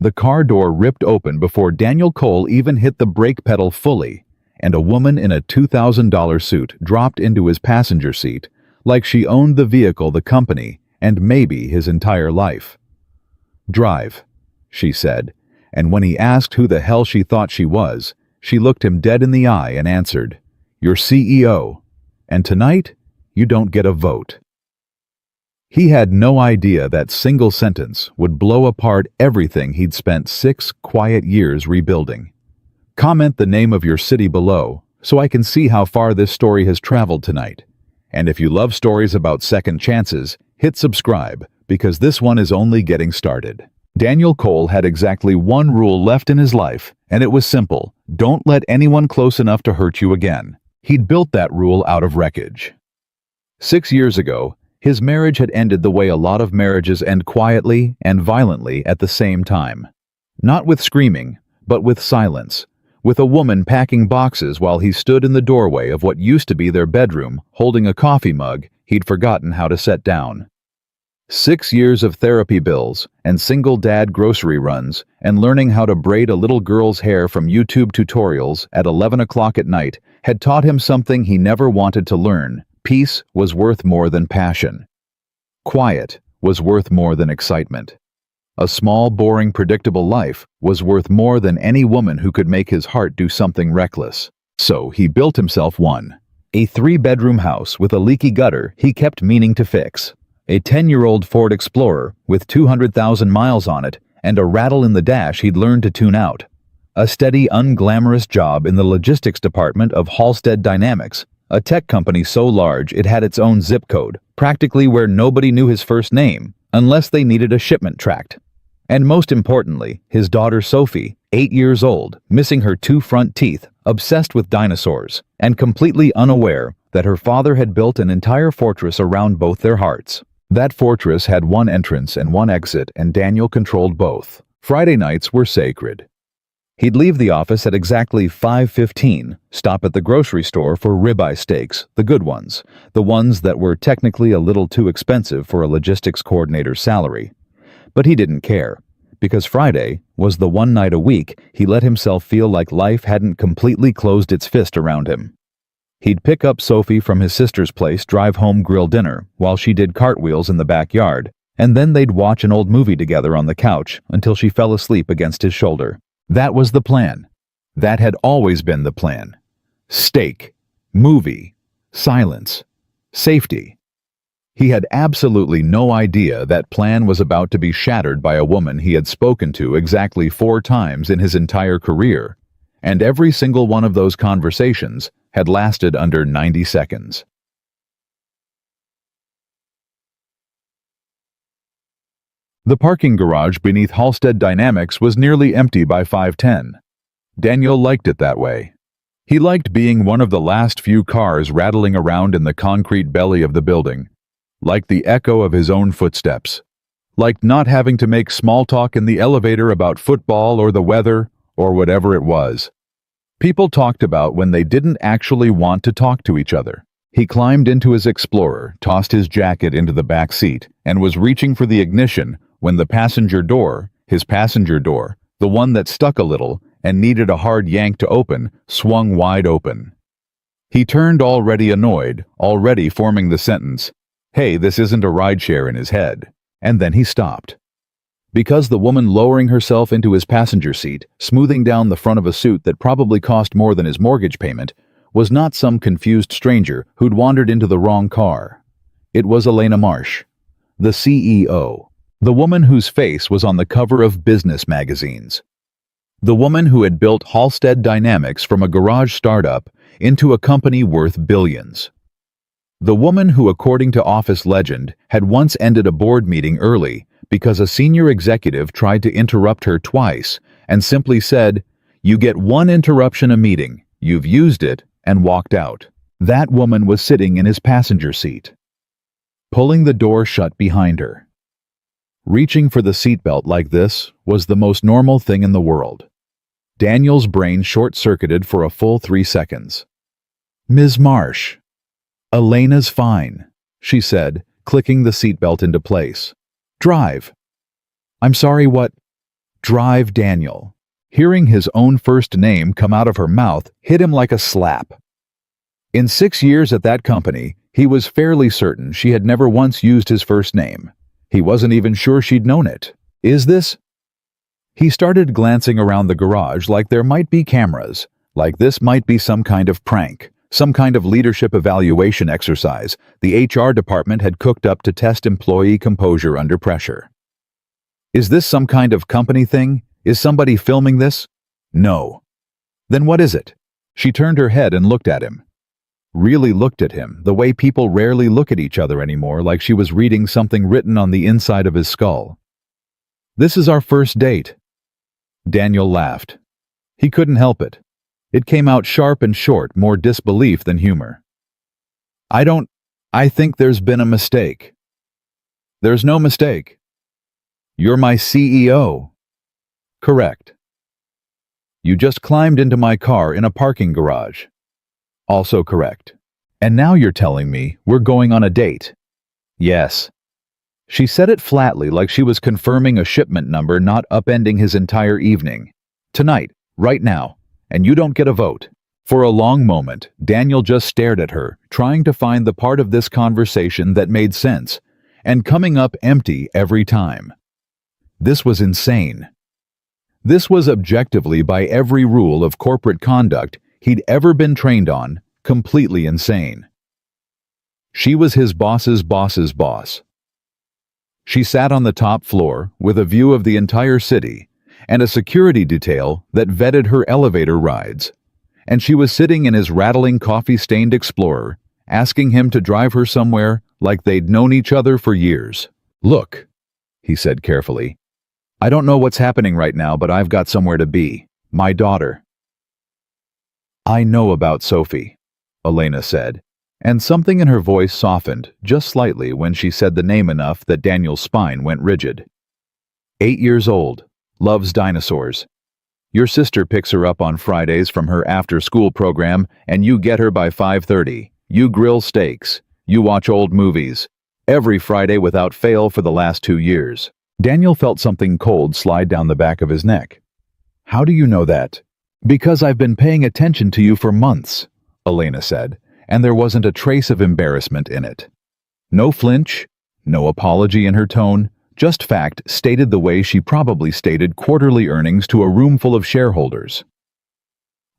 The car door ripped open before Daniel Cole even hit the brake pedal fully, and a woman in a $2,000 suit dropped into his passenger seat like she owned the vehicle, the company, and maybe his entire life. "Drive," she said, and when he asked who the hell she thought she was, she looked him dead in the eye and answered, "Your CEO, and tonight, you don't get a vote." He had no idea that single sentence would blow apart everything he'd spent 6 quiet years rebuilding. Comment the name of your city below so I can see how far this story has traveled tonight. And if you love stories about second chances, hit subscribe because this one is only getting started. Daniel Cole had exactly one rule left in his life, and it was simple: don't let anyone close enough to hurt you again. He'd built that rule out of wreckage. 6 years ago, his marriage had ended the way a lot of marriages end, quietly and violently at the same time. Not with screaming, but with silence, with a woman packing boxes while he stood in the doorway of what used to be their bedroom, holding a coffee mug he'd forgotten how to set down. 6 years of therapy bills and single dad grocery runs and learning how to braid a little girl's hair from YouTube tutorials at 11 o'clock at night had taught him something he never wanted to learn. Peace was worth more than passion. Quiet was worth more than excitement. A small, boring, predictable life was worth more than any woman who could make his heart do something reckless. So he built himself one. A 3-bedroom house with a leaky gutter he kept meaning to fix. A 10-year-old Ford Explorer with 200,000 miles on it and a rattle in the dash he'd learned to tune out. A steady, unglamorous job in the logistics department of Halstead Dynamics, a tech company so large it had its own zip code, practically where nobody knew his first name, unless they needed a shipment tracked. And most importantly, his daughter Sophie, 8 years old, missing her 2 front teeth, obsessed with dinosaurs, and completely unaware that her father had built an entire fortress around both their hearts. That fortress had one entrance and one exit, and Daniel controlled both. Friday nights were sacred. He'd leave the office at exactly 5:15, stop at the grocery store for ribeye steaks, the good ones, the ones that were technically a little too expensive for a logistics coordinator's salary. But he didn't care, because Friday was the one night a week he let himself feel like life hadn't completely closed its fist around him. He'd pick up Sophie from his sister's place, drive home, grill dinner, while she did cartwheels in the backyard, and then they'd watch an old movie together on the couch until she fell asleep against his shoulder. That was the plan. That had always been the plan. Steak, movie, silence, safety. He had absolutely no idea that plan was about to be shattered by a woman he had spoken to exactly 4 times in his entire career, and every single one of those conversations had lasted under 90 seconds. The parking garage beneath Halstead Dynamics was nearly empty by 5:10. Daniel liked it that way. He liked being one of the last few cars rattling around in the concrete belly of the building, liked the echo of his own footsteps, liked not having to make small talk in the elevator about football or the weather or whatever it was. People talked about when they didn't actually want to talk to each other. He climbed into his Explorer, tossed his jacket into the back seat, and was reaching for the ignition when the passenger door, his passenger door, the one that stuck a little and needed a hard yank to open, swung wide open. He turned, already annoyed, already forming the sentence, "Hey, this isn't a rideshare," in his head, and then he stopped. Because the woman lowering herself into his passenger seat, smoothing down the front of a suit that probably cost more than his mortgage payment, was not some confused stranger who'd wandered into the wrong car. It was Elena Marsh, the CEO. The woman whose face was on the cover of business magazines. The woman who had built Halstead Dynamics from a garage startup into a company worth billions. The woman who, according to office legend, had once ended a board meeting early because a senior executive tried to interrupt her twice and simply said, "You get one interruption a meeting, you've used it," and walked out. That woman was sitting in his passenger seat, pulling the door shut behind her. Reaching for the seatbelt like this was the most normal thing in the world. Daniel's brain short-circuited for a full 3 seconds. "Ms. Marsh." "Elena's fine," she said, clicking the seatbelt into place. "Drive." "I'm sorry, what?" Drive Daniel. Hearing his own first name come out of her mouth hit him like a slap. In 6 years at that company, he was fairly certain she had never once used his first name. He wasn't even sure she'd known it. Is this? He started glancing around the garage like there might be cameras, like this might be some kind of prank, some kind of leadership evaluation exercise the HR department had cooked up to test employee composure under pressure. Is this some kind of company thing? Is somebody filming this? No. Then what is it? She turned her head and looked at him. Really looked at him, the way people rarely look at each other anymore, like she was reading something written on the inside of his skull. This is our first date. Daniel laughed. He couldn't help it. It came out sharp and short, more disbelief than humor. I think there's been a mistake. There's no mistake. You're my CEO. Correct. You just climbed into my car in a parking garage. Also correct. And now you're telling me we're going on a date. Yes. She said it flatly, like she was confirming a shipment number, not upending his entire evening. Tonight, right now, and you don't get a vote. For a long moment, Daniel just stared at her, trying to find the part of this conversation that made sense, and coming up empty every time. This was insane. This was objectively, by every rule of corporate conduct he'd ever been trained on, completely insane. She was his boss's boss's boss. She sat on the top floor with a view of the entire city and a security detail that vetted her elevator rides. And she was sitting in his rattling coffee-stained Explorer, asking him to drive her somewhere like they'd known each other for years. Look, he said carefully, I don't know what's happening right now, but I've got somewhere to be. My daughter. I know about Sophie, Elena said, and something in her voice softened just slightly when she said the name enough that Daniel's spine went rigid. 8 years old, loves dinosaurs. Your sister picks her up on Fridays from her after-school program, and you get her by 5:30. You grill steaks. You watch old movies. Every Friday without fail for the last 2 years. Daniel felt something cold slide down the back of his neck. How do you know that? Because I've been paying attention to you for months, Elena said, and there wasn't a trace of embarrassment in it. No flinch, no apology in her tone, just fact stated the way she probably stated quarterly earnings to a room full of shareholders.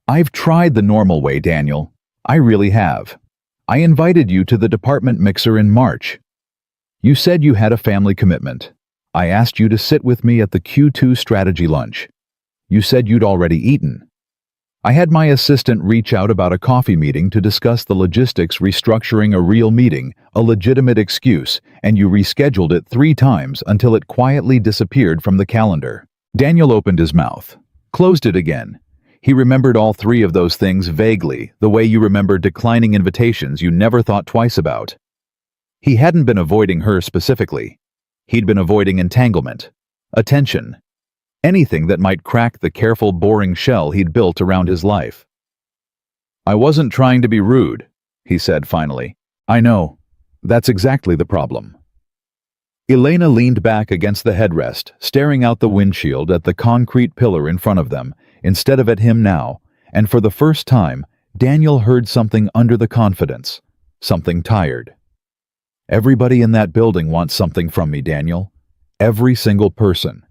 I've tried the normal way, Daniel. I really have. I invited you to the department mixer in March. You said you had a family commitment. I asked you to sit with me at the Q2 strategy lunch. You said you'd already eaten. I had my assistant reach out about a coffee meeting to discuss the logistics, restructuring a real meeting, a legitimate excuse, and you rescheduled it 3 times until it quietly disappeared from the calendar. Daniel opened his mouth, closed it again. He remembered all 3 of those things vaguely, the way you remember declining invitations you never thought twice about. He hadn't been avoiding her specifically. He'd been avoiding entanglement, attention, anything that might crack the careful, boring shell he'd built around his life. I wasn't trying to be rude, he said finally. I know. That's exactly the problem. Elena leaned back against the headrest, staring out the windshield at the concrete pillar in front of them, instead of at him now, and for the first time, Daniel heard something under the confidence, something tired. Everybody in that building wants something from me, Daniel. Every single person.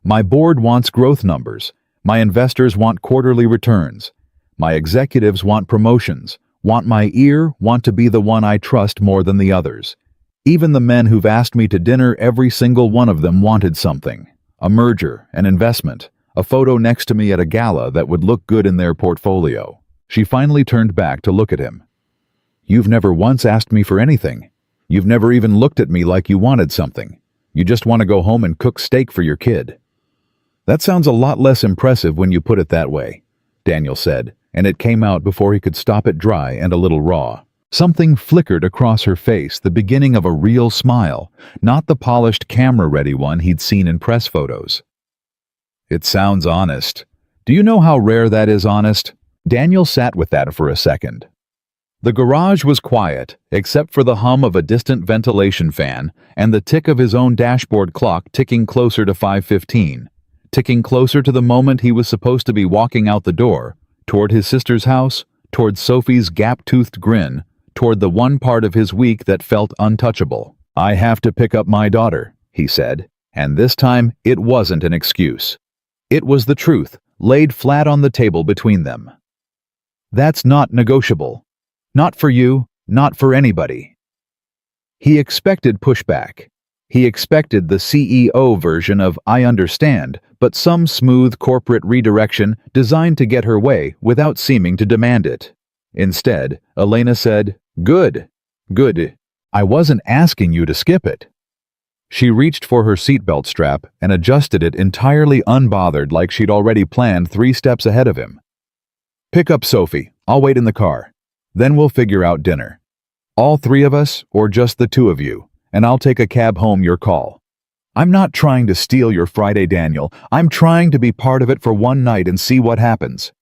My board wants growth numbers. My investors want quarterly returns. My executives want promotions, want my ear, want to be the one I trust more than the others. Even the men who've asked me to dinner, every single one of them wanted something. A merger, an investment, a photo next to me at a gala that would look good in their portfolio. She finally turned back to look at him. You've never once asked me for anything. You've never even looked at me like you wanted something. You just want to go home and cook steak for your kid. That sounds a lot less impressive when you put it that way, Daniel said, and it came out before he could stop it dry and a little raw. Something flickered across her face, the beginning of a real smile, not the polished camera-ready one he'd seen in press photos. It sounds honest. Do you know how rare that is, honest? Daniel sat with that for a second. The garage was quiet, except for the hum of a distant ventilation fan and the tick of his own dashboard clock ticking closer to 5:15. ticking closer to the moment he was supposed to be walking out the door, toward his sister's house, toward Sophie's gap-toothed grin, toward the one part of his week that felt untouchable. "I have to pick up my daughter," he said, and this time it wasn't an excuse. It was the truth, laid flat on the table between them. "That's not negotiable. Not for you, not for anybody." He expected pushback. He expected the CEO version of "I understand," but some smooth corporate redirection designed to get her way without seeming to demand it. Instead, Elena said, "Good. Good. I wasn't asking you to skip it." She reached for her seatbelt strap and adjusted it entirely unbothered, like she'd already planned 3 steps ahead of him. "Pick up Sophie. I'll wait in the car. Then we'll figure out dinner. All 3 of us, or just the 2 of you, and I'll take a cab home your call. I'm not trying to steal your Friday, Daniel. I'm trying to be part of it for one night and see what happens."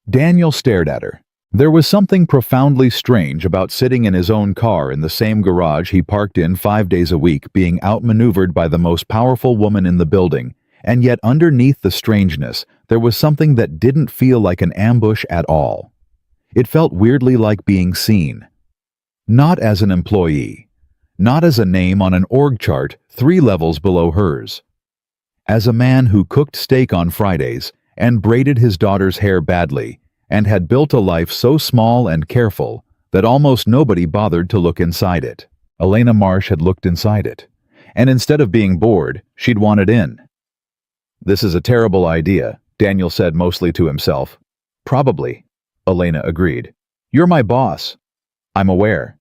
Daniel stared at her. There was something profoundly strange about sitting in his own car in the same garage he parked in 5 days a week, being outmaneuvered by the most powerful woman in the building, and yet underneath the strangeness, there was something that didn't feel like an ambush at all. It felt weirdly like being seen. Not as an employee, not as a name on an org chart 3 levels below hers. As a man who cooked steak on Fridays and braided his daughter's hair badly, and had built a life so small and careful that almost nobody bothered to look inside it. Elena Marsh had looked inside it, and instead of being bored, she'd wanted in. "This is a terrible idea," Daniel said mostly to himself. "Probably," Elena agreed. "You're my boss. I'm aware.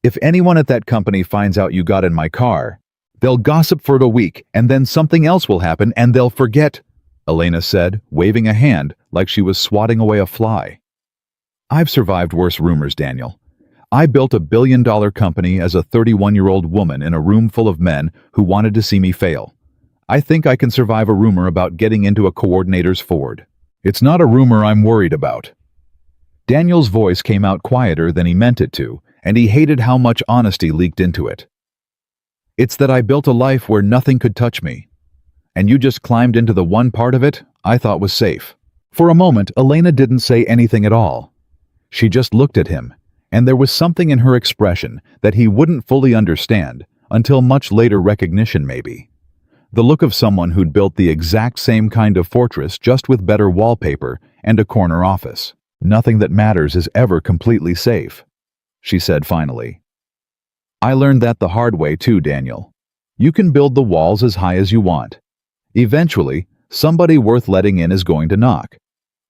If anyone at that company finds out you got in my car, they'll gossip for a week, and then something else will happen and they'll forget," Elena said, waving a hand like she was swatting away a fly. "I've survived worse rumors, Daniel. I built a billion-dollar company as a 31-year-old woman in a room full of men who wanted to see me fail. I think I can survive a rumor about getting into a coordinator's Ford. It's not a rumor I'm worried about." Daniel's voice came out quieter than he meant it to, and he hated how much honesty leaked into it. "It's that I built a life where nothing could touch me. And you just climbed into the one part of it I thought was safe." For a moment, Elena didn't say anything at all. She just looked at him, and there was something in her expression that he wouldn't fully understand until much later recognition maybe. The look of someone who'd built the exact same kind of fortress just with better wallpaper and a corner office. "Nothing that matters is ever completely safe," she said finally. "I learned that the hard way too, Daniel. You can build the walls as high as you want. Eventually, somebody worth letting in is going to knock.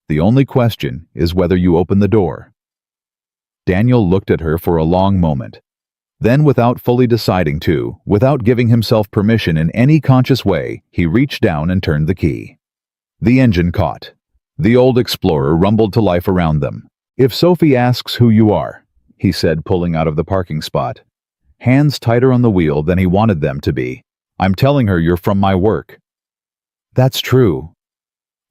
The only question is whether you open the door." Daniel looked at her for a long moment. Then, without fully deciding to, without giving himself permission in any conscious way, he reached down and turned the key. The engine caught. The old Explorer rumbled to life around them. "If Sophie asks who you are," he said, pulling out of the parking spot, hands tighter on the wheel than he wanted them to be, "I'm telling her you're from my work." "That's true,"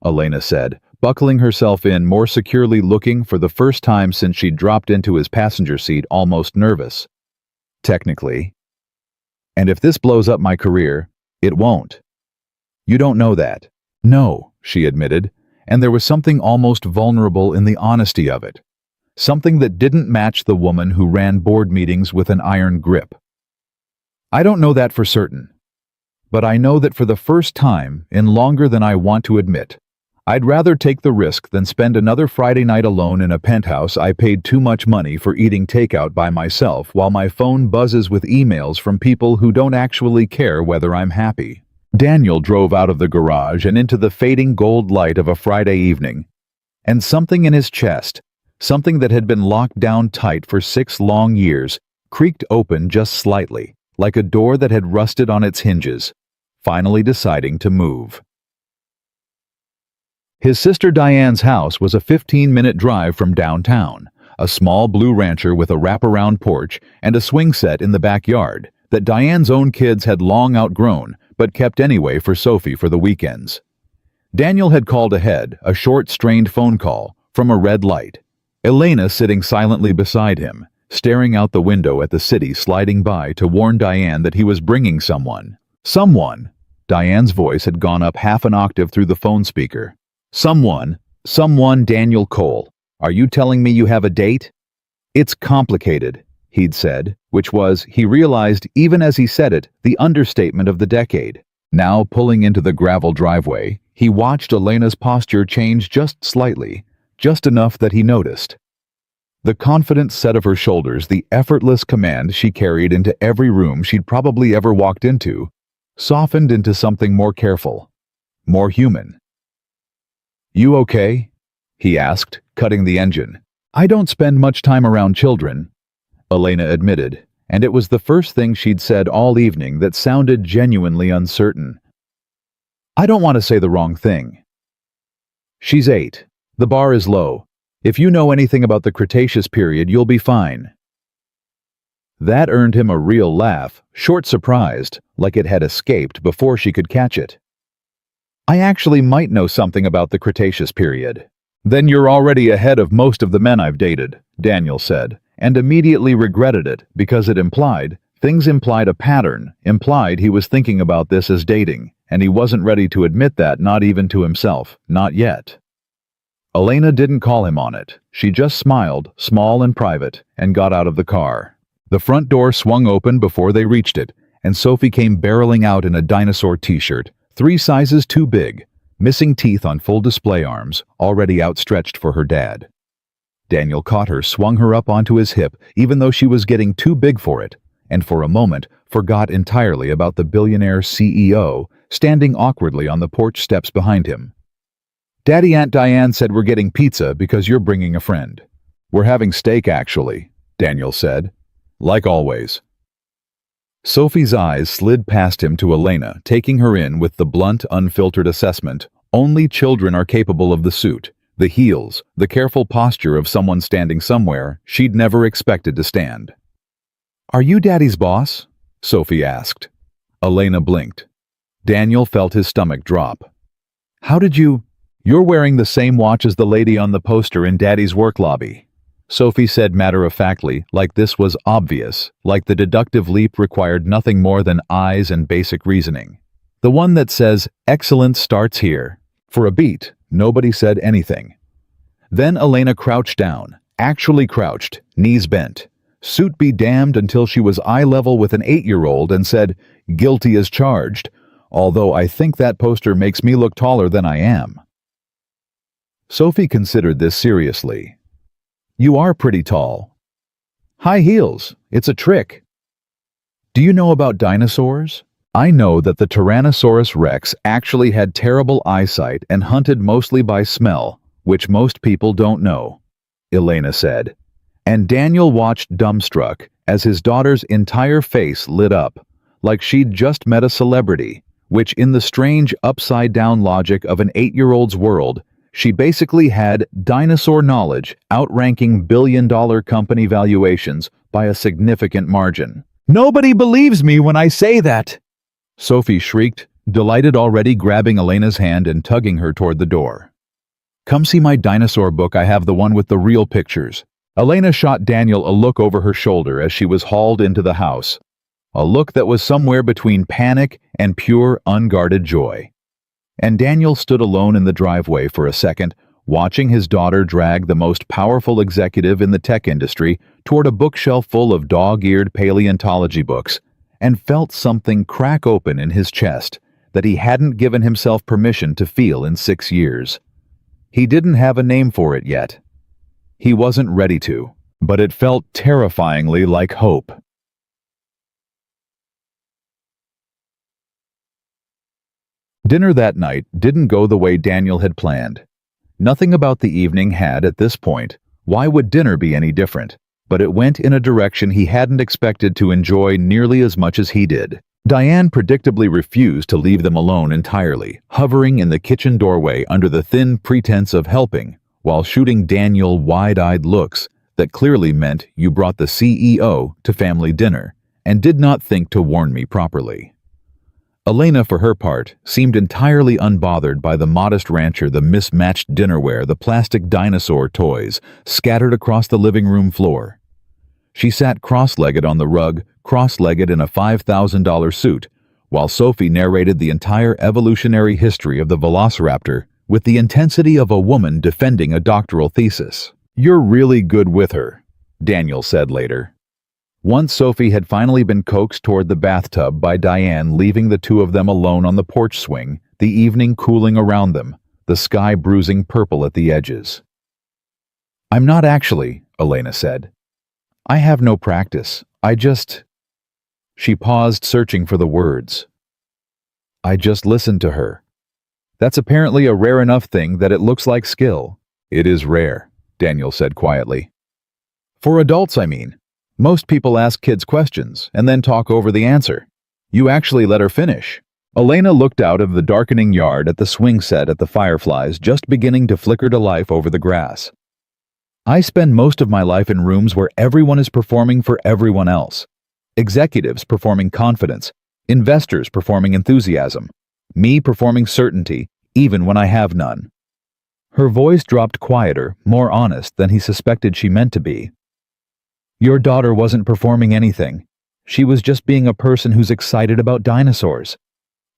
Elena said, buckling herself in more securely, looking for the first time since she'd dropped into his passenger seat almost nervous. "Technically. And if this blows up my career, it won't. You don't know that." "No," she admitted, and there was something almost vulnerable in the honesty of it. Something that didn't match the woman who ran board meetings with an iron grip. "I don't know that for certain. But I know that for the first time in longer than I want to admit, I'd rather take the risk than spend another Friday night alone in a penthouse I paid too much money for eating takeout by myself while my phone buzzes with emails from people who don't actually care whether I'm happy." Daniel drove out of the garage and into the fading gold light of a Friday evening, and something in his chest, something that had been locked down tight for 6 long years, creaked open just slightly, like a door that had rusted on its hinges, finally deciding to move. His sister Diane's house was a 15-minute drive from downtown, a small blue rancher with a wraparound porch and a swing set in the backyard that Diane's own kids had long outgrown but kept anyway for Sophie for the weekends. Daniel had called ahead, a short, strained phone call, from a red light. Elena sitting silently beside him, staring out the window at the city sliding by to warn Diane that he was bringing someone. Someone, Diane's voice had gone up half an octave through the phone speaker. Someone, Daniel Cole. Are you telling me you have a date? It's complicated, he'd said, which was, he realized even as he said it, the understatement of the decade. Now pulling into the gravel driveway, he watched Elena's posture change just slightly, just enough that he noticed. The confident set of her shoulders, the effortless command she carried into every room she'd probably ever walked into, softened into something more careful, more human. You okay? He asked, cutting the engine. I don't spend much time around children, Elena admitted, and it was the first thing she'd said all evening that sounded genuinely uncertain. I don't want to say the wrong thing. She's 8. The bar is low. If you know anything about the Cretaceous period, you'll be fine. That earned him a real laugh, short-surprised, like it had escaped before she could catch it. I actually might know something about the Cretaceous period. Then you're already ahead of most of the men I've dated, Daniel said, and immediately regretted it because it implied a pattern, implied he was thinking about this as dating, and he wasn't ready to admit that, not even to himself, not yet. Elena didn't call him on it. She just smiled, small and private, and got out of the car. The front door swung open before they reached it, and Sophie came barreling out in a dinosaur t-shirt, 3 sizes too big, missing teeth on full display arms, already outstretched for her dad. Daniel caught her, swung her up onto his hip, even though she was getting too big for it, and for a moment forgot entirely about the billionaire CEO standing awkwardly on the porch steps behind him. Daddy, Aunt Diane said we're getting pizza because you're bringing a friend. We're having steak, actually, Daniel said. Like always. Sophie's eyes slid past him to Elena, taking her in with the blunt, unfiltered assessment. Only children are capable of the suit, the heels, the careful posture of someone standing somewhere she'd never expected to stand. Are you Daddy's boss? Sophie asked. Elena blinked. Daniel felt his stomach drop. How did you... You're wearing the same watch as the lady on the poster in Daddy's work lobby, Sophie said matter-of-factly, like this was obvious, like the deductive leap required nothing more than eyes and basic reasoning. The one that says, excellence starts here. For a beat, nobody said anything. Then Elena crouched down, actually crouched, knees bent. Suit be damned until she was eye level with an 8-year-old and said, guilty as charged, although I think that poster makes me look taller than I am. Sophie considered this seriously. You are pretty tall. High heels, it's a trick. Do you know about dinosaurs? I know that the Tyrannosaurus Rex actually had terrible eyesight and hunted mostly by smell, which most people don't know, Elena said. And Daniel watched dumbstruck as his daughter's entire face lit up, like she'd just met a celebrity, which in the strange upside-down logic of an 8-year-old's world, she basically had dinosaur knowledge outranking billion-dollar company valuations by a significant margin. Nobody believes me when I say that, Sophie shrieked, delighted already, grabbing Elena's hand and tugging her toward the door. Come see my dinosaur book. I have the one with the real pictures. Elena shot Daniel a look over her shoulder as she was hauled into the house. A look that was somewhere between panic and pure, unguarded joy. And Daniel stood alone in the driveway for a second, watching his daughter drag the most powerful executive in the tech industry toward a bookshelf full of dog-eared paleontology books, and felt something crack open in his chest that he hadn't given himself permission to feel in 6 years. He didn't have a name for it yet. He wasn't ready to, but it felt terrifyingly like hope. Dinner that night didn't go the way Daniel had planned. Nothing about the evening had at this point. Why would dinner be any different? But it went in a direction he hadn't expected to enjoy nearly as much as he did. Diane predictably refused to leave them alone entirely, hovering in the kitchen doorway under the thin pretense of helping, while shooting Daniel wide-eyed looks that clearly meant you brought the CEO to family dinner and did not think to warn me properly. Elena, for her part, seemed entirely unbothered by the modest rancher, the mismatched dinnerware, the plastic dinosaur toys scattered across the living room floor. She sat cross-legged on the rug, cross-legged in a $5,000 suit, while Sophie narrated the entire evolutionary history of the velociraptor with the intensity of a woman defending a doctoral thesis. "You're really good with her," Daniel said later. Once Sophie had finally been coaxed toward the bathtub by Diane, leaving the two of them alone on the porch swing, the evening cooling around them, the sky bruising purple at the edges. "I'm not actually," Elena said. "I have no practice. She paused, searching for the words. "I just listened to her." "That's apparently a rare enough thing that it looks like skill." "It is rare," Daniel said quietly. "For adults, I mean. Most people ask kids questions and then talk over the answer. You actually let her finish." Elena looked out of the darkening yard at the swing set at the fireflies just beginning to flicker to life over the grass. "I spend most of my life in rooms where everyone is performing for everyone else. Executives performing confidence, investors performing enthusiasm, me performing certainty, even when I have none." Her voice dropped quieter, more honest than he suspected she meant to be. "Your daughter wasn't performing anything. She was just being a person who's excited about dinosaurs.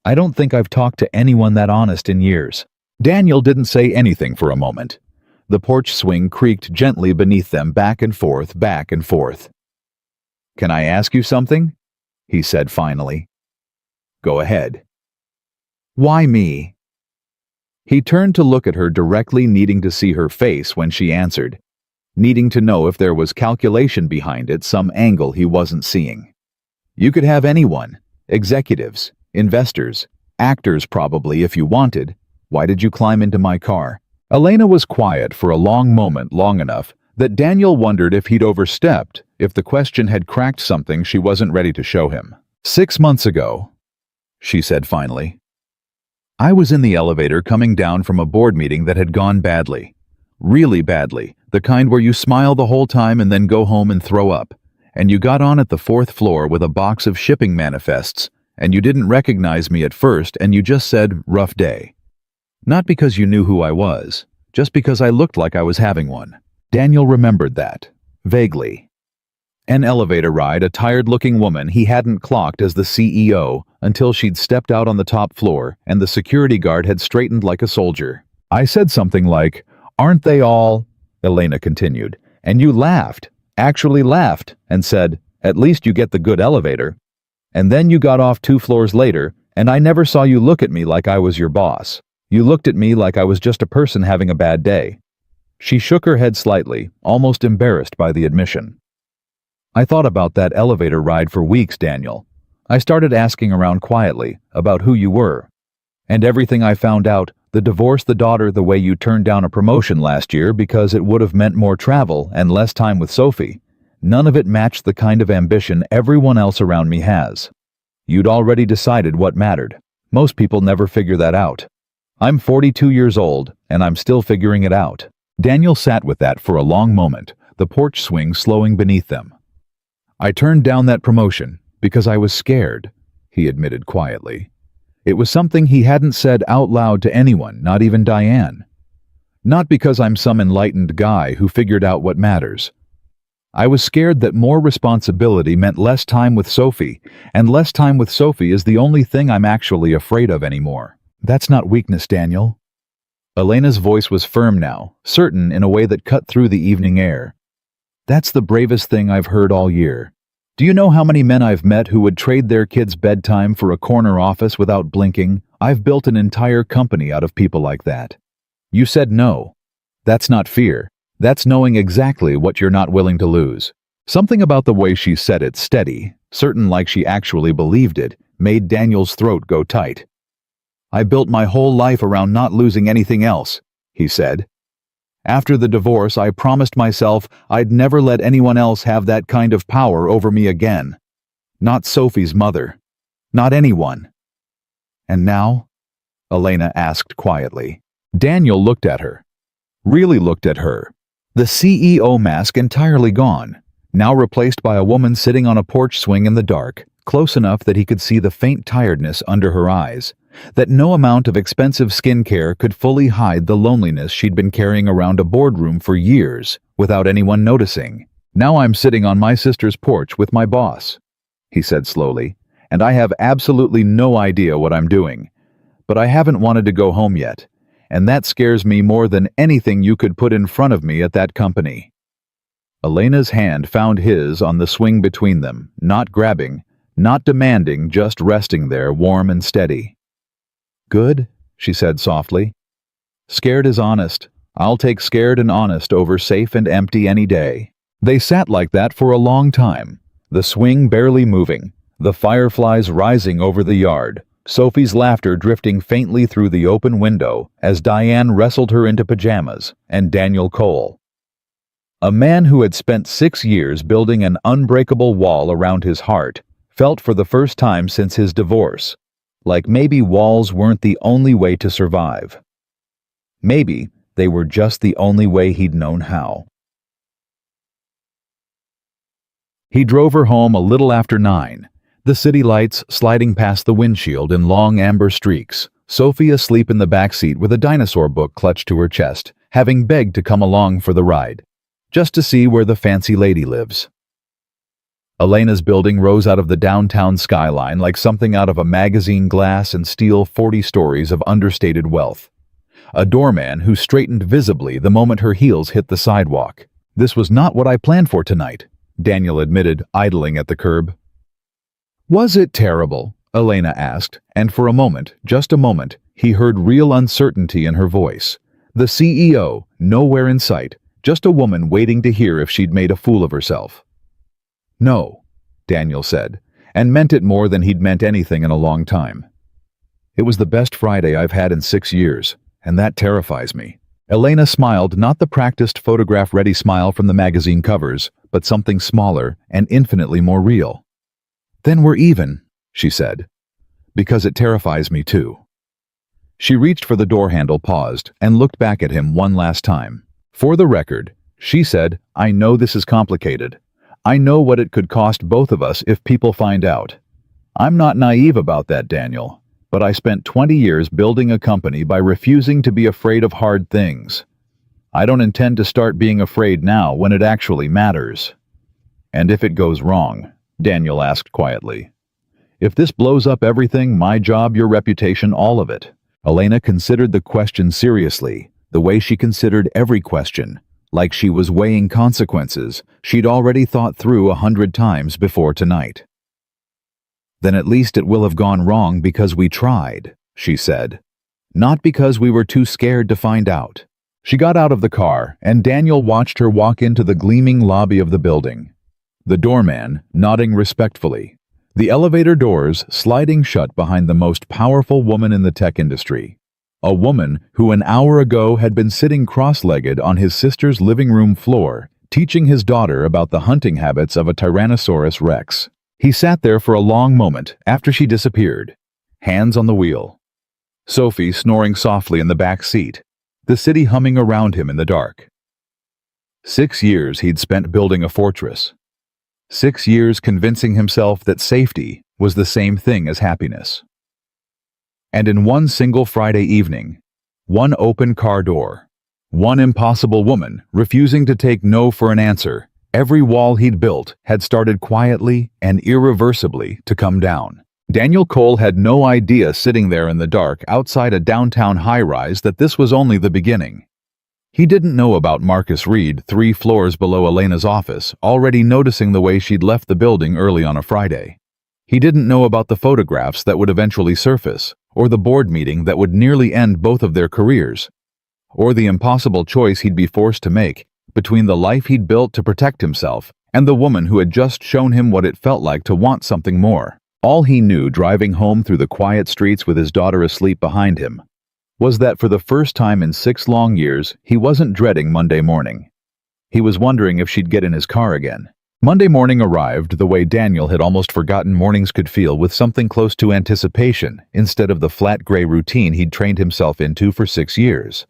I don't think I've talked to anyone that honest in years." Daniel didn't say anything for a moment. The porch swing creaked gently beneath them, back and forth, back and forth. "Can I ask you something?" he said finally. "Go ahead." "Why me?" He turned to look at her directly, needing to see her face when she answered, needing to know if there was calculation behind it, some angle he wasn't seeing. "You could have anyone. Executives, investors, actors probably if you wanted. Why did you climb into my car?" Elena was quiet for a long moment, long enough that Daniel wondered if he'd overstepped, if the question had cracked something she wasn't ready to show him. "6 months ago," she said finally. "I was in the elevator coming down from a board meeting that had gone badly. Really badly, the kind where you smile the whole time and then go home and throw up. And you got on at the 4th floor with a box of shipping manifests, and you didn't recognize me at first, and you just said, 'Rough day.' Not because you knew who I was, just because I looked like I was having one." Daniel remembered that, vaguely. An elevator ride, a tired-looking woman he hadn't clocked as the CEO until she'd stepped out on the top floor and the security guard had straightened like a soldier. "I said something like, 'Aren't they all?'" Elena continued, "and you laughed, actually laughed, and said, 'At least you get the good elevator.' And then you got off 2 floors later, and I never saw you look at me like I was your boss. You looked at me like I was just a person having a bad day." She shook her head slightly, almost embarrassed by the admission. "I thought about that elevator ride for weeks, Daniel. I started asking around quietly about who you were. And everything I found out, the divorce, the daughter, the way you turned down a promotion last year because it would have meant more travel and less time with Sophie, none of it matched the kind of ambition everyone else around me has. You'd already decided what mattered. Most people never figure that out. I'm 42 years old, and I'm still figuring it out." Daniel sat with that for a long moment, the porch swing slowing beneath them. "I turned down that promotion because I was scared," he admitted quietly. It was something he hadn't said out loud to anyone, not even Diane. "Not because I'm some enlightened guy who figured out what matters. I was scared that more responsibility meant less time with Sophie, and less time with Sophie is the only thing I'm actually afraid of anymore." "That's not weakness, Daniel." Elena's voice was firm now, certain in a way that cut through the evening air. "That's the bravest thing I've heard all year. Do you know how many men I've met who would trade their kids' bedtime for a corner office without blinking? I've built an entire company out of people like that. You said no. That's not fear. That's knowing exactly what you're not willing to lose." Something about the way she said it, steady, certain like she actually believed it, made Daniel's throat go tight. "I built my whole life around not losing anything else," he said. "After the divorce, I promised myself I'd never let anyone else have that kind of power over me again. Not Sophie's mother. Not anyone." "And now?" Elena asked quietly. Daniel looked at her. Really looked at her. The CEO mask entirely gone, now replaced by a woman sitting on a porch swing in the dark, close enough that he could see the faint tiredness under her eyes, that no amount of expensive skincare could fully hide the loneliness she'd been carrying around a boardroom for years without anyone noticing. "Now I'm sitting on my sister's porch with my boss," he said slowly, and I have absolutely no idea what I'm doing. But I haven't wanted to go home yet, and that scares me more than anything you could put in front of me at that company." Elena's hand found his on the swing between them, not grabbing, not demanding, just resting there, warm and steady. "Good," she said softly. "Scared is honest. I'll take scared and honest over safe and empty any day." They sat like that for a long time, the swing barely moving, the fireflies rising over the yard, Sophie's laughter drifting faintly through the open window as Diane wrestled her into pajamas, and Daniel Cole. A man who had spent 6 years building an unbreakable wall around his heart felt for the first time since his divorce, like maybe walls weren't the only way to survive. Maybe they were just the only way he'd known how. He drove her home a little after 9, the city lights sliding past the windshield in long amber streaks, Sophie asleep in the back seat with a dinosaur book clutched to her chest, having begged to come along for the ride, just to see where the fancy lady lives. Elena's building rose out of the downtown skyline like something out of a magazine, glass and steel, 40 stories of understated wealth. A doorman who straightened visibly the moment her heels hit the sidewalk. "This was not what I planned for tonight," Daniel admitted, idling at the curb. "Was it terrible?" Elena asked, and for a moment, just a moment, he heard real uncertainty in her voice. The CEO, nowhere in sight, just a woman waiting to hear if she'd made a fool of herself. "No," Daniel said, and meant it more than he'd meant anything in a long time. "It was the best Friday I've had in 6 years, and that terrifies me." Elena smiled, not the practiced photograph-ready smile from the magazine covers, but something smaller and infinitely more real. "Then we're even," she said, "because it terrifies me too." She reached for the door handle, paused, and looked back at him one last time. "For the record," she said, "I know this is complicated. I know what it could cost both of us if people find out. I'm not naive about that, Daniel, but I spent 20 years building a company by refusing to be afraid of hard things. I don't intend to start being afraid now when it actually matters." "And if it goes wrong?" Daniel asked quietly. "If this blows up everything, my job, your reputation, all of it?" Elena considered the question seriously, the way she considered every question, like she was weighing consequences she'd already thought through 100 times before tonight. "Then at least it will have gone wrong because we tried," she said, "not because we were too scared to find out." She got out of the car, and Daniel watched her walk into the gleaming lobby of the building. The doorman nodding respectfully, the elevator doors sliding shut behind the most powerful woman in the tech industry. A woman who an hour ago had been sitting cross-legged on his sister's living room floor, teaching his daughter about the hunting habits of a Tyrannosaurus Rex. He sat there for a long moment after she disappeared, hands on the wheel. Sophie snoring softly in the back seat, the city humming around him in the dark. 6 years he'd spent building a fortress. 6 years convincing himself that safety was the same thing as happiness. And in one single Friday evening, one open car door, one impossible woman refusing to take no for an answer, every wall he'd built had started quietly and irreversibly to come down. Daniel Cole had no idea sitting there in the dark outside a downtown high-rise that this was only the beginning. He didn't know about Marcus Reed 3 floors below Elena's office, already noticing the way she'd left the building early on a Friday. He didn't know about the photographs that would eventually surface, or the board meeting that would nearly end both of their careers, or the impossible choice he'd be forced to make between the life he'd built to protect himself and the woman who had just shown him what it felt like to want something more. All he knew driving home through the quiet streets with his daughter asleep behind him was that for the first time in 6 long years, he wasn't dreading Monday morning. He was wondering if she'd get in his car again. Monday morning arrived the way Daniel had almost forgotten mornings could feel, with something close to anticipation instead of the flat gray routine he'd trained himself into for 6 years.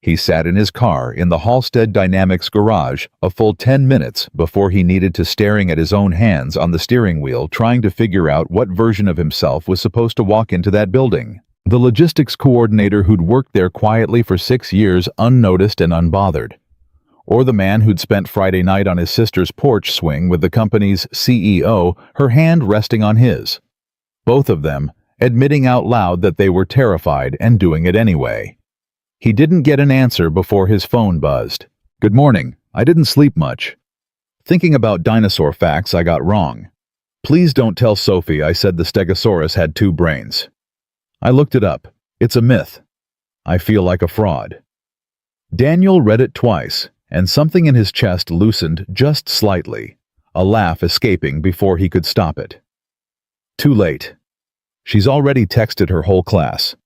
He sat in his car in the Halstead Dynamics garage a full 10 minutes before he needed to, staring at his own hands on the steering wheel, trying to figure out what version of himself was supposed to walk into that building. The logistics coordinator who'd worked there quietly for 6 years, unnoticed and unbothered. Or the man who'd spent Friday night on his sister's porch swing with the company's CEO, her hand resting on his. both of them admitting out loud that they were terrified and doing it anyway. He didn't get an answer before his phone buzzed. "Good morning. I didn't sleep much. Thinking about dinosaur facts I got wrong. Please don't tell Sophie I said the Stegosaurus had 2 brains. I looked it up. It's a myth. I feel like a fraud." Daniel read it twice, and something in his chest loosened just slightly, a laugh escaping before he could stop it. Too late. She's already texted her whole class.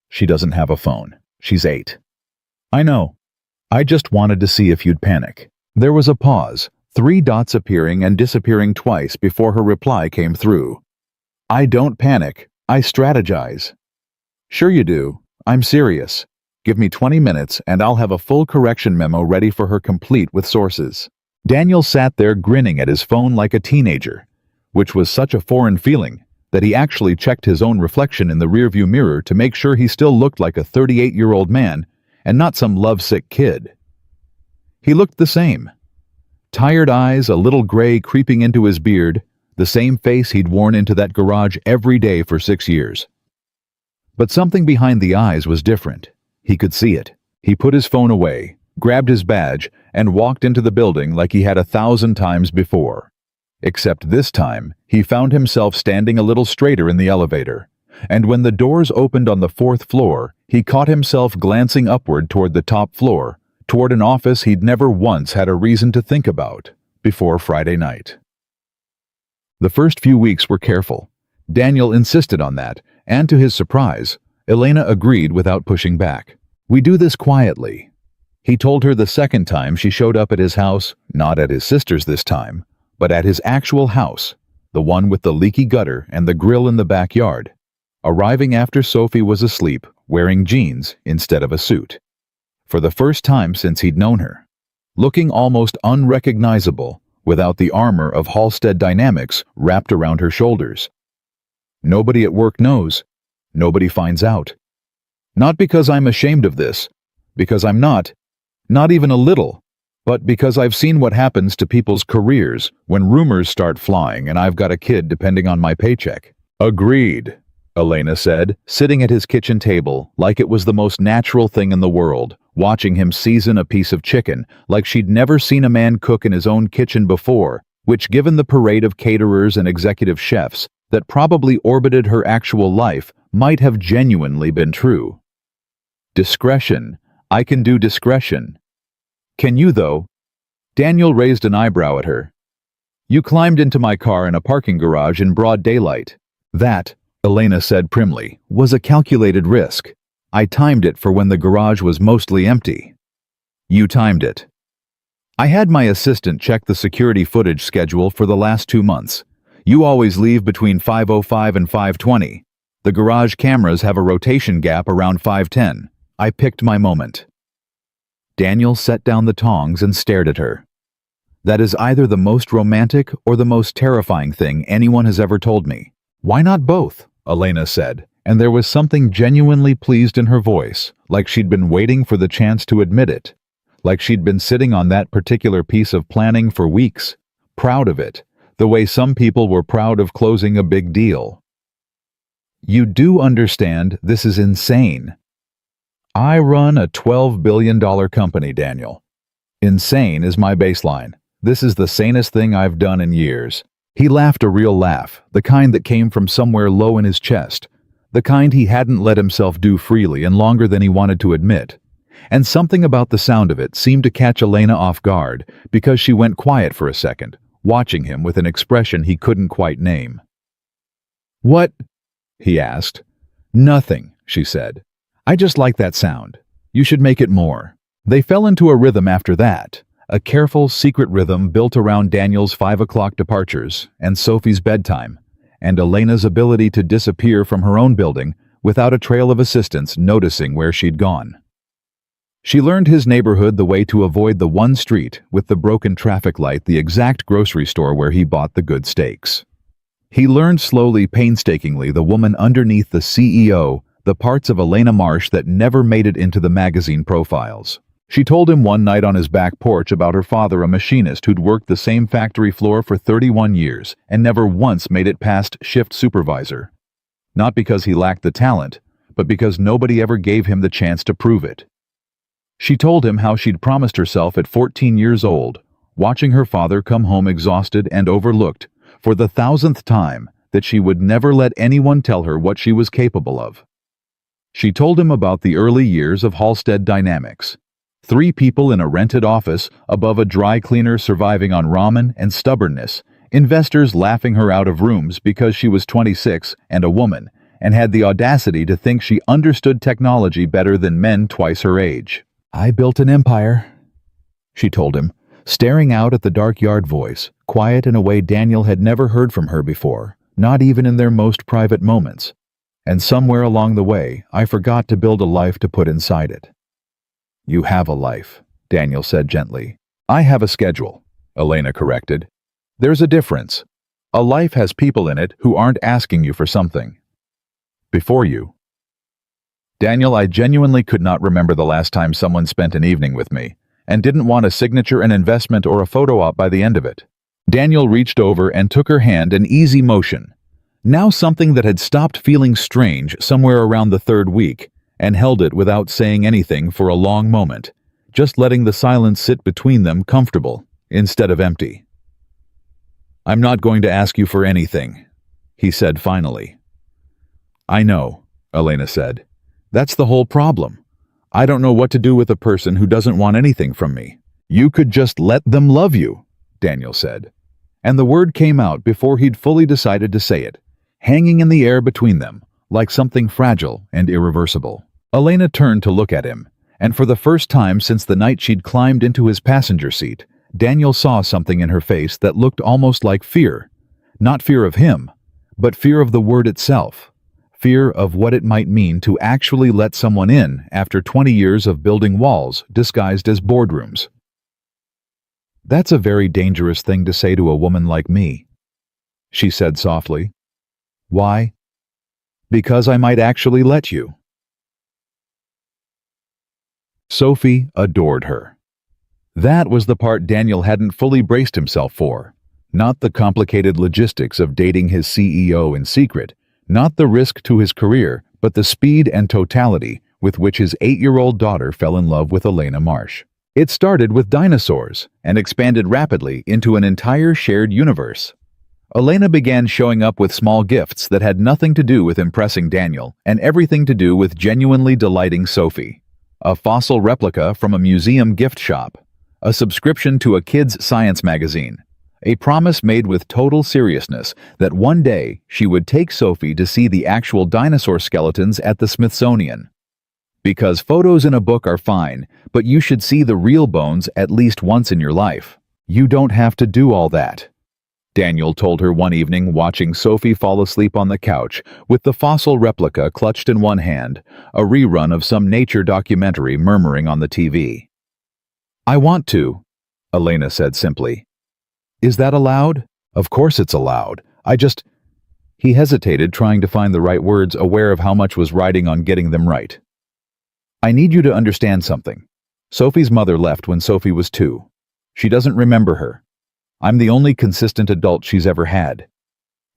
She doesn't have a phone. She's 8. I know. I just wanted to see if you'd panic. There was a pause, 3 dots appearing and disappearing twice before her reply came through. I don't panic. I strategize. Sure you do. I'm serious. Give me 20 minutes and I'll have a full correction memo ready for her, complete with sources. Daniel sat there grinning at his phone like a teenager, which was such a foreign feeling that he actually checked his own reflection in the rearview mirror to make sure he still looked like a 38-year-old man and not some lovesick kid. He looked the same. Tired eyes, a little gray creeping into his beard, the same face he'd worn into that garage every day for 6 years. But something behind the eyes was different. He could see it. He put his phone away, grabbed his badge, and walked into the building like he had 1,000 times before. Except this time, he found himself standing a little straighter in the elevator, and when the doors opened on the 4th floor, he caught himself glancing upward toward the top floor, toward an office he'd never once had a reason to think about before Friday night. The first few weeks were careful. Daniel insisted on that, and to his surprise, Elena agreed without pushing back. We do this quietly. He told her the second time she showed up at his house, not at his sister's this time, but at his actual house, the one with the leaky gutter and the grill in the backyard, arriving after Sophie was asleep, wearing jeans instead of a suit. For the first time since he'd known her, looking almost unrecognizable without the armor of Halstead Dynamics wrapped around her shoulders. Nobody at work knows. Nobody finds out. Not because I'm ashamed of this, because I'm not even a little, but because I've seen what happens to people's careers when rumors start flying and I've got a kid depending on my paycheck. Agreed, Elena said, sitting at his kitchen table like it was the most natural thing in the world, watching him season a piece of chicken like she'd never seen a man cook in his own kitchen before, which, given the parade of caterers and executive chefs that probably orbited her actual life, might have genuinely been true. Discretion. I can do discretion. Can you, though? Daniel raised an eyebrow at her. You climbed into my car in a parking garage in broad daylight. That, Elena said primly, was a calculated risk. I timed it for when the garage was mostly empty. You timed it. I had my assistant check the security footage schedule for the last 2 months. You always leave between 5:05 and 5:20. The garage cameras have a rotation gap around 5:10. I picked my moment. Daniel set down the tongs and stared at her. That is either the most romantic or the most terrifying thing anyone has ever told me. Why not both? Elena said, and there was something genuinely pleased in her voice, like she'd been waiting for the chance to admit it, like she'd been sitting on that particular piece of planning for weeks, proud of it, the way some people were proud of closing a big deal. You do understand this is insane. I run a $12 billion company, Daniel. Insane is my baseline. This is the sanest thing I've done in years. He laughed a real laugh, the kind that came from somewhere low in his chest, the kind he hadn't let himself do freely and longer than he wanted to admit. And something about the sound of it seemed to catch Elena off guard because she went quiet for a second, watching him with an expression he couldn't quite name. What? He asked. Nothing, she said. I just like that sound. You should make it more. They fell into a rhythm after that, a careful, secret rhythm built around Daniel's 5 o'clock departures and Sophie's bedtime, and Elena's ability to disappear from her own building without a trail of assistants noticing where she'd gone. She learned his neighborhood the way to avoid the one street with the broken traffic light, the exact grocery store where he bought the good steaks. He learned slowly, painstakingly, the woman underneath the CEO, the parts of Elena Marsh that never made it into the magazine profiles. She told him one night on his back porch about her father, a machinist who'd worked the same factory floor for 31 years and never once made it past shift supervisor. Not because he lacked the talent, but because nobody ever gave him the chance to prove it. She told him how she'd promised herself at 14 years old, watching her father come home exhausted and overlooked, for the 1,000th time, that she would never let anyone tell her what she was capable of. She told him about the early years of Halstead Dynamics. 3 people in a rented office above a dry cleaner surviving on ramen and stubbornness, investors laughing her out of rooms because she was 26 and a woman, and had the audacity to think she understood technology better than men twice her age. "I built an empire," she told him, staring out at the dark yard, voice, quiet in a way Daniel had never heard from her before, not even in their most private moments. "And somewhere along the way, I forgot to build a life to put inside it." "You have a life," Daniel said gently. "I have a schedule," Elena corrected. "There's a difference. A life has people in it who aren't asking you for something. Before you." "Daniel, I genuinely could not remember the last time someone spent an evening with me, and didn't want a signature, an investment, or a photo op by the end of it." Daniel reached over and took her hand in easy motion. Now something that had stopped feeling strange somewhere around the 3rd week, and held it without saying anything for a long moment, just letting the silence sit between them comfortable, instead of empty. "I'm not going to ask you for anything," he said finally. "I know," Elena said. "That's the whole problem. I don't know what to do with a person who doesn't want anything from me." "You could just let them love you," Daniel said. And the word came out before he'd fully decided to say it, hanging in the air between them, like something fragile and irreversible. Elena turned to look at him, and for the first time since the night she'd climbed into his passenger seat, Daniel saw something in her face that looked almost like fear. Not fear of him, but fear of the word itself. Fear of what it might mean to actually let someone in after 20 years of building walls disguised as boardrooms. "That's a very dangerous thing to say to a woman like me," she said softly. "Why?" "Because I might actually let you." Sophie adored her. That was the part Daniel hadn't fully braced himself for. Not the complicated logistics of dating his CEO in secret, not the risk to his career, but the speed and totality with which his 8-year-old daughter fell in love with Elena Marsh. It started with dinosaurs and expanded rapidly into an entire shared universe. Elena began showing up with small gifts that had nothing to do with impressing Daniel and everything to do with genuinely delighting Sophie. A fossil replica from a museum gift shop, a subscription to a kids' science magazine, a promise made with total seriousness that one day she would take Sophie to see the actual dinosaur skeletons at the Smithsonian. Because photos in a book are fine, but you should see the real bones at least once in your life. You don't have to do all that, Daniel told her one evening, watching Sophie fall asleep on the couch with the fossil replica clutched in one hand, a rerun of some nature documentary murmuring on the TV. "I want to," Elena said simply. "Is that allowed?" "Of course it's allowed. He hesitated, trying to find the right words, aware of how much was riding on getting them right. "I need you to understand something. Sophie's mother left when Sophie was 2. She doesn't remember her. I'm the only consistent adult she's ever had.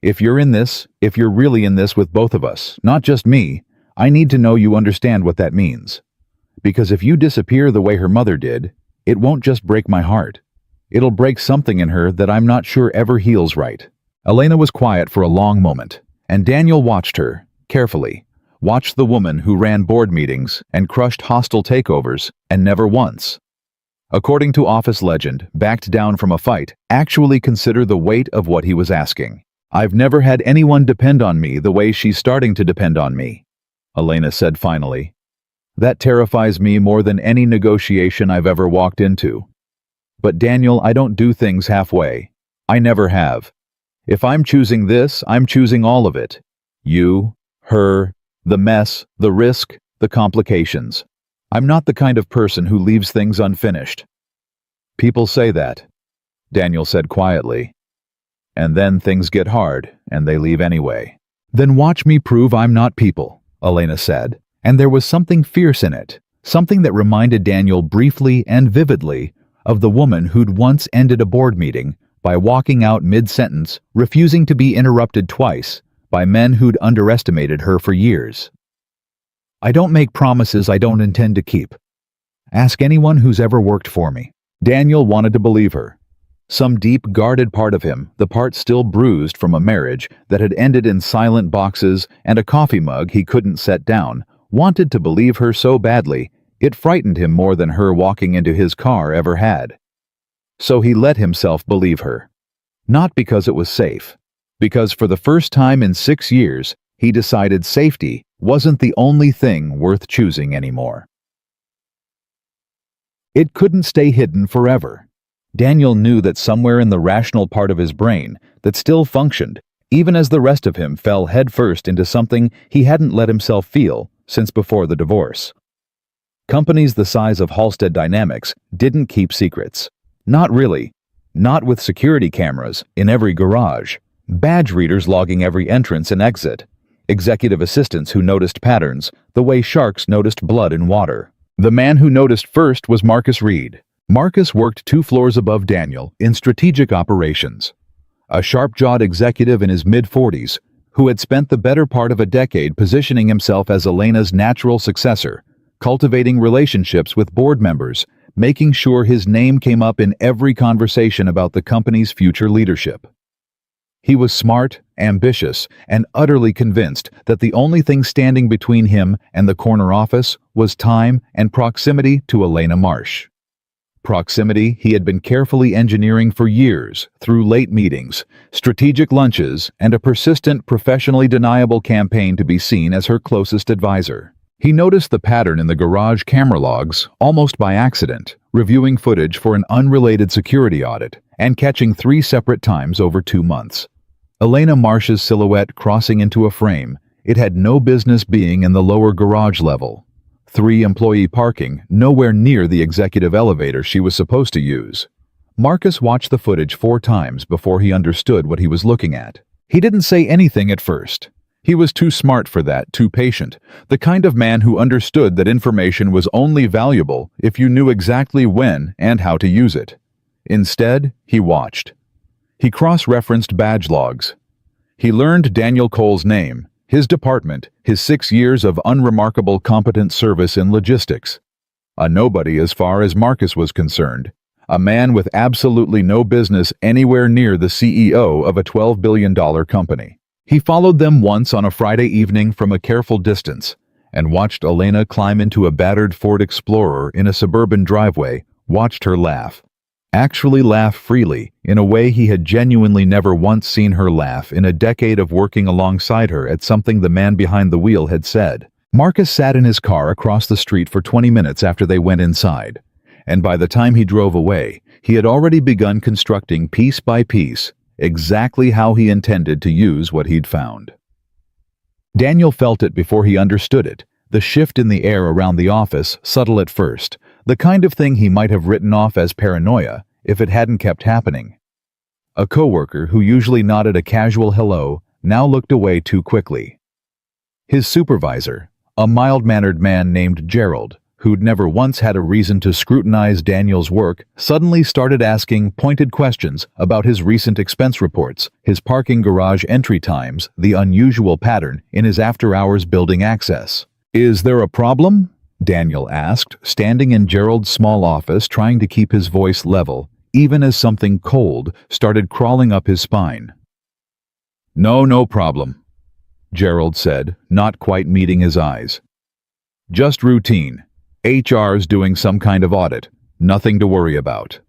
If you're really in this with both of us, not just me, I need to know you understand what that means. Because if you disappear the way her mother did, it won't just break my heart. It'll break something in her that I'm not sure ever heals right." Elena was quiet for a long moment, and Daniel watched her, carefully, watched the woman who ran board meetings and crushed hostile takeovers, and never once, according to office legend, backed down from a fight, actually consider the weight of what he was asking. "I've never had anyone depend on me the way she's starting to depend on me," Elena said finally. "That terrifies me more than any negotiation I've ever walked into. But Daniel, I don't do things halfway. I never have. If I'm choosing this, I'm choosing all of it. You, her, the mess, the risk, the complications. I'm not the kind of person who leaves things unfinished." "People say that," Daniel said quietly. "And then things get hard, and they leave anyway." "Then watch me prove I'm not people," Elena said, and there was something fierce in it, something that reminded Daniel briefly and vividly of the woman who'd once ended a board meeting by walking out mid-sentence, refusing to be interrupted twice, by men who'd underestimated her for years. "I don't make promises I don't intend to keep. Ask anyone who's ever worked for me." Daniel wanted to believe her. Some deep, guarded part of him, the part still bruised from a marriage that had ended in silent boxes and a coffee mug he couldn't set down, wanted to believe her so badly it frightened him more than her walking into his car ever had. So he let himself believe her. Not because it was safe, because for the first time in 6 years, he decided safety wasn't the only thing worth choosing anymore. It couldn't stay hidden forever. Daniel knew that somewhere in the rational part of his brain that still functioned, even as the rest of him fell headfirst into something he hadn't let himself feel since before the divorce. Companies the size of Halstead Dynamics didn't keep secrets. Not really. Not with security cameras in every garage, badge readers logging every entrance and exit, executive assistants who noticed patterns the way sharks noticed blood in water. The man who noticed first was Marcus Reed. Marcus worked 2 floors above Daniel in strategic operations. A sharp-jawed executive in his mid-40s who had spent the better part of a decade positioning himself as Elena's natural successor, cultivating relationships with board members, making sure his name came up in every conversation about the company's future leadership. He was smart, ambitious, and utterly convinced that the only thing standing between him and the corner office was time and proximity to Elena Marsh. Proximity he had been carefully engineering for years through late meetings, strategic lunches, and a persistent, professionally deniable campaign to be seen as her closest advisor. He noticed the pattern in the garage camera logs almost by accident, reviewing footage for an unrelated security audit and catching 3 separate times over 2 months. Elena Marsh's silhouette crossing into a frame it had no business being in the lower garage level. 3-employee parking nowhere near the executive elevator she was supposed to use. Marcus watched the footage 4 times before he understood what he was looking at. He didn't say anything at first. He was too smart for that, too patient, the kind of man who understood that information was only valuable if you knew exactly when and how to use it. Instead, he watched. He cross-referenced badge logs. He learned Daniel Cole's name, his department, his 6 years of unremarkable competent service in logistics. A nobody as far as Marcus was concerned. A man with absolutely no business anywhere near the CEO of a $12 billion company. He followed them once on a Friday evening from a careful distance and watched Elena climb into a battered Ford Explorer in a suburban driveway, watched her laugh. Actually laugh freely, in a way he had genuinely never once seen her laugh in a decade of working alongside her at something the man behind the wheel had said. Marcus sat in his car across the street for 20 minutes after they went inside, and by the time he drove away, he had already begun constructing piece by piece exactly how he intended to use what he'd found. Daniel felt it before he understood it, the shift in the air around the office, subtle at first, the kind of thing he might have written off as paranoia if it hadn't kept happening. A coworker who usually nodded a casual hello now looked away too quickly. His supervisor, a mild-mannered man named Gerald, who'd never once had a reason to scrutinize Daniel's work, suddenly started asking pointed questions about his recent expense reports, his parking garage entry times, the unusual pattern in his after-hours building access. "Is there a problem?" Daniel asked, standing in Gerald's small office trying to keep his voice level, even as something cold started crawling up his spine. No problem," Gerald said, not quite meeting his eyes. "Just routine. HR's doing some kind of audit. Nothing to worry about."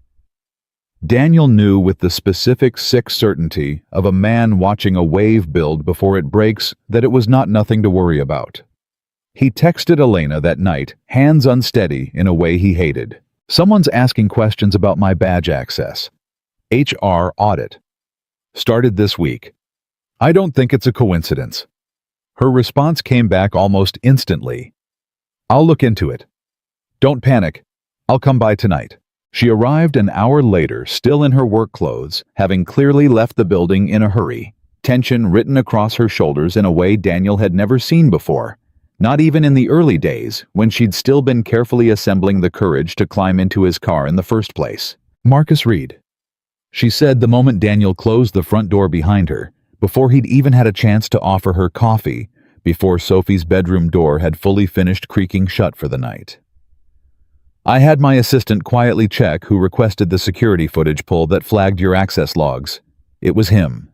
Daniel knew with the specific sick certainty of a man watching a wave build before it breaks that it was not nothing to worry about. He texted Elena that night, hands unsteady in a way he hated. "Someone's asking questions about my badge access. HR audit. Started this week. I don't think it's a coincidence." Her response came back almost instantly. "I'll look into it. Don't panic. I'll come by tonight." She arrived an hour later, still in her work clothes, having clearly left the building in a hurry, tension written across her shoulders in a way Daniel had never seen before, not even in the early days when she'd still been carefully assembling the courage to climb into his car in the first place. "Marcus Reed," she said the moment Daniel closed the front door behind her, before he'd even had a chance to offer her coffee, before Sophie's bedroom door had fully finished creaking shut for the night. I had my assistant quietly check who requested the security footage pull that flagged your access logs. It was him.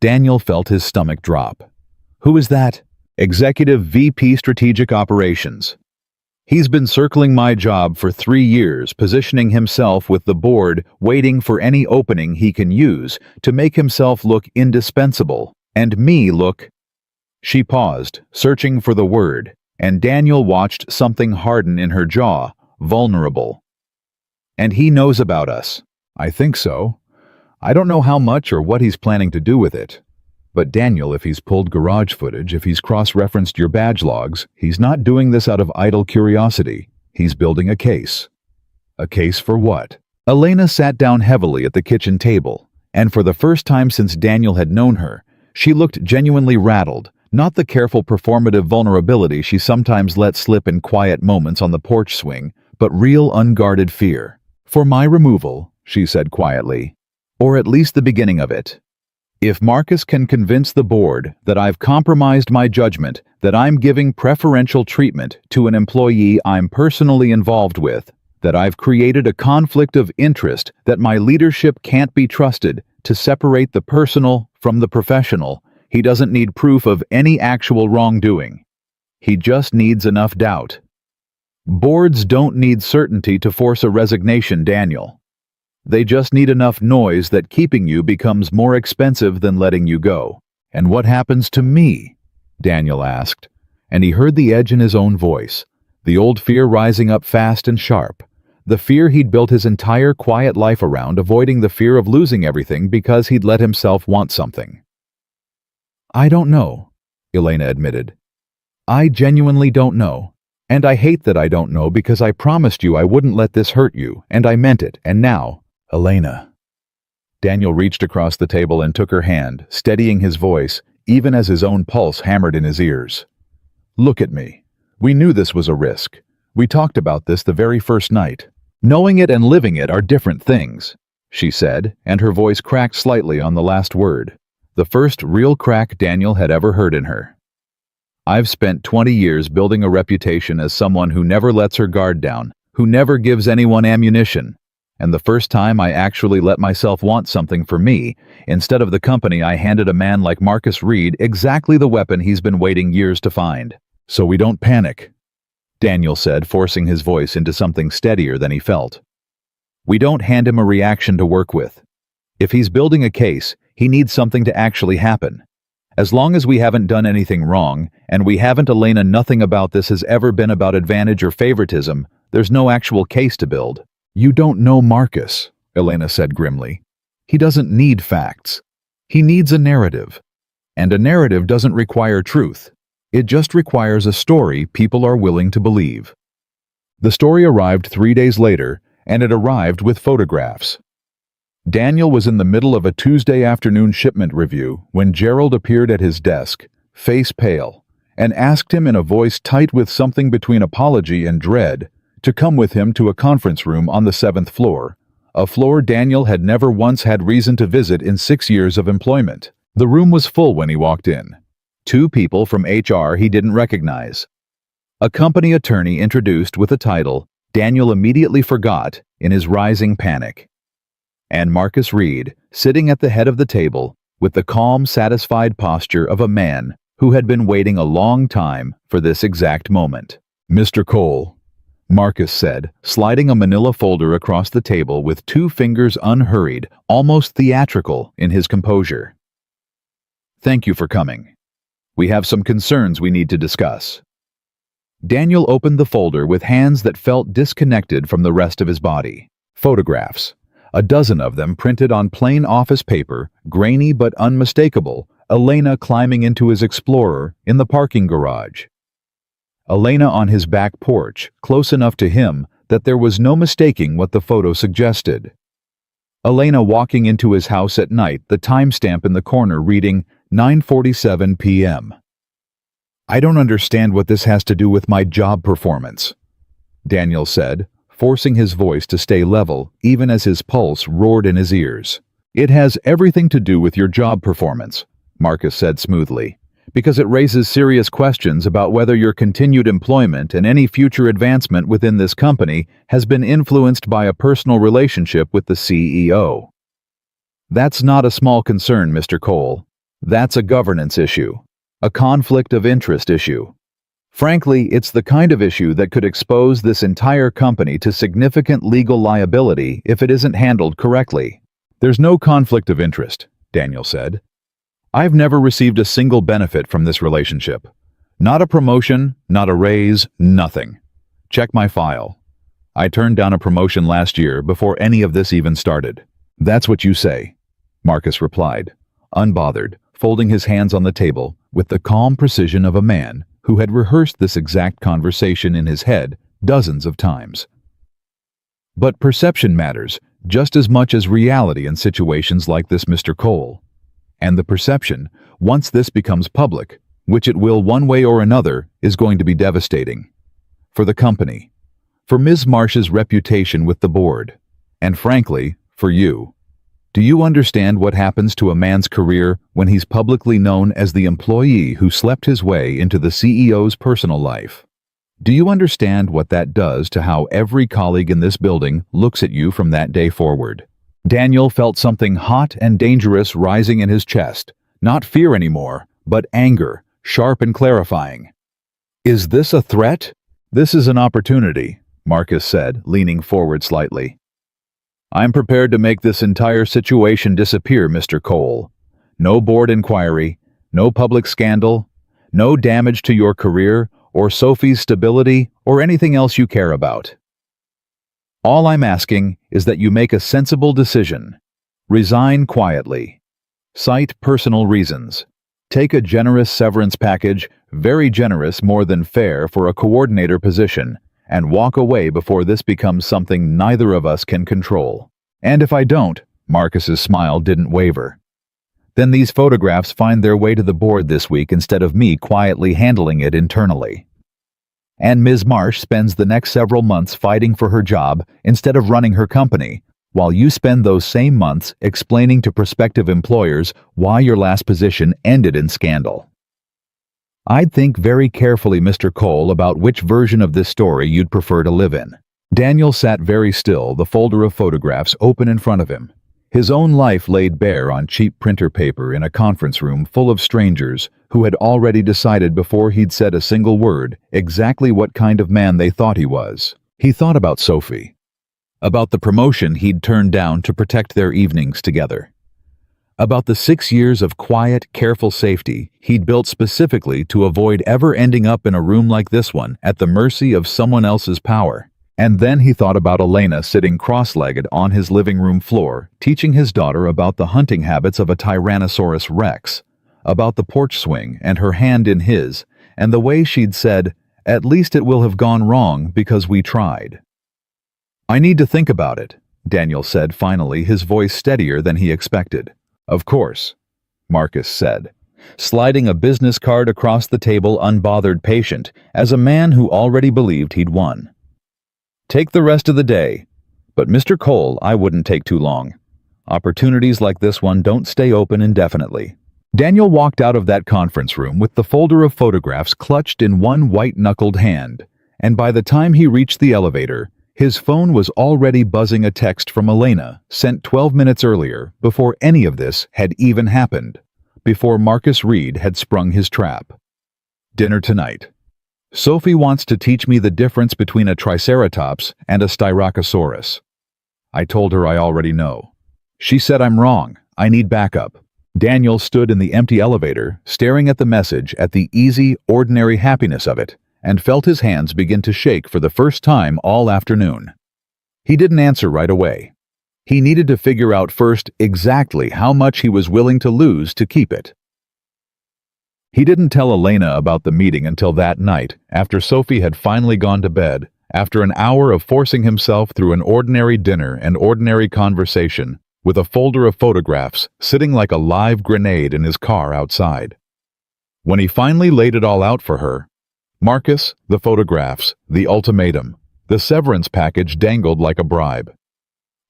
Daniel felt his stomach drop. Who is that? Executive VP Strategic Operations. He's been circling my job for 3 years, positioning himself with the board, waiting for any opening he can use to make himself look indispensable, and me look... She paused, searching for the word, and Daniel watched something harden in her jaw, vulnerable. And he knows about us. I think so. I don't know how much or what he's planning to do with it. But Daniel, if he's pulled garage footage, if he's cross-referenced your badge logs, he's not doing this out of idle curiosity. He's building a case. A case for what? Elena sat down heavily at the kitchen table, and for the first time since Daniel had known her, she looked genuinely rattled, not the careful performative vulnerability she sometimes let slip in quiet moments on the porch swing, but real unguarded fear. For my removal, she said quietly, or at least the beginning of it. If Marcus can convince the board that I've compromised my judgment, that I'm giving preferential treatment to an employee I'm personally involved with, that I've created a conflict of interest, that my leadership can't be trusted to separate the personal from the professional, he doesn't need proof of any actual wrongdoing. He just needs enough doubt. Boards don't need certainty to force a resignation, Daniel. They just need enough noise that keeping you becomes more expensive than letting you go. And what happens to me? Daniel asked, and he heard the edge in his own voice, the old fear rising up fast and sharp, the fear he'd built his entire quiet life around, avoiding the fear of losing everything because he'd let himself want something. I don't know, Elena admitted. I genuinely don't know. And I hate that I don't know because I promised you I wouldn't let this hurt you, and I meant it, and now... Elena. Daniel reached across the table and took her hand, steadying his voice, even as his own pulse hammered in his ears. Look at me. We knew this was a risk. We talked about this the very first night. Knowing it and living it are different things, she said, and her voice cracked slightly on the last word, the first real crack Daniel had ever heard in her. I've spent 20 years building a reputation as someone who never lets her guard down, who never gives anyone ammunition. And the first time I actually let myself want something for me, instead of the company, I handed a man like Marcus Reed exactly the weapon he's been waiting years to find. So we don't panic, Daniel said, forcing his voice into something steadier than he felt. We don't hand him a reaction to work with. If he's building a case, he needs something to actually happen. As long as we haven't done anything wrong, and we haven't, Elena, nothing about this has ever been about advantage or favoritism, there's no actual case to build. You don't know Marcus, Elena said grimly. He doesn't need facts. He needs a narrative. And a narrative doesn't require truth. It just requires a story people are willing to believe. The story arrived 3 days later, and it arrived with photographs. Daniel was in the middle of a Tuesday afternoon shipment review when Gerald appeared at his desk, face pale, and asked him in a voice tight with something between apology and dread to come with him to a conference room on the 7th floor, a floor Daniel had never once had reason to visit in 6 years of employment. The room was full when he walked in. 2 people from HR he didn't recognize. A company attorney introduced with a title Daniel immediately forgot in his rising panic. And Marcus Reed, sitting at the head of the table, with the calm, satisfied posture of a man who had been waiting a long time for this exact moment. Mr. Cole, Marcus said, sliding a manila folder across the table with 2 fingers unhurried, almost theatrical in his composure. Thank you for coming. We have some concerns we need to discuss. Daniel opened the folder with hands that felt disconnected from the rest of his body. Photographs, a dozen of them printed on plain office paper, grainy but unmistakable, Elena climbing into his Explorer in the parking garage. Elena on his back porch, close enough to him that there was no mistaking what the photo suggested. Elena walking into his house at night, the timestamp in the corner reading 9:47 p.m. I don't understand what this has to do with my job performance, Daniel said, forcing his voice to stay level even as his pulse roared in his ears. It has everything to do with your job performance, Marcus said smoothly, because it raises serious questions about whether your continued employment and any future advancement within this company has been influenced by a personal relationship with the CEO. That's not a small concern, Mr. Cole. That's a governance issue, a conflict of interest issue. Frankly, it's the kind of issue that could expose this entire company to significant legal liability if it isn't handled correctly. There's no conflict of interest, Daniel said. I've never received a single benefit from this relationship. Not a promotion, not a raise, nothing. Check my file. I turned down a promotion last year before any of this even started. That's what you say, Marcus replied, unbothered, folding his hands on the table with the calm precision of a man who had rehearsed this exact conversation in his head dozens of times. But perception matters just as much as reality in situations like this, Mr. Cole. And the perception, once this becomes public, which it will one way or another, is going to be devastating. For the company, for Ms. Marsh's reputation with the board, and frankly, for you. Do you understand what happens to a man's career when he's publicly known as the employee who slept his way into the CEO's personal life? Do you understand what that does to how every colleague in this building looks at you from that day forward? Daniel felt something hot and dangerous rising in his chest, not fear anymore, but anger, sharp and clarifying. Is this a threat? This is an opportunity, Marcus said, leaning forward slightly. I'm prepared to make this entire situation disappear, Mr. Cole. No board inquiry, no public scandal, no damage to your career or Sophie's stability or anything else you care about. All I'm asking is that you make a sensible decision. Resign quietly. Cite personal reasons. Take a generous severance package, very generous, more than fair, for a coordinator position, and walk away before this becomes something neither of us can control. And if I don't, Marcus's smile didn't waver, then these photographs find their way to the board this week instead of me quietly handling it internally. And Ms. Marsh spends the next several months fighting for her job instead of running her company, while you spend those same months explaining to prospective employers why your last position ended in scandal. I'd think very carefully, Mr. Cole, about which version of this story you'd prefer to live in. Daniel sat very still, the folder of photographs open in front of him. His own life laid bare on cheap printer paper in a conference room full of strangers who had already decided before he'd said a single word exactly what kind of man they thought he was. He thought about Sophie, about the promotion he'd turned down to protect their evenings together, about the 6 years of quiet, careful safety he'd built specifically to avoid ever ending up in a room like this one at the mercy of someone else's power. And then he thought about Elena sitting cross-legged on his living room floor, teaching his daughter about the hunting habits of a Tyrannosaurus Rex, about the porch swing and her hand in his, and the way she'd said, "At least it will have gone wrong because we tried." "I need to think about it," Daniel said finally, his voice steadier than he expected. "Of course," Marcus said, sliding a business card across the table, unbothered, patient, as a man who already believed he'd won. "Take the rest of the day. But Mr. Cole, I wouldn't take too long. Opportunities like this one don't stay open indefinitely." Daniel walked out of that conference room with the folder of photographs clutched in one white-knuckled hand, and by the time he reached the elevator, his phone was already buzzing a text from Elena, sent 12 minutes earlier, before any of this had even happened, before Marcus Reed had sprung his trap. "Dinner tonight. Sophie wants to teach me the difference between a Triceratops and a Styracosaurus. I told her I already know. She said I'm wrong. I need backup." Daniel stood in the empty elevator, staring at the message, at the easy, ordinary happiness of it, and felt his hands begin to shake for the first time all afternoon. He didn't answer right away. He needed to figure out first exactly how much he was willing to lose to keep it. He didn't tell Elena about the meeting until that night, after Sophie had finally gone to bed, after an hour of forcing himself through an ordinary dinner and ordinary conversation, with a folder of photographs sitting like a live grenade in his car outside. When he finally laid it all out for her, Marcus, the photographs, the ultimatum, the severance package dangled like a bribe.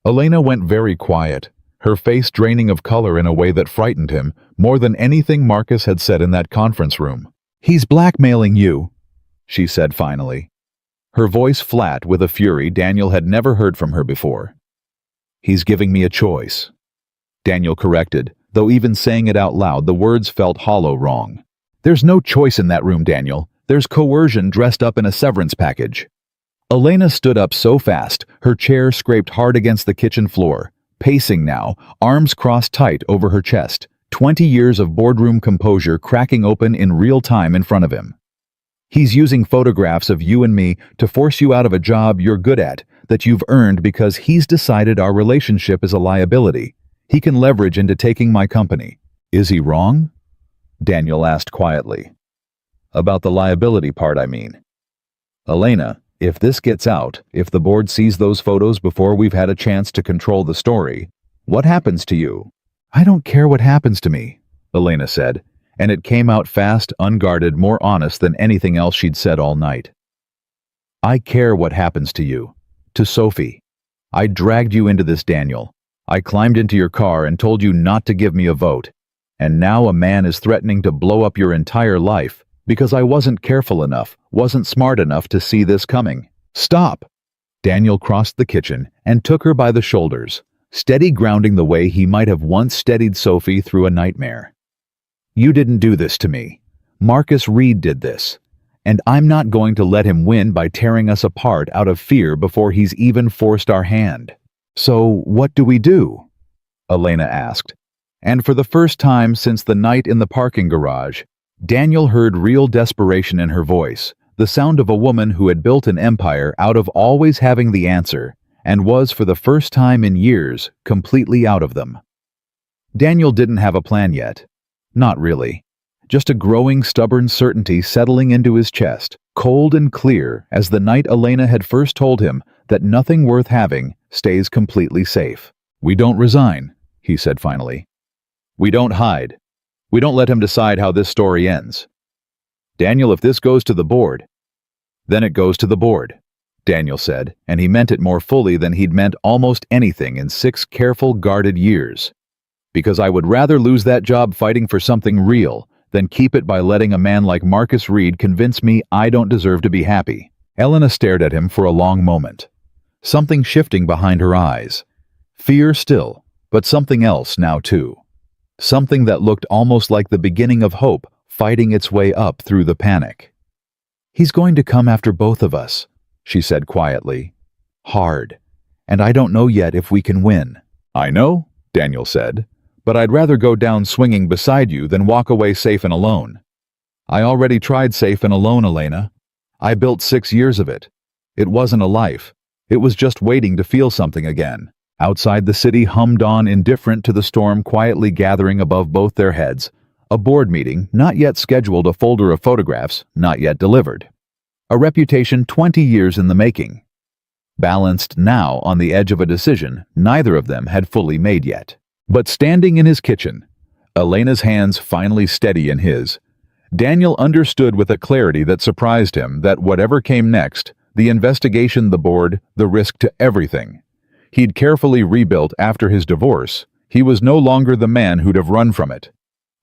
Elena went very quiet, her face draining of color in a way that frightened him more than anything Marcus had said in that conference room. "He's blackmailing you," she said finally, her voice flat with a fury Daniel had never heard from her before. "He's giving me a choice," Daniel corrected, though even saying it out loud the words felt hollow wrong. "There's no choice in that room, Daniel. There's coercion dressed up in a severance package." Elena stood up so fast, her chair scraped hard against the kitchen floor, pacing now, arms crossed tight over her chest, 20 years of boardroom composure cracking open in real time in front of him. "He's using photographs of you and me to force you out of a job you're good at, that you've earned because he's decided our relationship is a liability. He can leverage into taking my company." "Is he wrong?" Daniel asked quietly. "About the liability part, I mean. Elena, if this gets out, if the board sees those photos before we've had a chance to control the story, what happens to you?" "I don't care what happens to me," Elena said, and it came out fast, unguarded, more honest than anything else she'd said all night. "I care what happens to you. To Sophie. I dragged you into this, Daniel. I climbed into your car and told you not to give me a vote. And now a man is threatening to blow up your entire life because I wasn't careful enough, wasn't smart enough to see this coming. Stop!" Daniel crossed the kitchen and took her by the shoulders, steady grounding the way he might have once steadied Sophie through a nightmare. "You didn't do this to me. Marcus Reed did this. And I'm not going to let him win by tearing us apart out of fear before he's even forced our hand." "So what do we do?" Elena asked. And for the first time since the night in the parking garage, Daniel heard real desperation in her voice, the sound of a woman who had built an empire out of always having the answer, and was for the first time in years completely out of them. Daniel didn't have a plan yet. Not really. Just a growing, stubborn certainty settling into his chest, cold and clear as the night Elena had first told him that nothing worth having stays completely safe. "We don't resign," he said finally. "We don't hide. We don't let him decide how this story ends. Daniel, if this goes to the board, then it goes to the board," Daniel said, and he meant it more fully than he'd meant almost anything in 6 careful, guarded years. "Because I would rather lose that job fighting for something real than keep it by letting a man like Marcus Reed convince me I don't deserve to be happy." Elena stared at him for a long moment, something shifting behind her eyes. Fear still, but something else now too. Something that looked almost like the beginning of hope fighting its way up through the panic. "He's going to come after both of us," she said quietly. "Hard. And I don't know yet if we can win." "I know," Daniel said, "but I'd rather go down swinging beside you than walk away safe and alone. I already tried safe and alone, Elena. I built 6 years of it. It wasn't a life. It was just waiting to feel something again." Outside the city hummed on, indifferent to the storm quietly gathering above both their heads. A board meeting, not yet scheduled, a folder of photographs, not yet delivered. A reputation 20 years in the making. Balanced now on the edge of a decision neither of them had fully made yet. But standing in his kitchen, Elena's hands finally steady in his, Daniel understood with a clarity that surprised him that whatever came next, the investigation, the board, the risk to everything he'd carefully rebuilt after his divorce, he was no longer the man who'd have run from it.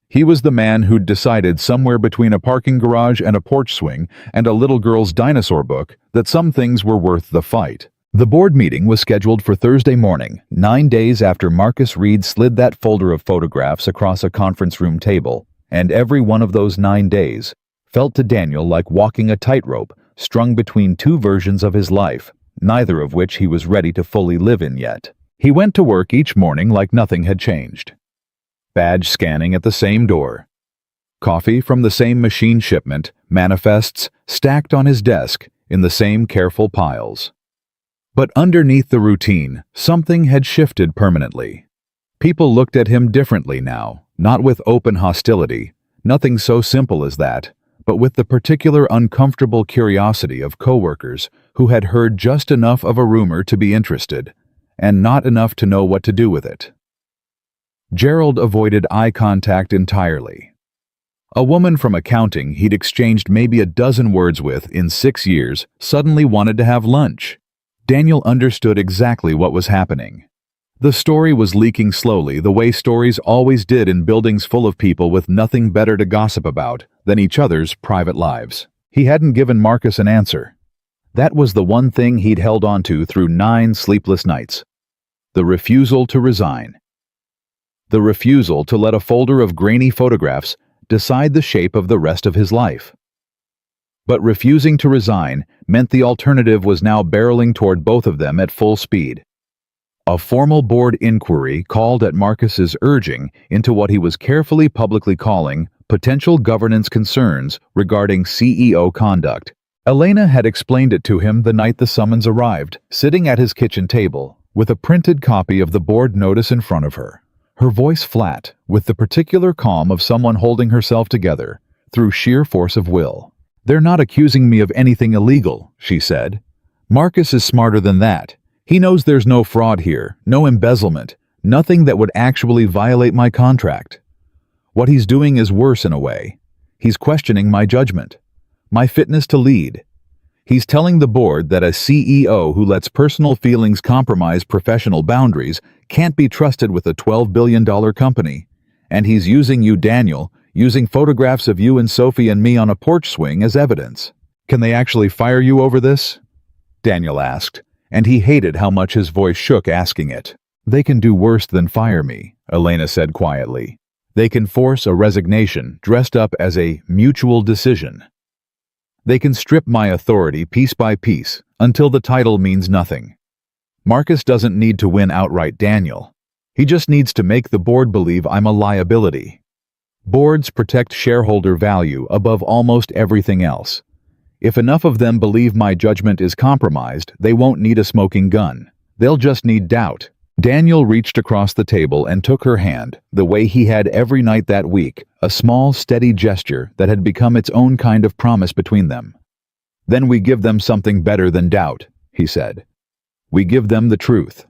He was the man who'd decided somewhere between a parking garage and a porch swing and a little girl's dinosaur book that some things were worth the fight. The board meeting was scheduled for Thursday morning, 9 days after Marcus Reed slid that folder of photographs across a conference room table, and every one of those 9 days felt to Daniel like walking a tightrope strung between 2 versions of his life, neither of which he was ready to fully live in yet. He went to work each morning like nothing had changed. Badge scanning at the same door. Coffee from the same machine shipment, manifests stacked on his desk in the same careful piles. But underneath the routine, something had shifted permanently. People looked at him differently now, not with open hostility, nothing so simple as that, but with the particular uncomfortable curiosity of coworkers who had heard just enough of a rumor to be interested, and not enough to know what to do with it. Gerald avoided eye contact entirely. A woman from accounting he'd exchanged maybe a dozen words with in 6 years suddenly wanted to have lunch. Daniel understood exactly what was happening. The story was leaking slowly, the way stories always did in buildings full of people with nothing better to gossip about than each other's private lives. He hadn't given Marcus an answer. That was the one thing he'd held on to through 9 sleepless nights. The refusal to resign. The refusal to let a folder of grainy photographs decide the shape of the rest of his life. But refusing to resign meant the alternative was now barreling toward both of them at full speed. A formal board inquiry called at Marcus's urging into what he was carefully publicly calling potential governance concerns regarding CEO conduct. Elena had explained it to him the night the summons arrived, sitting at his kitchen table, with a printed copy of the board notice in front of her. Her voice flat, with the particular calm of someone holding herself together through sheer force of will. "They're not accusing me of anything illegal," she said. "Marcus is smarter than that. He knows there's no fraud here, no embezzlement, nothing that would actually violate my contract. What he's doing is worse in a way. He's questioning my judgment, my fitness to lead. He's telling the board that a CEO who lets personal feelings compromise professional boundaries can't be trusted with a $12 billion company. And he's using you, Daniel, using photographs of you and Sophie and me on a porch swing as evidence. Can they actually fire you over this?" Daniel asked, and he hated how much his voice shook asking it. "They can do worse than fire me," Elena said quietly. "They can force a resignation dressed up as a mutual decision. They can strip my authority piece by piece until the title means nothing. Marcus doesn't need to win outright, Daniel. He just needs to make the board believe I'm a liability. Boards protect shareholder value above almost everything else. If enough of them believe my judgment is compromised, they won't need a smoking gun. They'll just need doubt." Daniel reached across the table and took her hand, the way he had every night that week, a small, steady gesture that had become its own kind of promise between them. "Then we give them something better than doubt," he said. "We give them the truth."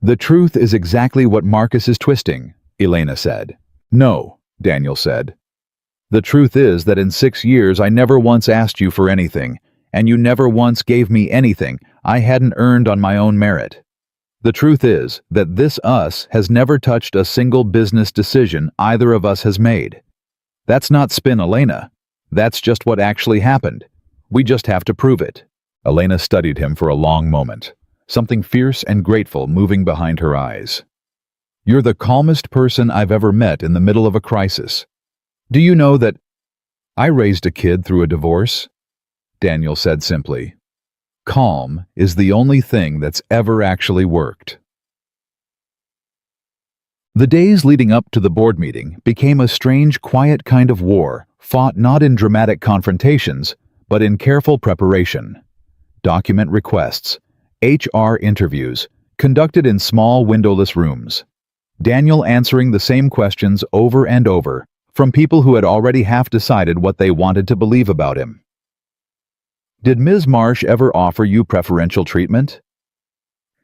"The truth is exactly what Marcus is twisting," Elena said. "No," Daniel said. "The truth is that in 6 years I never once asked you for anything, and you never once gave me anything I hadn't earned on my own merit. The truth is that this us has never touched a single business decision either of us has made. That's not spin, Elena. That's just what actually happened. We just have to prove it." Elena studied him for a long moment, something fierce and grateful moving behind her eyes. "You're the calmest person I've ever met in the middle of a crisis. Do you know that I raised a kid through a divorce?" Daniel said simply. "Calm is the only thing that's ever actually worked." The days leading up to the board meeting became a strange, quiet kind of war, fought not in dramatic confrontations, but in careful preparation. Document requests, HR interviews, conducted in small windowless rooms. Daniel answering the same questions over and over, from people who had already half decided what they wanted to believe about him. "Did Ms. Marsh ever offer you preferential treatment?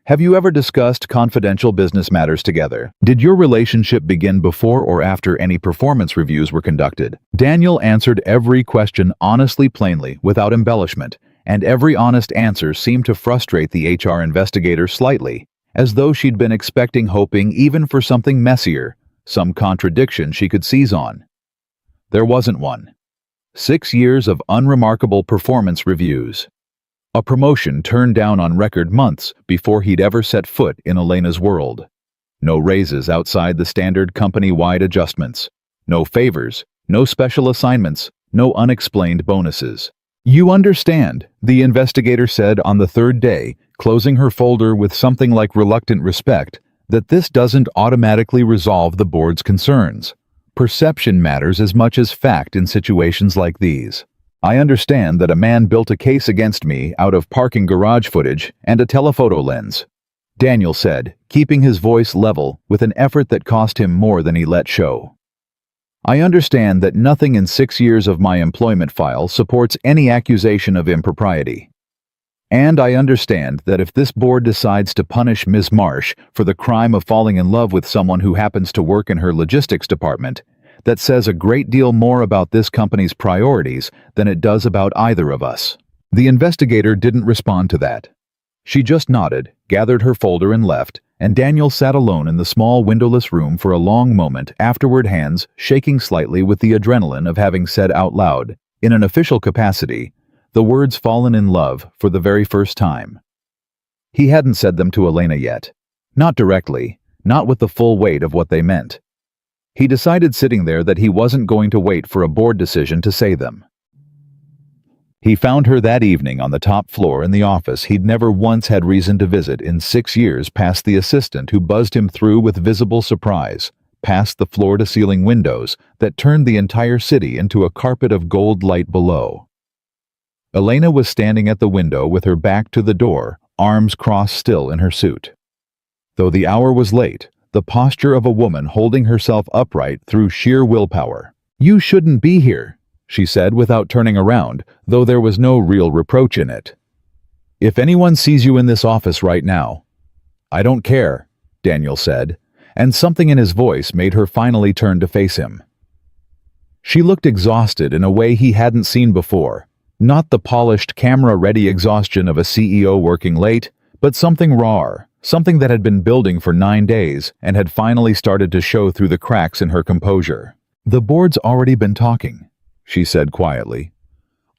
Have you ever discussed confidential business matters together? Did your relationship begin before or after any performance reviews were conducted?" Daniel answered every question honestly, plainly, without embellishment, and every honest answer seemed to frustrate the HR investigator slightly, as though she'd been hoping even for something messier, some contradiction she could seize on. There wasn't one. 6 years of unremarkable performance reviews. A promotion turned down on record months before he'd ever set foot in Elena's world. No raises outside the standard company-wide adjustments. No favors, no special assignments, no unexplained bonuses. "You understand," the investigator said on the 3rd day, closing her folder with something like reluctant respect, "that this doesn't automatically resolve the board's concerns. Perception matters as much as fact in situations like these. I understand that a man built a case against me out of parking garage footage and a telephoto lens," Daniel said, keeping his voice level with an effort that cost him more than he let show. "I understand that nothing in 6 years of my employment file supports any accusation of impropriety. And I understand that if this board decides to punish Ms. Marsh for the crime of falling in love with someone who happens to work in her logistics department, that says a great deal more about this company's priorities than it does about either of us." The investigator didn't respond to that. She just nodded, gathered her folder and left, and Daniel sat alone in the small windowless room for a long moment afterward, hands shaking slightly with the adrenaline of having said out loud, in an official capacity, the words "fallen in love" for the very first time. He hadn't said them to Elena yet. Not directly, not with the full weight of what they meant. He decided sitting there that he wasn't going to wait for a board decision to say them. He found her that evening on the top floor in the office he'd never once had reason to visit in 6 years, past the assistant who buzzed him through with visible surprise, past the floor-to-ceiling windows that turned the entire city into a carpet of gold light below. Elena was standing at the window with her back to the door, arms crossed still in her suit. Though the hour was late, the posture of a woman holding herself upright through sheer willpower. "You shouldn't be here," she said without turning around, though there was no real reproach in it. "If anyone sees you in this office right now—" "I don't care," Daniel said, and something in his voice made her finally turn to face him. She looked exhausted in a way he hadn't seen before, not the polished, camera-ready exhaustion of a CEO working late, but something rawer, something that had been building for 9 days and had finally started to show through the cracks in her composure. "The board's already been talking," she said quietly.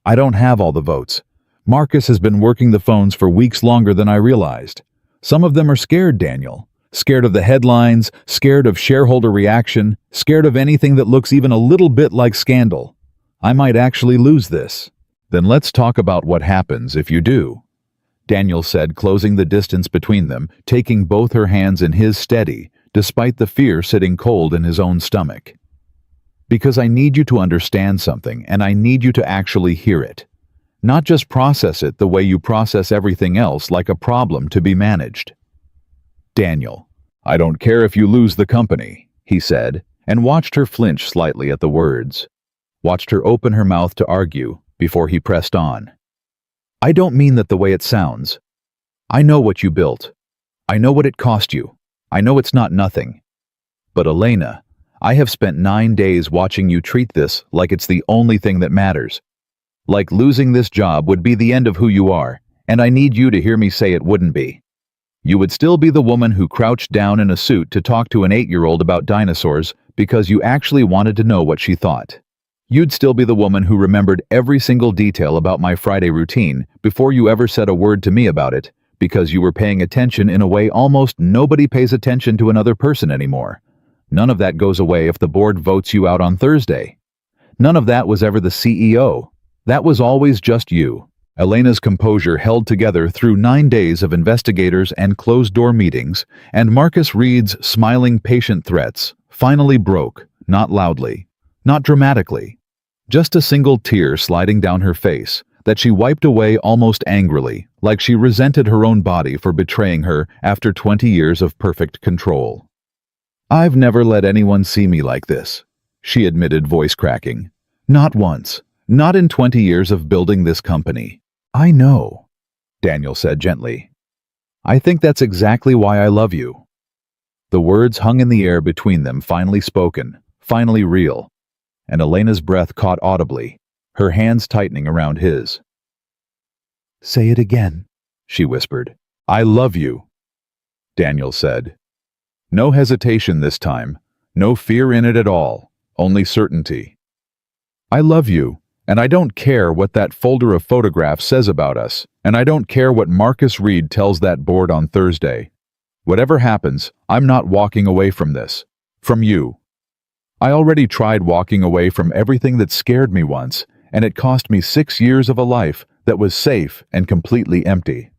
"I don't have all the votes. Marcus has been working the phones for weeks longer than I realized. Some of them are scared, Daniel. Scared of the headlines, scared of shareholder reaction, scared of anything that looks even a little bit like scandal. I might actually lose this." "Then let's talk about what happens if you do," Daniel said, closing the distance between them, taking both her hands in his steady, despite the fear sitting cold in his own stomach. "Because I need you to understand something, and I need you to actually hear it. Not just process it the way you process everything else, like a problem to be managed." "Daniel, I don't care if you lose the company," he said, and watched her flinch slightly at the words. Watched her open her mouth to argue, before he pressed on. "I don't mean that the way it sounds. I know what you built. I know what it cost you. I know it's not nothing. But Elena, I have spent 9 days watching you treat this like it's the only thing that matters. Like losing this job would be the end of who you are, and I need you to hear me say it wouldn't be. You would still be the woman who crouched down in a suit to talk to an 8-year-old about dinosaurs because you actually wanted to know what she thought. You'd still be the woman who remembered every single detail about my Friday routine before you ever said a word to me about it, because you were paying attention in a way almost nobody pays attention to another person anymore. None of that goes away if the board votes you out on Thursday. None of that was ever the CEO. That was always just you." Elena's composure held together through 9 days of investigators and closed-door meetings, and Marcus Reed's smiling, patient threats finally broke, not loudly, not dramatically. Just a single tear sliding down her face that she wiped away almost angrily, like she resented her own body for betraying her after 20 years of perfect control. "I've never let anyone see me like this," she admitted, voice cracking. "Not once. Not in 20 years of building this company." "I know," Daniel said gently. "I think that's exactly why I love you." The words hung in the air between them, finally spoken, finally real, and Elena's breath caught audibly, her hands tightening around his. "Say it again," she whispered. "I love you," Daniel said. No hesitation this time, no fear in it at all, only certainty. "I love you, and I don't care what that folder of photographs says about us, and I don't care what Marcus Reed tells that board on Thursday. Whatever happens, I'm not walking away from this. From you. I already tried walking away from everything that scared me once, and it cost me 6 years of a life that was safe and completely empty.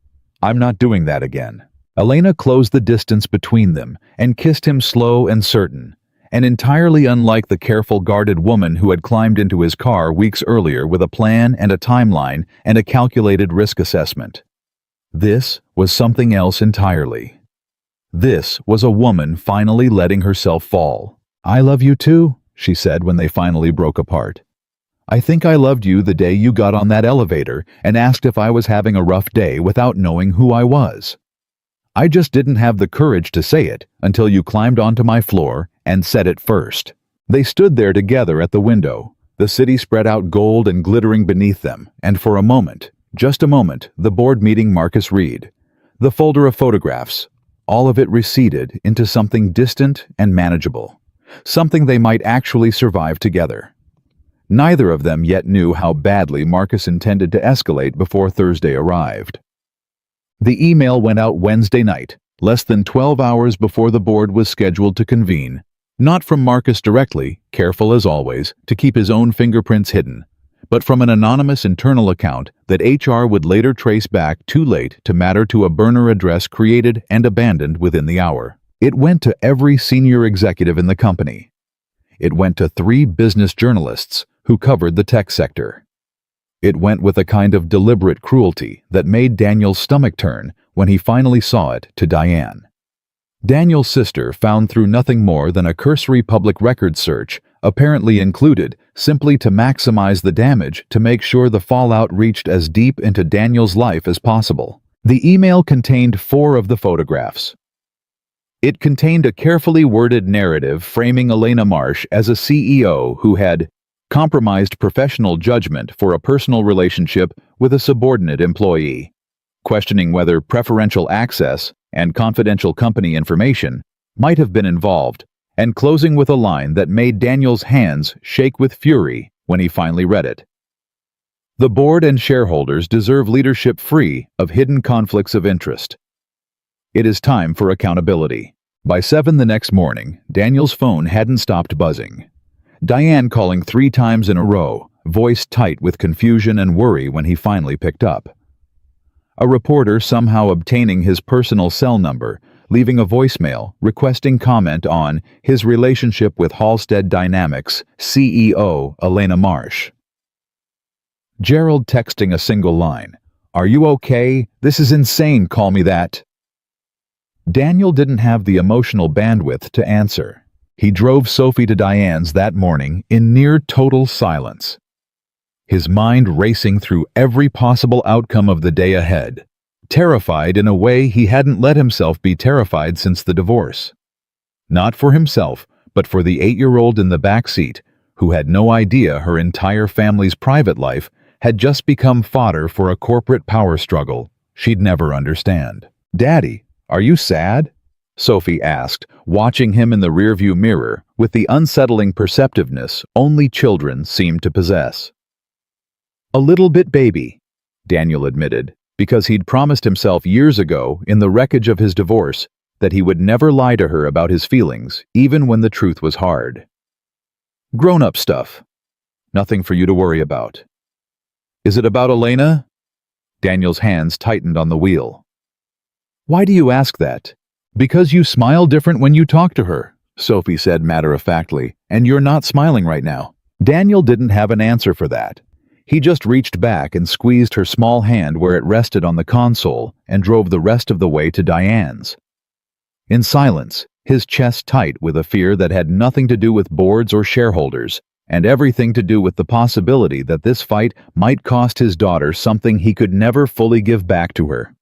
I'm not doing that again." Elena closed the distance between them and kissed him slow and certain, and entirely unlike the careful, guarded woman who had climbed into his car weeks earlier with a plan and a timeline and a calculated risk assessment. This was something else entirely. This was a woman finally letting herself fall. "I love you too," she said when they finally broke apart. "I think I loved you the day you got on that elevator and asked if I was having a rough day without knowing who I was. I just didn't have the courage to say it until you climbed onto my floor and said it first." They stood there together at the window, the city spread out gold and glittering beneath them, and for a moment, just a moment, the board meeting Marcus Reed, The folder of photographs, all of it receded into something distant and manageable, something they might actually survive together. Neither of them yet knew how badly Marcus intended to escalate before Thursday arrived. The email went out Wednesday night, less than 12 hours before the board was scheduled to convene, not from Marcus directly, careful as always to keep his own fingerprints hidden, but from an anonymous internal account that HR would later trace back too late to matter to a burner address created and abandoned within the hour. It went to every senior executive in the company. It went to 3 business journalists who covered the tech sector. It went with a kind of deliberate cruelty that made Daniel's stomach turn when he finally saw it to Diane. Daniel's sister found through nothing more than a cursory public records search, apparently included simply to maximize the damage to make sure the fallout reached as deep into Daniel's life as possible. The email contained 4 of the photographs. It contained a carefully worded narrative framing Elena Marsh as a CEO who had compromised professional judgment for a personal relationship with a subordinate employee, questioning whether preferential access and confidential company information might have been involved, and closing with a line that made Daniel's hands shake with fury when he finally read it. The board and shareholders deserve leadership free of hidden conflicts of interest. It is time for accountability. By 7 the next morning, Daniel's phone hadn't stopped buzzing. Diane calling 3 times in a row, voice tight with confusion and worry when he finally picked up. A reporter somehow obtaining his personal cell number, leaving a voicemail requesting comment on his relationship with Halstead Dynamics CEO Elena Marsh. Gerald texting a single line, "Are you okay? This is insane, call me that." Daniel didn't have the emotional bandwidth to answer. He drove Sophie to Diane's that morning in near total silence, his mind racing through every possible outcome of the day ahead, terrified in a way he hadn't let himself be terrified since the divorce. Not for himself, but for the 8-year-old in the back seat, who had no idea her entire family's private life had just become fodder for a corporate power struggle she'd never understand. "Daddy, are you sad?" Sophie asked, watching him in the rearview mirror with the unsettling perceptiveness only children seem to possess. "A little bit, baby," Daniel admitted, because he'd promised himself years ago in the wreckage of his divorce that he would never lie to her about his feelings, even when the truth was hard. "Grown-up stuff. Nothing for you to worry about." "Is it about Elena?" Daniel's hands tightened on the wheel. "Why do you ask that?" "Because you smile different when you talk to her," Sophie said matter-of-factly, "and you're not smiling right now." Daniel didn't have an answer for that. He just reached back and squeezed her small hand where it rested on the console and drove the rest of the way to Diane's. In silence, his chest tight with a fear that had nothing to do with boards or shareholders, and everything to do with the possibility that this fight might cost his daughter something he could never fully give back to her.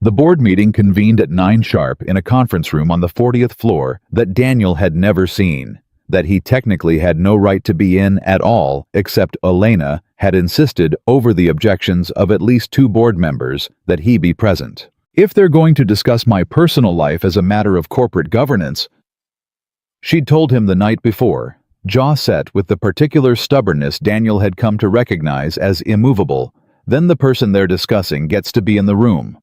The board meeting convened at 9 sharp in a conference room on the 40th floor that Daniel had never seen, that he technically had no right to be in at all, except Elena had insisted over the objections of at least 2 board members that he be present. "If they're going to discuss my personal life as a matter of corporate governance," she'd told him the night before, jaw set with the particular stubbornness Daniel had come to recognize as immovable, "then the person they're discussing gets to be in the room.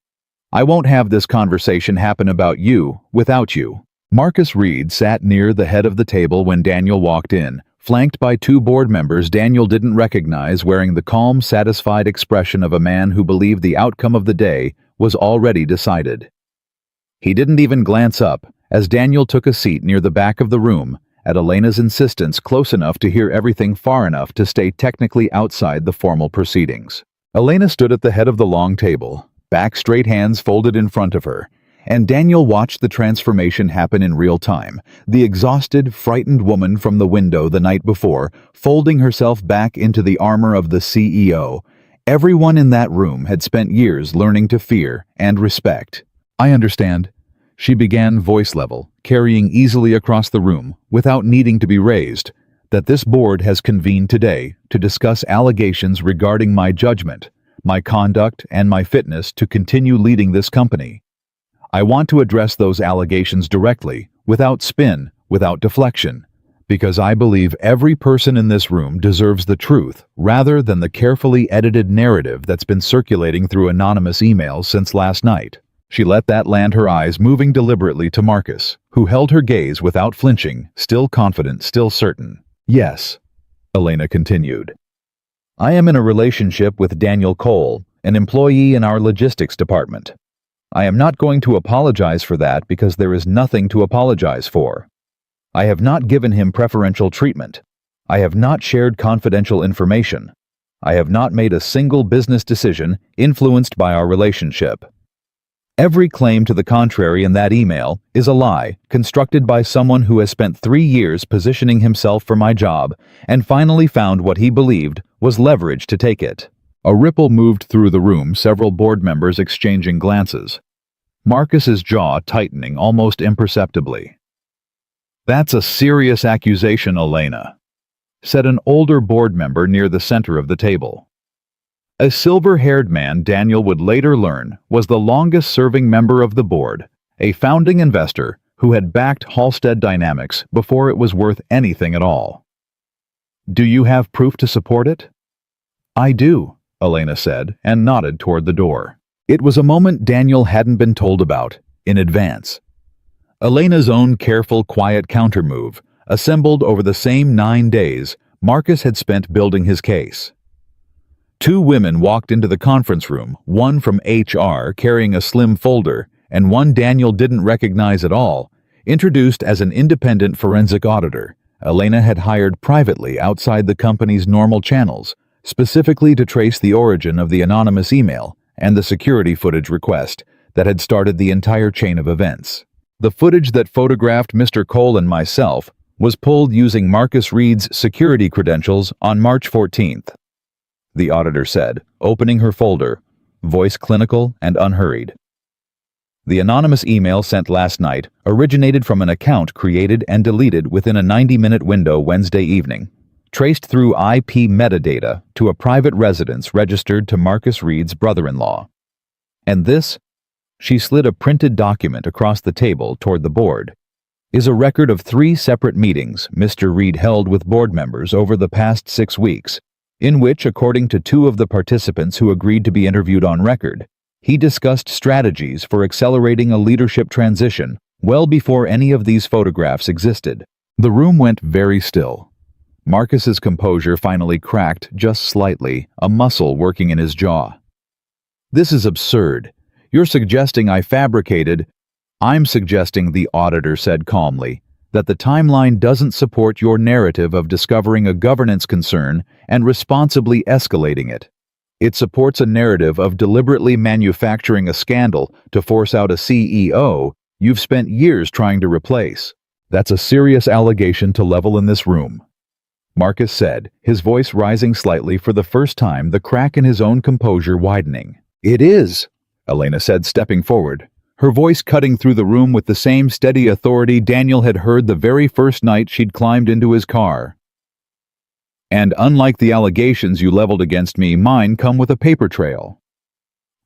I won't have this conversation happen about you without you." Marcus Reed sat near the head of the table when Daniel walked in, flanked by 2 board members Daniel didn't recognize, wearing the calm, satisfied expression of a man who believed the outcome of the day was already decided. He didn't even glance up as Daniel took a seat near the back of the room, at Elena's insistence close enough to hear everything far enough to stay technically outside the formal proceedings. Elena stood at the head of the long table, back straight, hands folded in front of her, and Daniel watched the transformation happen in real time. The exhausted, frightened woman from the window the night before, folding herself back into the armor of the CEO. Everyone in that room had spent years learning to fear and respect. "I understand," she began, voice level, carrying easily across the room without needing to be raised, "that this board has convened today to discuss allegations regarding my judgment, my conduct, and my fitness to continue leading this company. I want to address those allegations directly, without spin, without deflection, because I believe every person in this room deserves the truth rather than the carefully edited narrative that's been circulating through anonymous emails since last night. She let that land, her eyes moving deliberately to Marcus, who held her gaze without flinching, still confident, still certain. Yes, Elena continued. I am in a relationship with Daniel Cole, an employee in our logistics department. I am not going to apologize for that because there is nothing to apologize for. I have not given him preferential treatment. I have not shared confidential information. I have not made a single business decision influenced by our relationship. Every claim to the contrary in that email is a lie constructed by someone who has spent 3 years positioning himself for my job and finally found what he believed was leverage to take it. A ripple moved through the room, several board members exchanging glances. Marcus's jaw tightening almost imperceptibly. That's a serious accusation, Elena, said an older board member near the center of the table. A silver-haired man Daniel would later learn was the longest-serving member of the board, a founding investor who had backed Halstead Dynamics before it was worth anything at all. Do you have proof to support it? I do, Elena said, and nodded toward the door. It was a moment Daniel hadn't been told about, in advance. Elena's own careful, quiet countermove, assembled over the same 9 days Marcus had spent building his case. 2 women walked into the conference room, one from HR carrying a slim folder, and one Daniel didn't recognize at all, introduced as an independent forensic auditor. Elena had hired privately outside the company's normal channels, specifically to trace the origin of the anonymous email and the security footage request that had started the entire chain of events. The footage that photographed Mr. Cole and myself was pulled using Marcus Reed's security credentials on March 14th. The auditor said, opening her folder, voice clinical and unhurried. The anonymous email sent last night originated from an account created and deleted within a 90-minute window Wednesday evening, traced through IP metadata to a private residence registered to Marcus Reed's brother-in-law. And this, she slid a printed document across the table toward the board, is a record of 3 separate meetings Mr. Reed held with board members over the past 6 weeks, in which, according to 2 of the participants who agreed to be interviewed on record, he discussed strategies for accelerating a leadership transition well before any of these photographs existed. The room went very still. Marcus's composure finally cracked just slightly, a muscle working in his jaw. This is absurd. You're suggesting I fabricated— I'm suggesting, the auditor said calmly, that the timeline doesn't support your narrative of discovering a governance concern and responsibly escalating it. It supports a narrative of deliberately manufacturing a scandal to force out a CEO you've spent years trying to replace. That's a serious allegation to level in this room, Marcus said, his voice rising slightly for the first time, the crack in his own composure widening. It is, Elena said, stepping forward, her voice cutting through the room with the same steady authority Daniel had heard the very first night she'd climbed into his car. And unlike the allegations you leveled against me, mine come with a paper trail.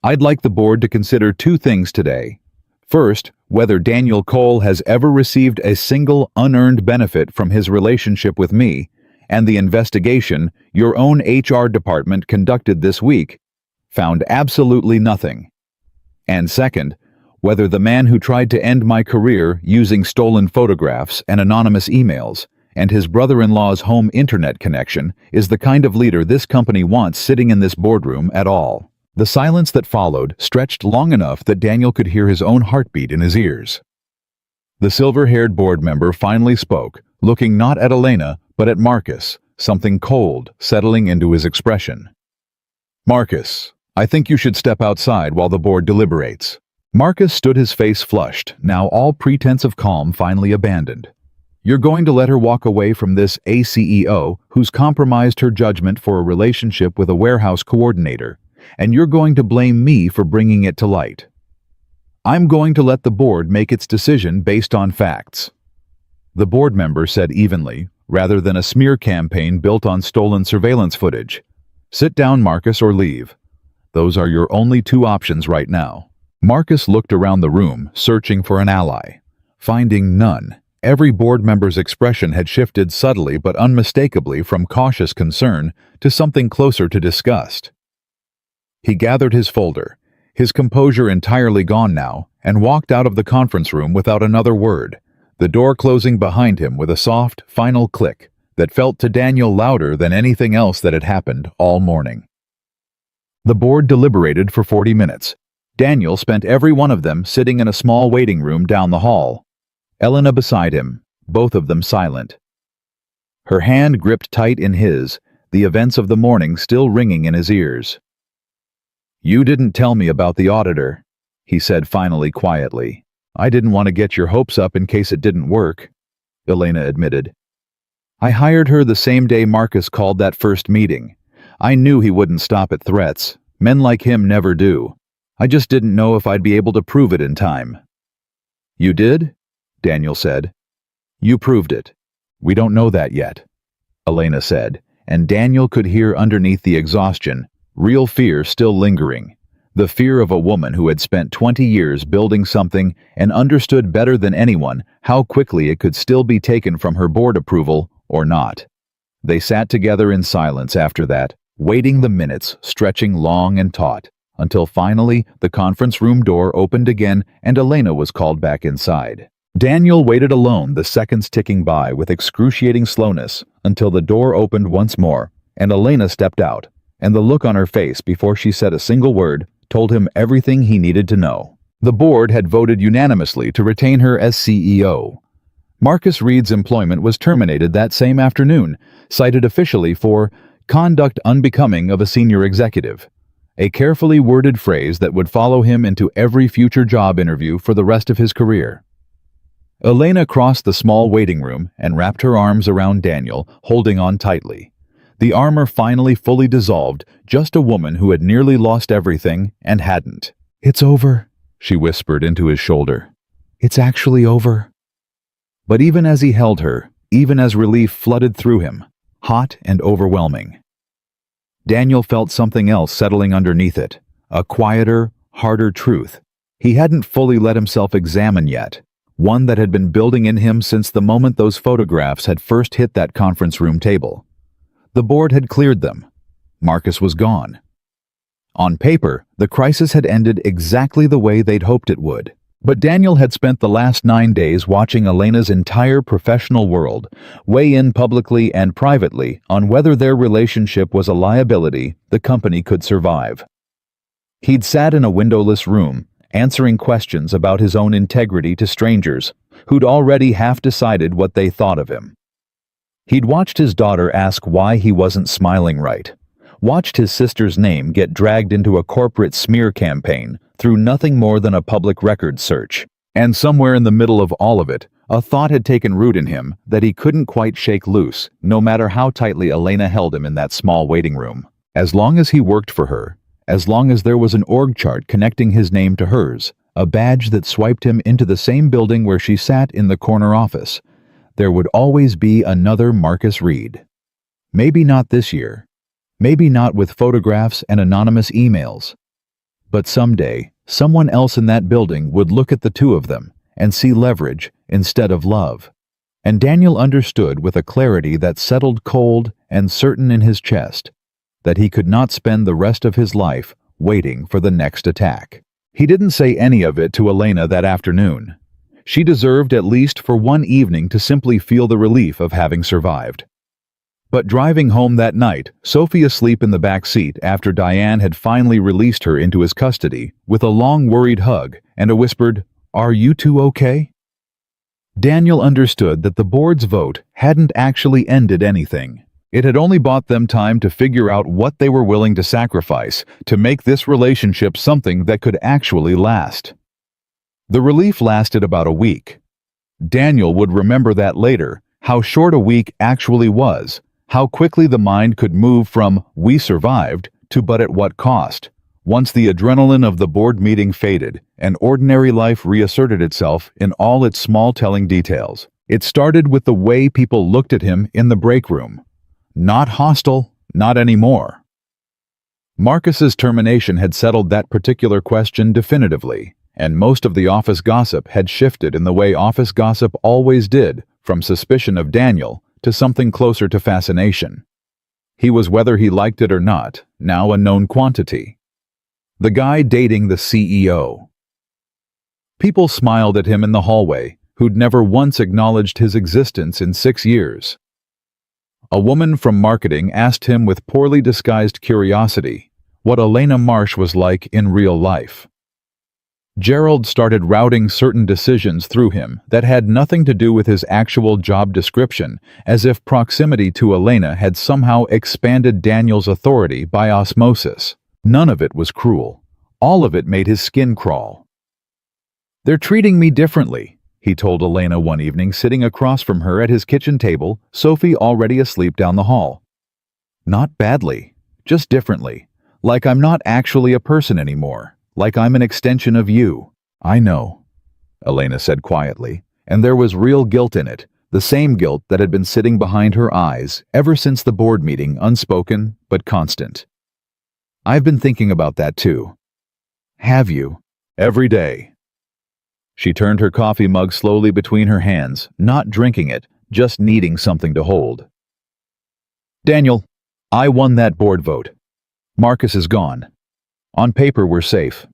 I'd like the board to consider 2 things today. First, whether Daniel Cole has ever received a single unearned benefit from his relationship with me, and the investigation your own HR department conducted this week found absolutely nothing. And second, whether the man who tried to end my career using stolen photographs and anonymous emails and his brother-in-law's home internet connection is the kind of leader this company wants sitting in this boardroom at all. The silence that followed stretched long enough that Daniel could hear his own heartbeat in his ears. The silver-haired board member finally spoke, looking not at Elena, but at Marcus, something cold settling into his expression. Marcus, I think you should step outside while the board deliberates. Marcus stood, his face flushed, now all pretense of calm finally abandoned. You're going to let her walk away from this ACEO who's compromised her judgment for a relationship with a warehouse coordinator, and you're going to blame me for bringing it to light. I'm going to let the board make its decision based on facts. The board member said evenly, rather than a smear campaign built on stolen surveillance footage. Sit down, Marcus, or leave. Those are your only two options right now. Marcus looked around the room, searching for an ally. Finding none, every board member's expression had shifted subtly but unmistakably from cautious concern to something closer to disgust. He gathered his folder, his composure entirely gone now, and walked out of the conference room without another word, the door closing behind him with a soft, final click that felt to Daniel louder than anything else that had happened all morning. The board deliberated for 40 minutes. Daniel spent every one of them sitting in a small waiting room down the hall. Elena beside him, both of them silent. Her hand gripped tight in his, the events of the morning still ringing in his ears. "You didn't tell me about the auditor," he said finally quietly. "I didn't want to get your hopes up in case it didn't work," Elena admitted. "I hired her the same day Marcus called that first meeting. I knew he wouldn't stop at threats. Men like him never do. I just didn't know if I'd be able to prove it in time." "You did?" Daniel said. "You proved it. We don't know that yet," Elena said, and Daniel could hear underneath the exhaustion, real fear still lingering. The fear of a woman who had spent 20 years building something and understood better than anyone how quickly it could still be taken from her board approval or not. They sat together in silence after that, waiting the minutes, stretching long and taut, until finally the conference room door opened again and Elena was called back inside. Daniel waited alone, the seconds ticking by with excruciating slowness, until the door opened once more, and Elena stepped out, and the look on her face before she said a single word told him everything he needed to know. The board had voted unanimously to retain her as CEO. Marcus Reed's employment was terminated that same afternoon, cited officially for conduct unbecoming of a senior executive, a carefully worded phrase that would follow him into every future job interview for the rest of his career. Elena crossed the small waiting room and wrapped her arms around Daniel, holding on tightly. The armor finally fully dissolved, just a woman who had nearly lost everything and hadn't. "It's over," she whispered into his shoulder. "It's actually over." But even as he held her, even as relief flooded through him, hot and overwhelming, Daniel felt something else settling underneath it, a quieter, harder truth he hadn't fully let himself examine yet, one that had been building in him since the moment those photographs had first hit that conference room table. The board had cleared them. Marcus was gone. On paper, the crisis had ended exactly the way they'd hoped it would. But Daniel had spent the last 9 days watching Elena's entire professional world weigh in publicly and privately on whether their relationship was a liability the company could survive. He'd sat in a windowless room, answering questions about his own integrity to strangers who'd already half decided what they thought of him. He'd watched his daughter ask why he wasn't smiling right, watched his sister's name get dragged into a corporate smear campaign through nothing more than a public records search, and somewhere in the middle of all of it, a thought had taken root in him that he couldn't quite shake loose, no matter how tightly Elena held him in that small waiting room. As long as he worked for her, as long as there was an org chart connecting his name to hers, a badge that swiped him into the same building where she sat in the corner office, there would always be another Marcus Reed. Maybe not this year, maybe not with photographs and anonymous emails, but someday, someone else in that building would look at the two of them and see leverage instead of love. And Daniel understood with a clarity that settled cold and certain in his chest that he could not spend the rest of his life waiting for the next attack. He didn't say any of it to Elena that afternoon. She deserved at least for one evening to simply feel the relief of having survived. But driving home that night, Sophie asleep in the back seat after Diane had finally released her into his custody, with a long worried hug and a whispered, "Are you two okay?" Daniel understood that the board's vote hadn't actually ended anything. It had only bought them time to figure out what they were willing to sacrifice to make this relationship something that could actually last. The relief lasted about a week. Daniel would remember that later, how short a week actually was, how quickly the mind could move from "we survived" to "but at what cost," once the adrenaline of the board meeting faded and ordinary life reasserted itself in all its small telling details. It started with the way people looked at him in the break room. Not hostile, not anymore. Marcus's termination had settled that particular question definitively, and most of the office gossip had shifted in the way office gossip always did, from suspicion of Daniel to something closer to fascination. He was, whether he liked it or not, now a known quantity. The guy dating the CEO. People smiled at him in the hallway, who'd never once acknowledged his existence in 6 years. A woman from marketing asked him with poorly disguised curiosity what Elena Marsh was like in real life. Gerald started routing certain decisions through him that had nothing to do with his actual job description, as if proximity to Elena had somehow expanded Daniel's authority by osmosis. None of it was cruel. All of it made his skin crawl. "They're treating me differently," he told Elena one evening, sitting across from her at his kitchen table, Sophie already asleep down the hall. "Not badly, just differently. Like I'm not actually a person anymore. Like I'm an extension of you." "I know," Elena said quietly, and there was real guilt in it, the same guilt that had been sitting behind her eyes ever since the board meeting, unspoken but constant. "I've been thinking about that too." "Have you?" "Every day." She turned her coffee mug slowly between her hands, not drinking it, just needing something to hold. "Daniel, I won that board vote. Marcus is gone. On paper we're safe.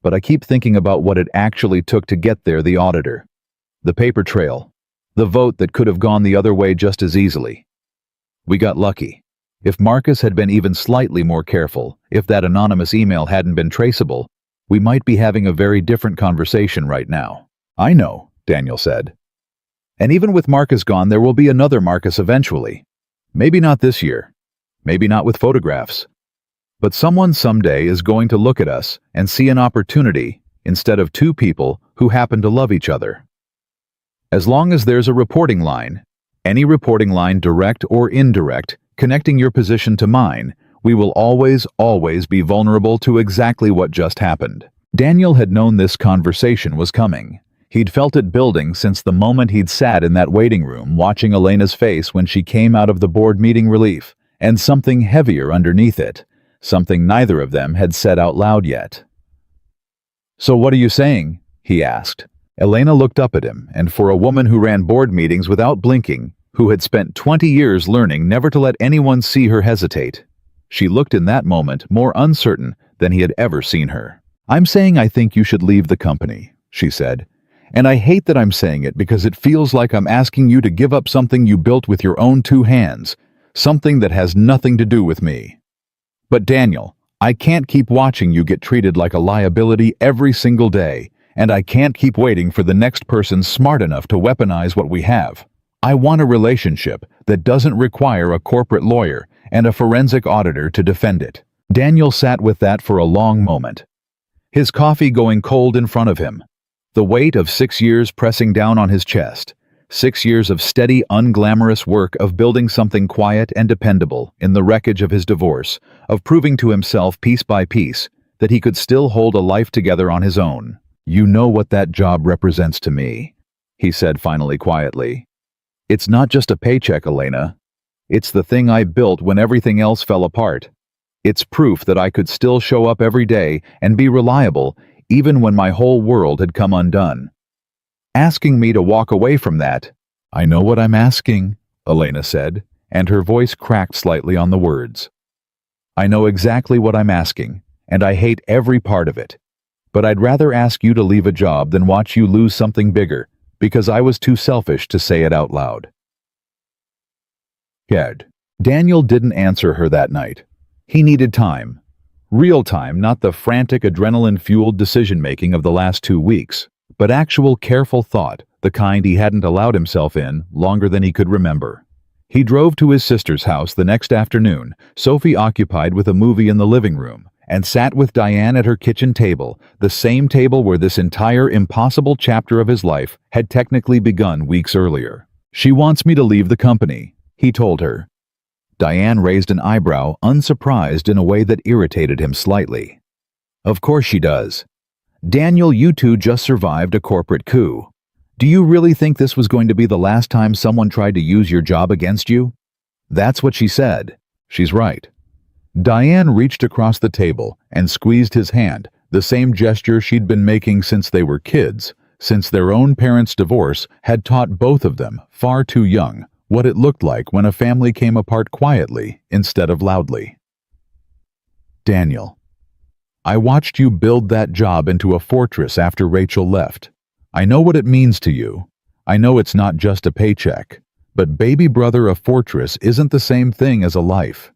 But I keep thinking about what it actually took to get there, the auditor. The paper trail. The vote that could have gone the other way just as easily. We got lucky. If Marcus had been even slightly more careful, if that anonymous email hadn't been traceable, we might be having a very different conversation right now." "I know," Daniel said. "And even with Marcus gone, there will be another Marcus eventually. Maybe not this year. Maybe not with photographs. But someone someday is going to look at us and see an opportunity instead of two people who happen to love each other. As long as there's a reporting line, any reporting line, direct or indirect, connecting your position to mine, we will always be vulnerable to exactly what just happened." Daniel had known this conversation was coming. He'd felt it building since the moment he'd sat in that waiting room watching Elena's face when she came out of the board meeting relief, and something heavier underneath it, something neither of them had said out loud yet. "So what are you saying?" he asked. Elena looked up at him, and for a woman who ran board meetings without blinking, who had spent 20 years learning never to let anyone see her hesitate, she looked in that moment more uncertain than he had ever seen her. "I'm saying I think you should leave the company," she said. "And I hate that I'm saying it because it feels like I'm asking you to give up something you built with your own 2 hands, something that has nothing to do with me. But Daniel, I can't keep watching you get treated like a liability every single day, and I can't keep waiting for the next person smart enough to weaponize what we have. I want a relationship that doesn't require a corporate lawyer and a forensic auditor to defend it." Daniel sat with that for a long moment, his coffee going cold in front of him, the weight of 6 years pressing down on his chest, 6 years of steady, unglamorous work of building something quiet and dependable in the wreckage of his divorce, of proving to himself piece by piece that he could still hold a life together on his own. "You know what that job represents to me," he said finally quietly. "It's not just a paycheck, Elena. It's the thing I built when everything else fell apart. It's proof that I could still show up every day and be reliable even when my whole world had come undone. Asking me to walk away from that—" "I know what I'm asking," Elena said, and her voice cracked slightly on the words. "I know exactly what I'm asking, and I hate every part of it. But I'd rather ask you to leave a job than watch you lose something bigger, because I was too selfish to say it out loud." Daniel didn't answer her that night. He needed time. Real time, not the frantic adrenaline-fueled decision-making of the last 2 weeks, but actual careful thought, the kind he hadn't allowed himself in longer than he could remember. He drove to his sister's house the next afternoon, Sophie occupied with a movie in the living room, and sat with Diane at her kitchen table, the same table where this entire impossible chapter of his life had technically begun weeks earlier. "She wants me to leave the company," he told her. Diane raised an eyebrow, unsurprised in a way that irritated him slightly. "Of course she does. Daniel, you two just survived a corporate coup. Do you really think this was going to be the last time someone tried to use your job against you? That's what she said. She's right. Diane reached across the table and squeezed his hand, the same gesture she'd been making since they were kids, since their own parents' divorce had taught both of them, far too young, what it looked like when a family came apart quietly instead of loudly. Daniel, I watched you build that job into a fortress after Rachel left. I know what it means to you. I know it's not just a paycheck. But baby brother, a fortress isn't the same thing as a life.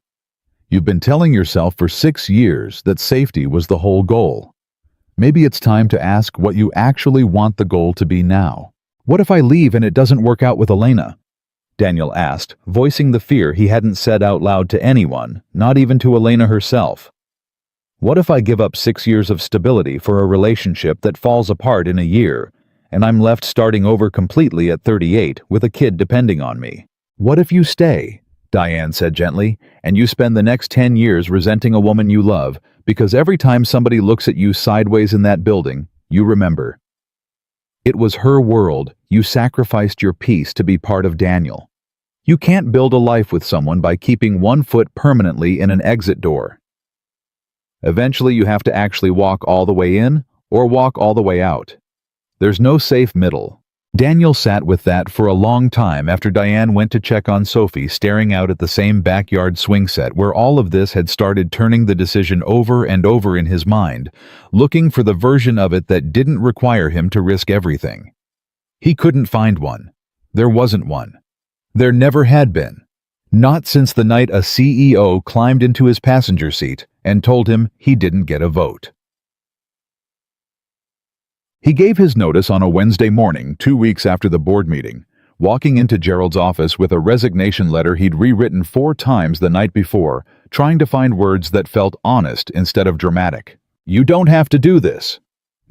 You've been telling yourself for 6 years that safety was the whole goal. Maybe it's time to ask what you actually want the goal to be now. What if I leave and it doesn't work out with Elena? Daniel asked, voicing the fear he hadn't said out loud to anyone, not even to Elena herself. What if I give up 6 years of stability for a relationship that falls apart in a year, and I'm left starting over completely at 38 with a kid depending on me? What if you stay, Diane said gently, and you spend the next 10 years resenting a woman you love because every time somebody looks at you sideways in that building, you remember. It was her world. You sacrificed your peace to be part of Daniel. You can't build a life with someone by keeping one foot permanently in an exit door. Eventually you have to actually walk all the way in or walk all the way out. There's no safe middle. Daniel sat with that for a long time after Diane went to check on Sophie, staring out at the same backyard swing set where all of this had started, turning the decision over and over in his mind, looking for the version of it that didn't require him to risk everything. He couldn't find one. There wasn't one. There never had been. Not since the night a CEO climbed into his passenger seat and told him he didn't get a vote. He gave his notice on a Wednesday morning, 2 weeks after the board meeting, walking into Gerald's office with a resignation letter he'd rewritten 4 times the night before, trying to find words that felt honest instead of dramatic. "You don't have to do this,"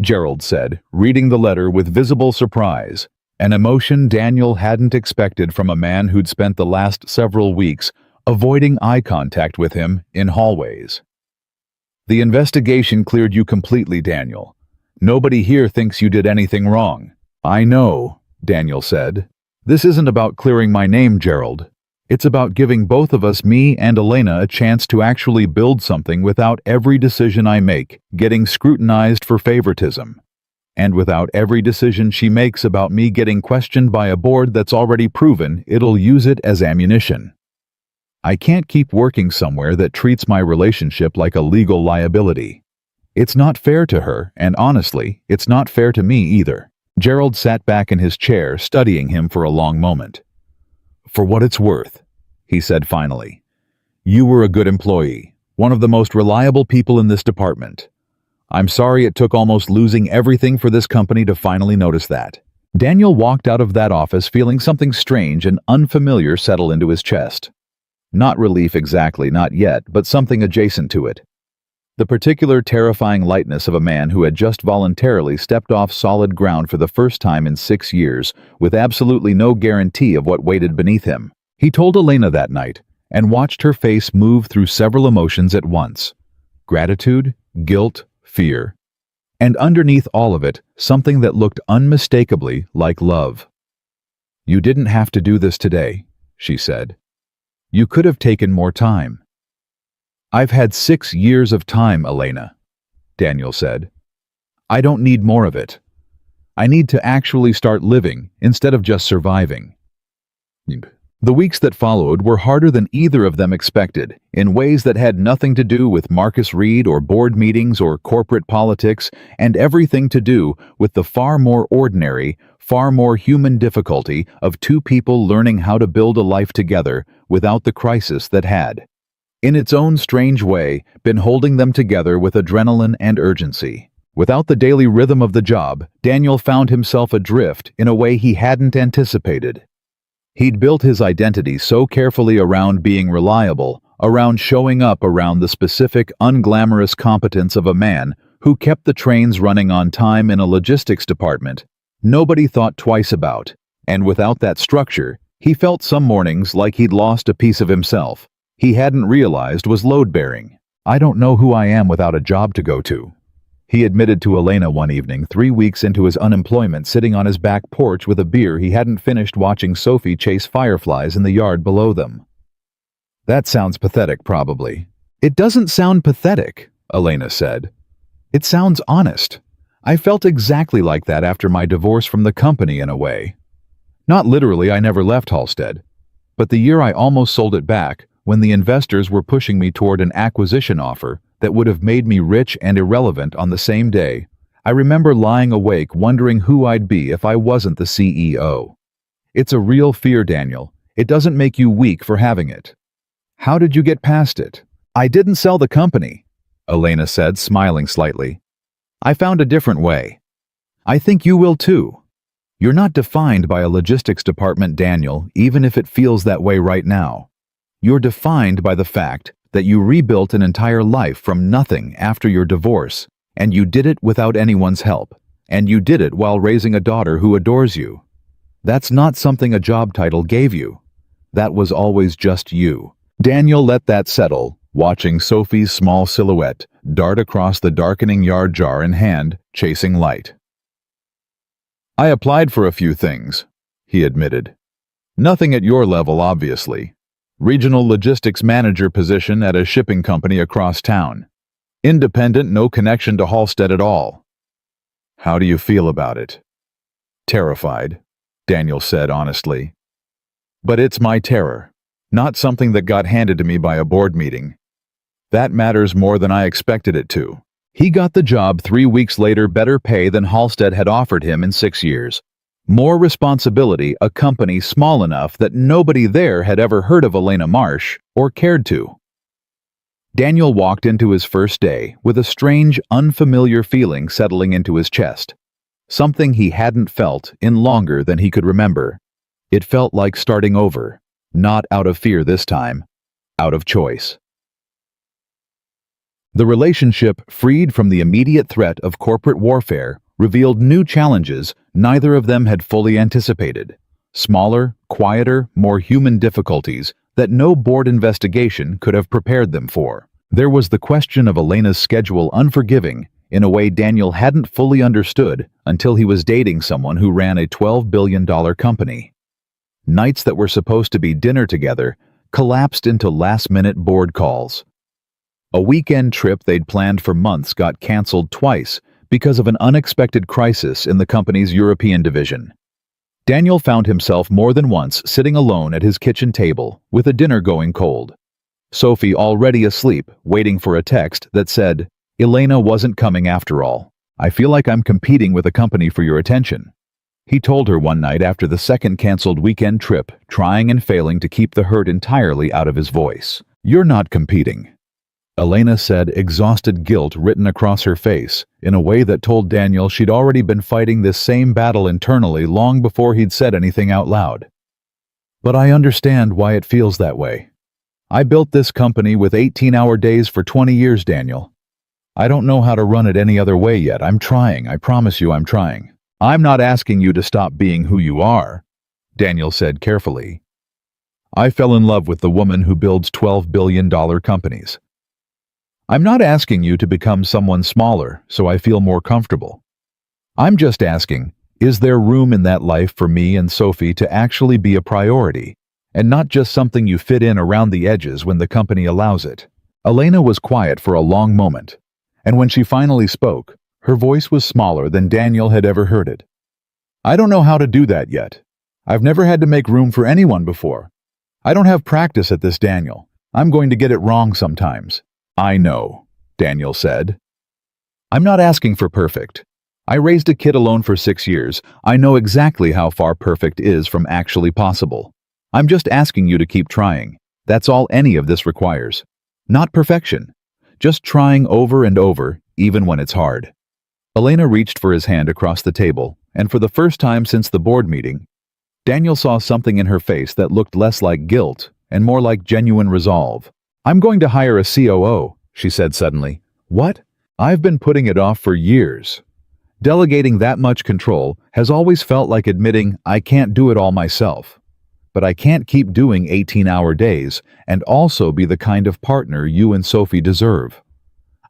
Gerald said, reading the letter with visible surprise, an emotion Daniel hadn't expected from a man who'd spent the last several weeks avoiding eye contact with him in hallways. "The investigation cleared you completely, Daniel. Nobody here thinks you did anything wrong." "I know," Daniel said. "This isn't about clearing my name, Gerald. It's about giving both of us, me and Elena, a chance to actually build something without every decision I make getting scrutinized for favoritism. And without every decision she makes about me getting questioned by a board that's already proven it'll use it as ammunition. I can't keep working somewhere that treats my relationship like a legal liability. It's not fair to her, and honestly, it's not fair to me either." Gerald sat back in his chair, studying him for a long moment. "For what it's worth," he said finally, "you were a good employee, one of the most reliable people in this department. I'm sorry it took almost losing everything for this company to finally notice that." Daniel walked out of that office feeling something strange and unfamiliar settle into his chest. Not relief exactly, not yet, but something adjacent to it. The particular terrifying lightness of a man who had just voluntarily stepped off solid ground for the first time in 6 years, with absolutely no guarantee of what waited beneath him. He told Elena that night, and watched her face move through several emotions at once. Gratitude, guilt, fear. And underneath all of it, something that looked unmistakably like love. "You didn't have to do this today," she said. "You could have taken more time." "I've had 6 years of time, Elena," Daniel said. "I don't need more of it. I need to actually start living instead of just surviving." The weeks that followed were harder than either of them expected, in ways that had nothing to do with Marcus Reed or board meetings or corporate politics, and everything to do with the far more ordinary, far more human difficulty of 2 people learning how to build a life together without the crisis that had, in its own strange way, been holding them together with adrenaline and urgency. Without the daily rhythm of the job, Daniel found himself adrift in a way he hadn't anticipated. He'd built his identity so carefully around being reliable, around showing up, around the specific, unglamorous competence of a man who kept the trains running on time in a logistics department nobody thought twice about, and without that structure, he felt some mornings like he'd lost a piece of himself he hadn't realized was load-bearing. "I don't know who I am without a job to go to," he admitted to Elena one evening, 3 weeks into his unemployment, sitting on his back porch with a beer he hadn't finished, watching Sophie chase fireflies in the yard below them. "That sounds pathetic, probably," It doesn't sound pathetic, Elena said. It sounds honest. I felt exactly like that after my divorce from the company in a way. Not literally, I never left Halstead. But the year I almost sold it back, when the investors were pushing me toward an acquisition offer that would have made me rich and irrelevant on the same day, I remember lying awake wondering who I'd be if I wasn't the CEO. It's a real fear, Daniel. It doesn't make you weak for having it. How did you get past it? I didn't sell the company, Elena said, smiling slightly. I found a different way. I think you will too. You're not defined by a logistics department, Daniel, even if it feels that way right now. You're defined by the fact that you rebuilt an entire life from nothing after your divorce, and you did it without anyone's help, and you did it while raising a daughter who adores you. That's not something a job title gave you. That was always just you. Daniel let that settle, watching Sophie's small silhouette dart across the darkening yard, jar in hand, chasing light. I applied for a few things, he admitted. Nothing at your level, obviously. Regional logistics manager position at a shipping company across town. Independent, no connection to Halstead at all. How do you feel about it? Terrified, Daniel said honestly. But it's my terror, not something that got handed to me by a board meeting. That matters more than I expected it to. He got the job 3 weeks later, better pay than Halstead had offered him in 6 years. More responsibility, a company small enough that nobody there had ever heard of Elena Marsh or cared to. Daniel walked into his first day with a strange, unfamiliar feeling settling into his chest. Something he hadn't felt in longer than he could remember. It felt like starting over, not out of fear this time, out of choice. The relationship, freed from the immediate threat of corporate warfare, revealed new challenges neither of them had fully anticipated. Smaller, quieter, more human difficulties that no board investigation could have prepared them for. There was the question of Elena's schedule, unforgiving in a way Daniel hadn't fully understood until he was dating someone who ran a $12 billion company. Nights that were supposed to be dinner together collapsed into last-minute board calls. A weekend trip they'd planned for months got canceled twice because of an unexpected crisis in the company's European division. Daniel found himself more than once sitting alone at his kitchen table with a dinner going cold. Sophie already asleep, waiting for a text that said, "Elena wasn't coming after all. I feel like I'm competing with a company for your attention." He told her one night after the second canceled weekend trip, trying and failing to keep the hurt entirely out of his voice. "You're not competing," Elena said, exhausted guilt written across her face, in a way that told Daniel she'd already been fighting this same battle internally long before he'd said anything out loud. "But I understand why it feels that way. I built this company with 18-hour days for 20 years, Daniel. I don't know how to run it any other way yet. I'm trying. I promise you I'm trying. I'm not asking you to stop being who you are," Daniel said carefully. "I fell in love with the woman who builds $12 billion companies. I'm not asking you to become someone smaller so I feel more comfortable. I'm just asking, is there room in that life for me and Sophie to actually be a priority, and not just something you fit in around the edges when the company allows it?" Elena was quiet for a long moment, and when she finally spoke, her voice was smaller than Daniel had ever heard it. "I don't know how to do that yet. I've never had to make room for anyone before. I don't have practice at this, Daniel. I'm going to get it wrong sometimes." "I know," Daniel said. "I'm not asking for perfect. I raised a kid alone for 6 years. I know exactly how far perfect is from actually possible. I'm just asking you to keep trying. That's all any of this requires. Not perfection. Just trying over and over, even when it's hard." Elena reached for his hand across the table, and for the first time since the board meeting, Daniel saw something in her face that looked less like guilt and more like genuine resolve. "I'm going to hire a COO, she said suddenly. "What? I've been putting it off for years. Delegating that much control has always felt like admitting I can't do it all myself. But I can't keep doing 18-hour days and also be the kind of partner you and Sophie deserve.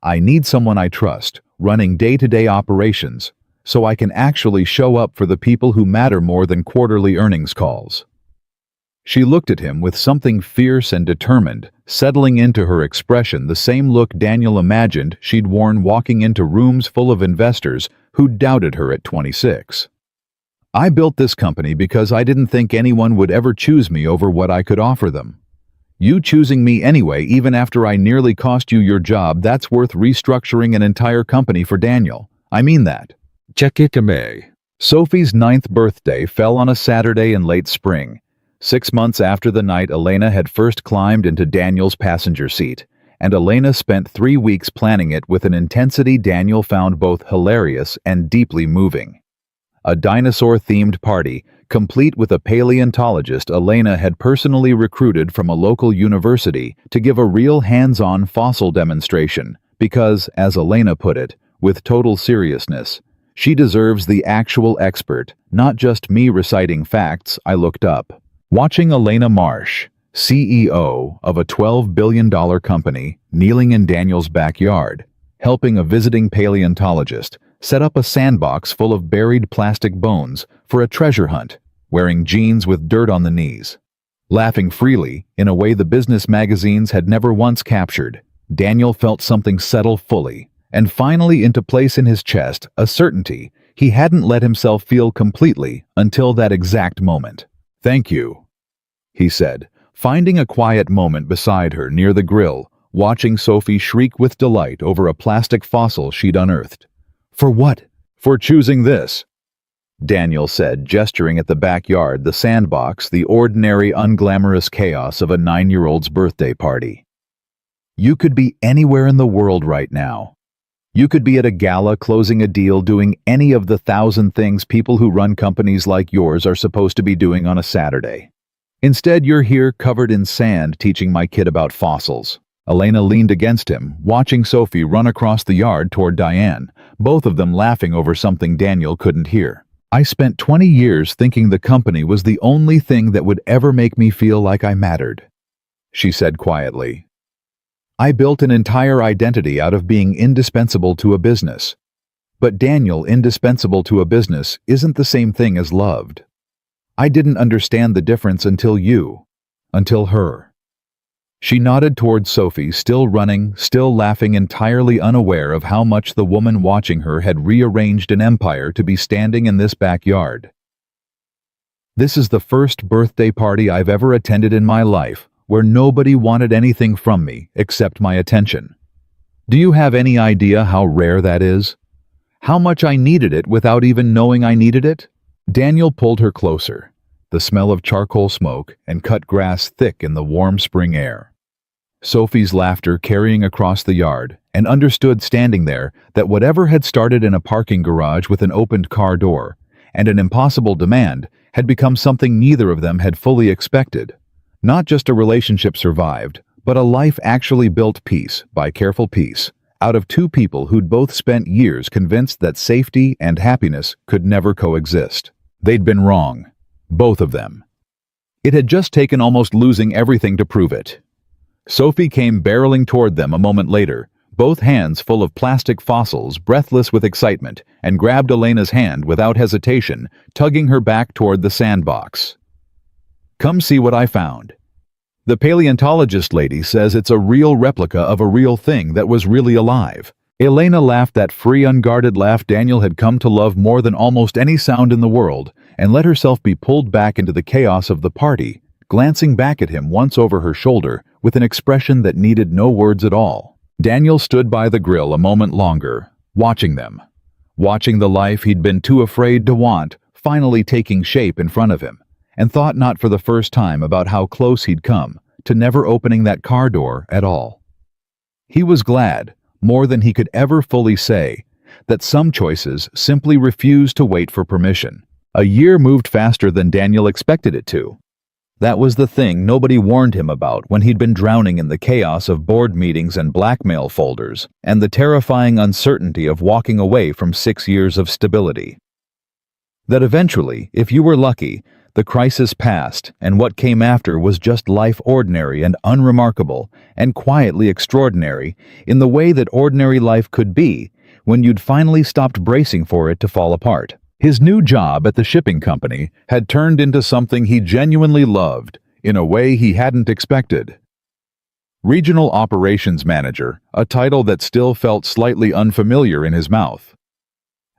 I need someone I trust, running day-to-day operations, so I can actually show up for the people who matter more than quarterly earnings calls." She looked at him with something fierce and determined, settling into her expression the same look Daniel imagined she'd worn walking into rooms full of investors who doubted her at 26. I built this company because I didn't think anyone would ever choose me over what I could offer them. You choosing me anyway, even after I nearly cost you your job, that's worth restructuring an entire company for Daniel. I mean that. Check it May. Sophie's 9th birthday fell on a Saturday in late spring, 6 months after the night Elena had first climbed into Daniel's passenger seat, and Elena spent 3 weeks planning it with an intensity Daniel found both hilarious and deeply moving. A dinosaur-themed party, complete with a paleontologist Elena had personally recruited from a local university to give a real hands-on fossil demonstration, because, as Elena put it, with total seriousness, she deserves the actual expert, not just me reciting facts I looked up. Watching Elena Marsh, CEO of a $12 billion company, kneeling in Daniel's backyard, helping a visiting paleontologist set up a sandbox full of buried plastic bones for a treasure hunt, wearing jeans with dirt on the knees. Laughing freely, in a way the business magazines had never once captured, Daniel felt something settle fully, and finally into place in his chest, a certainty he hadn't let himself feel completely until that exact moment. "Thank you," he said, finding a quiet moment beside her near the grill, watching Sophie shriek with delight over a plastic fossil she'd unearthed. "For what?" "For choosing this," Daniel said, gesturing at the backyard, the sandbox, the ordinary, unglamorous chaos of a 9-year-old's birthday party. "You could be anywhere in the world right now. You could be at a gala, closing a deal, doing any of the 1,000 things people who run companies like yours are supposed to be doing on a Saturday. Instead, you're here covered in sand teaching my kid about fossils." Elena leaned against him, watching Sophie run across the yard toward Diane, both of them laughing over something Daniel couldn't hear. "I spent 20 years thinking the company was the only thing that would ever make me feel like I mattered," she said quietly. "I built an entire identity out of being indispensable to a business. But Daniel, indispensable to a business isn't the same thing as loved. I didn't understand the difference until her." She nodded toward Sophie, still running, still laughing, entirely unaware of how much the woman watching her had rearranged an empire to be standing in this backyard. "This is the first birthday party I've ever attended in my life where nobody wanted anything from me except my attention. Do you have any idea how rare that is? How much I needed it without even knowing I needed it?" Daniel pulled her closer, the smell of charcoal smoke and cut grass thick in the warm spring air. Sophie's laughter carrying across the yard, and understood standing there that whatever had started in a parking garage with an opened car door and an impossible demand had become something neither of them had fully expected. Not just a relationship survived, but a life actually built piece by careful piece, out of two people who'd both spent years convinced that safety and happiness could never coexist. They'd been wrong. Both of them. It had just taken almost losing everything to prove it. Sophie came barreling toward them a moment later, both hands full of plastic fossils, breathless with excitement, and grabbed Elena's hand without hesitation, tugging her back toward the sandbox. "Come see what I found. The paleontologist lady says it's a real replica of a real thing that was really alive." Elena laughed, that free, unguarded laugh Daniel had come to love more than almost any sound in the world, and let herself be pulled back into the chaos of the party, glancing back at him once over her shoulder with an expression that needed no words at all. Daniel stood by the grill a moment longer, watching them, watching the life he'd been too afraid to want finally taking shape in front of him, and thought not for the first time about how close he'd come to never opening that car door at all. He was glad, more than he could ever fully say, that some choices simply refused to wait for permission. A year moved faster than Daniel expected it to. That was the thing nobody warned him about when he'd been drowning in the chaos of board meetings and blackmail folders, and the terrifying uncertainty of walking away from 6 years of stability. That eventually, if you were lucky, the crisis passed, and what came after was just life, ordinary and unremarkable, and quietly extraordinary in the way that ordinary life could be when you'd finally stopped bracing for it to fall apart. His new job at the shipping company had turned into something he genuinely loved, in a way he hadn't expected. Regional Operations Manager, a title that still felt slightly unfamiliar in his mouth.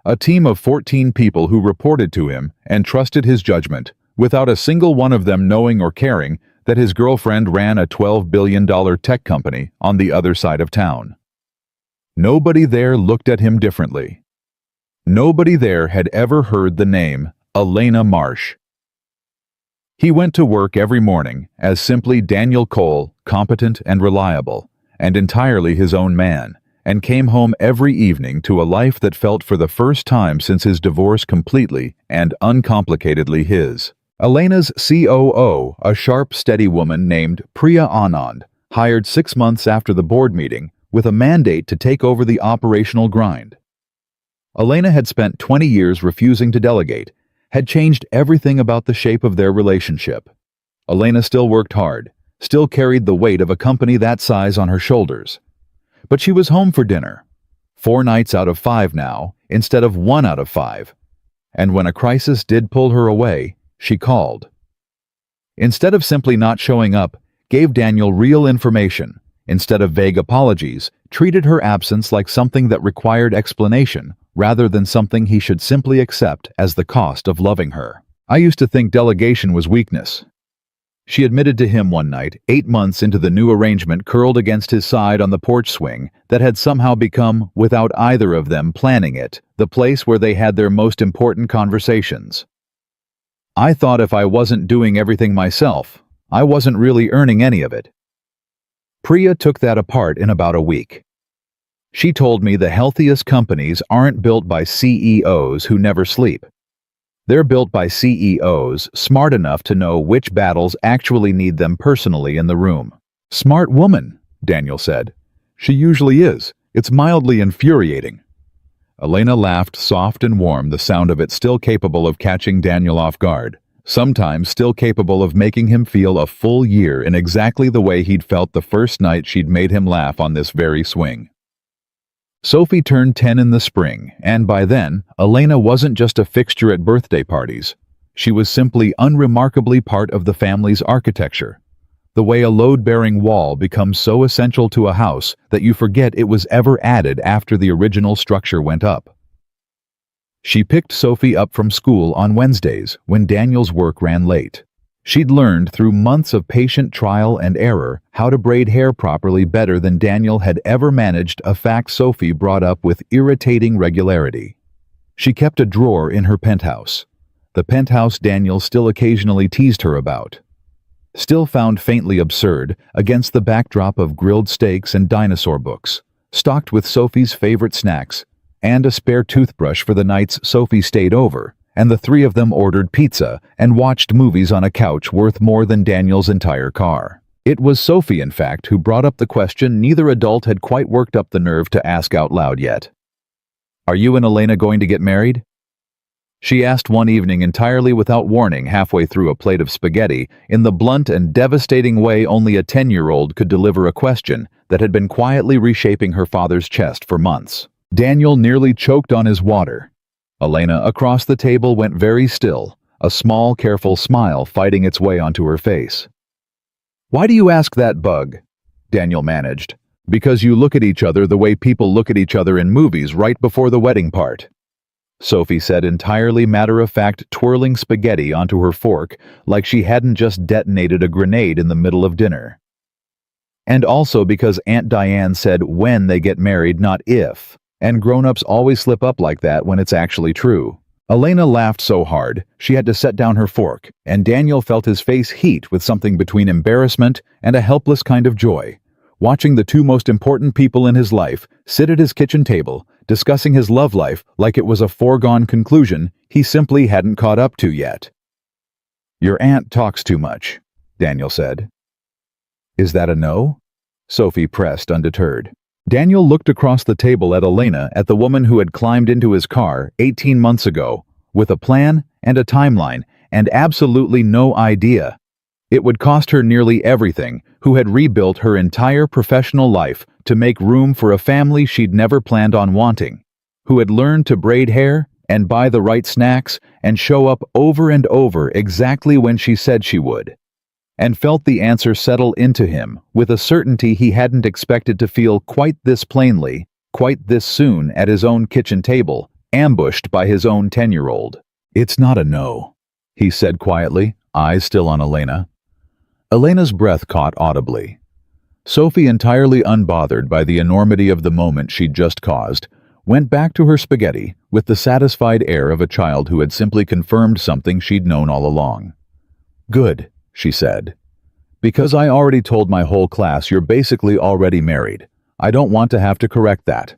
A team of 14 people who reported to him and trusted his judgment, without a single one of them knowing or caring that his girlfriend ran a $12 billion tech company on the other side of town. Nobody there looked at him differently. Nobody there had ever heard the name Elena Marsh. He went to work every morning as simply Daniel Cole, competent and reliable, and entirely his own man, and came home every evening to a life that felt for the first time since his divorce completely and uncomplicatedly his. Elena's COO, a sharp, steady woman named Priya Anand, hired 6 months after the board meeting with a mandate to take over the operational grind. Elena had spent 20 years refusing to delegate, had changed everything about the shape of their relationship. Elena still worked hard, still carried the weight of a company that size on her shoulders. But she was home for dinner, 4 nights out of 5 now, instead of 1 out of 5. And when a crisis did pull her away, she called. Instead of simply not showing up, gave Daniel real information. Instead of vague apologies, treated her absence like something that required explanation, rather than something he should simply accept as the cost of loving her. I used to think delegation was weakness. She admitted to him one night, 8 months into the new arrangement, curled against his side on the porch swing, that had somehow become, without either of them planning it, the place where they had their most important conversations. I thought if I wasn't doing everything myself, I wasn't really earning any of it. Priya took that apart in about a week. She told me the healthiest companies aren't built by CEOs who never sleep. They're built by CEOs smart enough to know which battles actually need them personally in the room. Smart woman, Daniel said. She usually is. It's mildly infuriating. Elena laughed, soft and warm, the sound of it still capable of catching Daniel off guard, sometimes still capable of making him feel a full year in exactly the way he'd felt the first night she'd made him laugh on this very swing. Sophie turned 10 in the spring, and by then, Elena wasn't just a fixture at birthday parties. She was simply unremarkably part of the family's architecture. The way a load-bearing wall becomes so essential to a house that you forget it was ever added after the original structure went up. She picked Sophie up from school on Wednesdays when Daniel's work ran late. She'd learned through months of patient trial and error how to braid hair properly better than Daniel had ever managed, a fact Sophie brought up with irritating regularity. She kept a drawer in her penthouse, the penthouse Daniel still occasionally teased her about. Still found faintly absurd against the backdrop of grilled steaks and dinosaur books, stocked with Sophie's favorite snacks, and a spare toothbrush for the nights Sophie stayed over, and the 3 of them ordered pizza and watched movies on a couch worth more than Daniel's entire car. It was Sophie, in fact, who brought up the question neither adult had quite worked up the nerve to ask out loud yet. "Are you and Elena going to get married?" She asked one evening entirely without warning, halfway through a plate of spaghetti, in the blunt and devastating way only a 10-year-old could deliver a question that had been quietly reshaping her father's chest for months. Daniel nearly choked on his water. Elena, across the table, went very still, a small, careful smile fighting its way onto her face. "Why do you ask that, bug?" Daniel managed. "Because you look at each other the way people look at each other in movies right before the wedding part," Sophie said, entirely matter-of-fact, twirling spaghetti onto her fork like she hadn't just detonated a grenade in the middle of dinner. "And also because Aunt Diane said when they get married, not if. And grown-ups always slip up like that when it's actually true." Elena laughed so hard she had to set down her fork, and Daniel felt his face heat with something between embarrassment and a helpless kind of joy, watching the 2 most important people in his life sit at his kitchen table, discussing his love life like it was a foregone conclusion he simply hadn't caught up to yet. "Your aunt talks too much," Daniel said. "Is that a no?" Sophie pressed, undeterred. Daniel looked across the table at Elena, at the woman who had climbed into his car 18 months ago, with a plan and a timeline, and absolutely no idea. It would cost her nearly everything, who had rebuilt her entire professional life to make room for a family she'd never planned on wanting, who had learned to braid hair and buy the right snacks and show up over and over exactly when she said she would. and felt the answer settle into him with a certainty he hadn't expected to feel quite this plainly, quite this soon at his own kitchen table, ambushed by his own 10-year-old. "It's not a no," he said quietly, eyes still on Elena. Elena's breath caught audibly. Sophie, entirely unbothered by the enormity of the moment she'd just caused, went back to her spaghetti with the satisfied air of a child who had simply confirmed something she'd known all along. "Good," she said. "Because I already told my whole class you're basically already married. I don't want to have to correct that."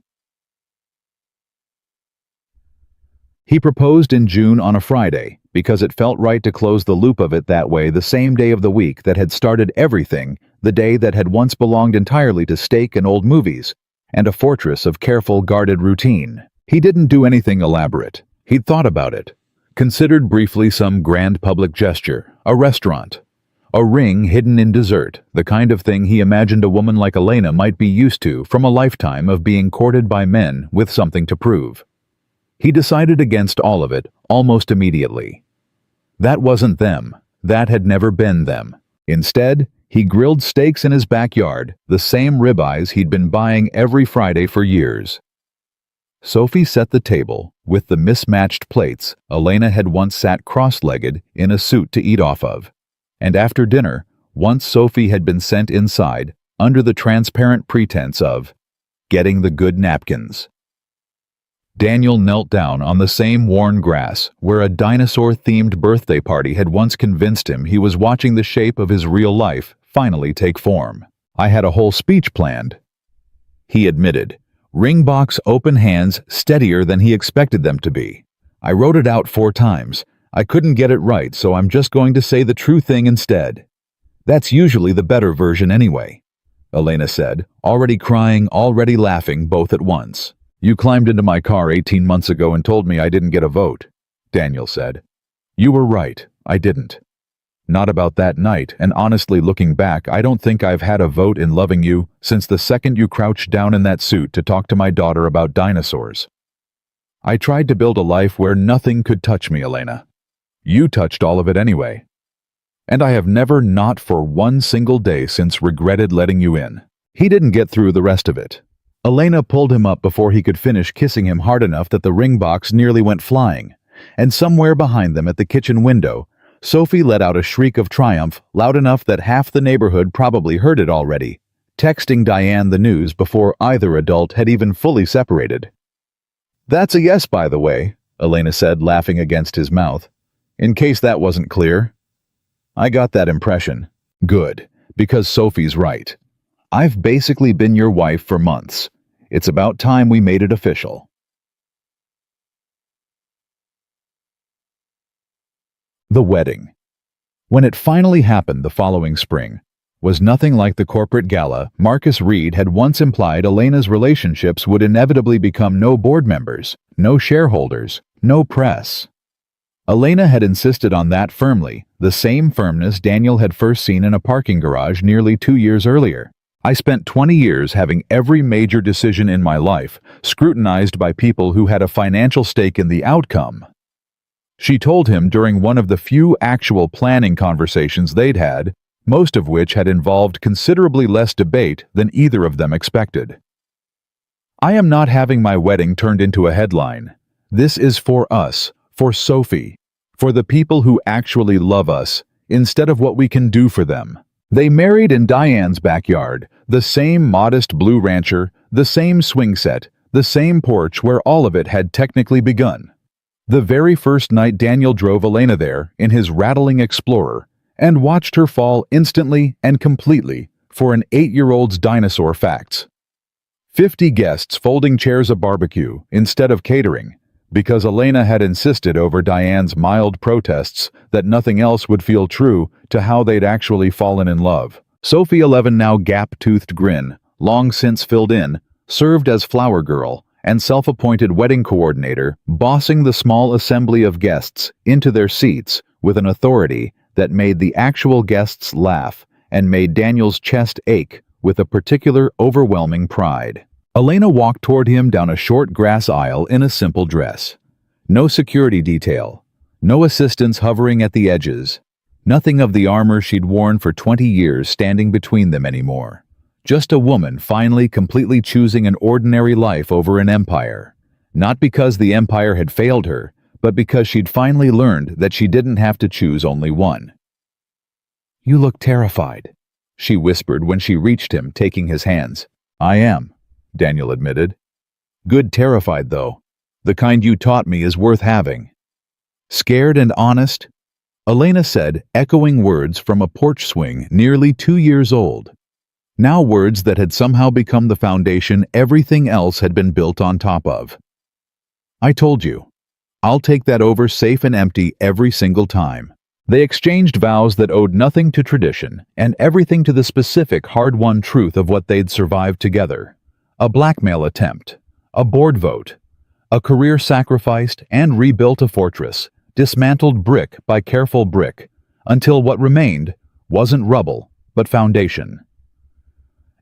He proposed in June on a Friday because it felt right to close the loop of it that way, the same day of the week that had started everything, the day that had once belonged entirely to steak and old movies, and a fortress of careful, guarded routine. He didn't do anything elaborate. He'd thought about it, considered briefly some grand public gesture, a restaurant, a ring hidden in dessert, the kind of thing he imagined a woman like Elena might be used to from a lifetime of being courted by men with something to prove. He decided against all of it almost immediately. That wasn't them. That had never been them. Instead, he grilled steaks in his backyard, the same ribeyes he'd been buying every Friday for years. Sophie set the table with the mismatched plates Elena had once sat cross-legged in a suit to eat off of. And after dinner, once Sophie had been sent inside under the transparent pretense of getting the good napkins. Daniel knelt down on the same worn grass where a dinosaur-themed birthday party had once convinced him he was watching the shape of his real life finally take form. "I had a whole speech planned," he admitted, ring box open hands steadier than he expected them to be. "I wrote it out 4 times. I couldn't get it right, so I'm just going to say the true thing instead." "That's usually the better version anyway," Elena said, already crying, already laughing both at once. "You climbed into my car 18 months ago and told me I didn't get a vote," Daniel said. "You were right, I didn't. Not about that night, and honestly looking back, I don't think I've had a vote in loving you since the second you crouched down in that suit to talk to my daughter about dinosaurs. I tried to build a life where nothing could touch me, Elena. You touched all of it anyway. And I have never, not for one single day since, regretted letting you in." He didn't get through the rest of it. Elena pulled him up before he could finish kissing him hard enough that the ring box nearly went flying, and somewhere behind them at the kitchen window, Sophie let out a shriek of triumph loud enough that half the neighborhood probably heard it already, texting Diane the news before either adult had even fully separated. "That's a yes, by the way," Elena said, laughing against his mouth, "in case that wasn't clear." "I got that impression." "Good, because Sophie's right. I've basically been your wife for months. It's about time we made it official." The wedding, when it finally happened the following spring, was nothing like the corporate gala Marcus Reed had once implied. Elena's relationships would inevitably become no board members, no shareholders, no press. Elena had insisted on that firmly, the same firmness Daniel had first seen in a parking garage nearly 2 years earlier. "I spent 20 years having every major decision in my life scrutinized by people who had a financial stake in the outcome," she told him during one of the few actual planning conversations they'd had, most of which had involved considerably less debate than either of them expected. "I am not having my wedding turned into a headline. This is for us, for Sophie, for the people who actually love us, instead of what we can do for them." They married in Diane's backyard, the same modest blue rancher, the same swing set, the same porch where all of it had technically begun. The very first night Daniel drove Elena there in his rattling Explorer and watched her fall instantly and completely for an 8-year-old's dinosaur facts. 50 guests folding chairs, a barbecue instead of catering, because Elena had insisted over Diane's mild protests that nothing else would feel true to how they'd actually fallen in love. Sophie 11, now gap-toothed grin, long since filled in, served as flower girl and self-appointed wedding coordinator, bossing the small assembly of guests into their seats with an authority that made the actual guests laugh and made Daniel's chest ache with a particular overwhelming pride. Elena walked toward him down a short grass aisle in a simple dress. No security detail, no assistants hovering at the edges, Nothing of the armor she'd worn for 20 years standing between them anymore. Just a woman finally completely choosing an ordinary life over an empire. Not because the empire had failed her, but because she'd finally learned that she didn't have to choose only one. "You look terrified," she whispered when she reached him, taking his hands. "I am," Daniel admitted. "Good terrified, though. The kind you taught me is worth having." "Scared and honest?" Elena said, echoing words from a porch swing nearly 2 years old. Now words that had somehow become the foundation everything else had been built on top of. "I told you. I'll take that over safe and empty every single time." They exchanged vows that owed nothing to tradition and everything to the specific hard-won truth of what they'd survived together. A blackmail attempt, a board vote, a career sacrificed and rebuilt a fortress, dismantled brick by careful brick, until what remained wasn't rubble, but foundation.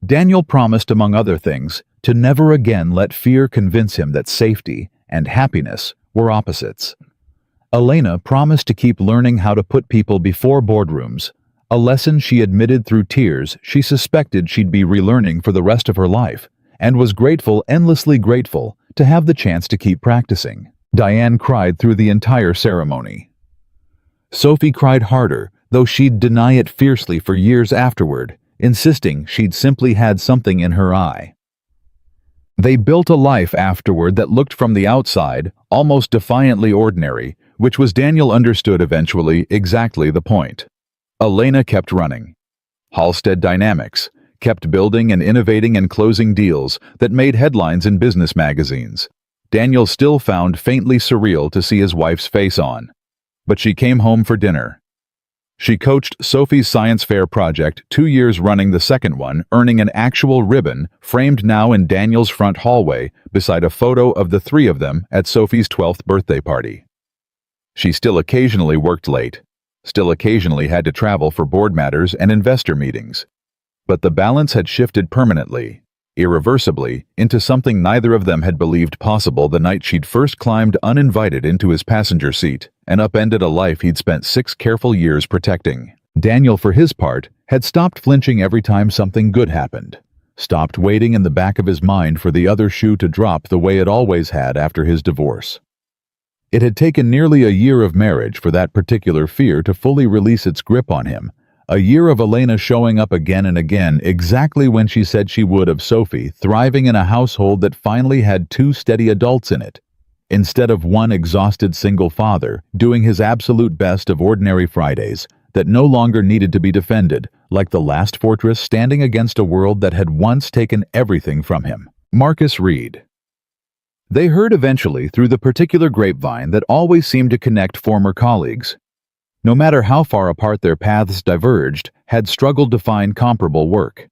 Daniel promised, among other things, to never again let fear convince him that safety and happiness were opposites. Elena promised to keep learning how to put people before boardrooms, a lesson she admitted through tears she suspected she'd be relearning for the rest of her life, and was grateful, endlessly grateful, to have the chance to keep practicing. Diane cried through the entire ceremony. Sophie cried harder, though she'd deny it fiercely for years afterward, insisting she'd simply had something in her eye. They built a life afterward that looked from the outside almost defiantly ordinary, which was, Daniel understood eventually, exactly the point. Elena kept running. Halstead Dynamics kept building and innovating and closing deals that made headlines in business magazines. Daniel still found faintly surreal to see his wife's face on. But she came home for dinner. She coached Sophie's science fair project, 2 years running the second one, earning an actual ribbon framed now in Daniel's front hallway beside a photo of the 3 of them at Sophie's 12th birthday party. She still occasionally worked late, still occasionally had to travel for board matters and investor meetings. But the balance had shifted permanently, irreversibly, into something neither of them had believed possible the night she'd first climbed uninvited into his passenger seat and upended a life he'd spent 6 careful years protecting. Daniel, for his part, had stopped flinching every time something good happened, stopped waiting in the back of his mind for the other shoe to drop the way it always had after his divorce. It had taken nearly a year of marriage for that particular fear to fully release its grip on him, a year of Elena showing up again and again exactly when she said she would, of Sophie thriving in a household that finally had 2 steady adults in it, instead of one exhausted single father doing his absolute best of ordinary Fridays that no longer needed to be defended, like the last fortress standing against a world that had once taken everything from him. Marcus Reed. They heard eventually through the particular grapevine that always seemed to connect former colleagues, no matter how far apart their paths diverged, had struggled to find comparable work.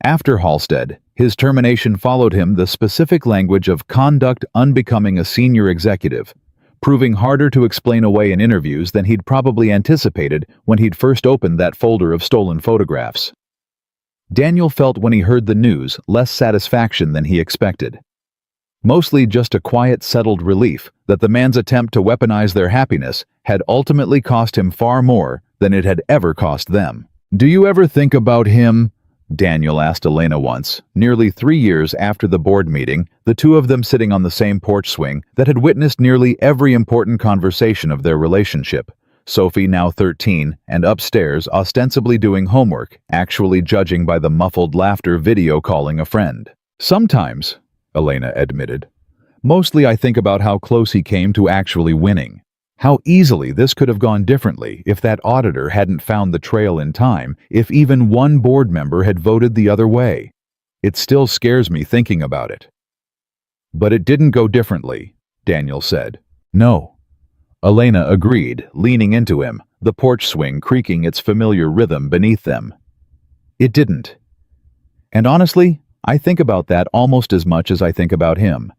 After Halstead, his termination followed him the specific language of conduct unbecoming a senior executive, proving harder to explain away in interviews than he'd probably anticipated when he'd first opened that folder of stolen photographs. Daniel felt when he heard the news less satisfaction than he expected. Mostly just a quiet, settled relief that the man's attempt to weaponize their happiness had ultimately cost him far more than it had ever cost them. "Do you ever think about him?" Daniel asked Elena once, nearly 3 years after the board meeting, the 2 of them sitting on the same porch swing that had witnessed nearly every important conversation of their relationship. Sophie, now 13, and upstairs ostensibly doing homework, actually judging by the muffled laughter video calling a friend. "Sometimes," Elena admitted. "Mostly I think about how close he came to actually winning. How easily this could have gone differently if that auditor hadn't found the trail in time, if even one board member had voted the other way. It still scares me thinking about it." "But it didn't go differently," Daniel said. "No." Elena agreed, leaning into him, the porch swing creaking its familiar rhythm beneath them. "It didn't. And honestly, I think about that almost as much as I think about him.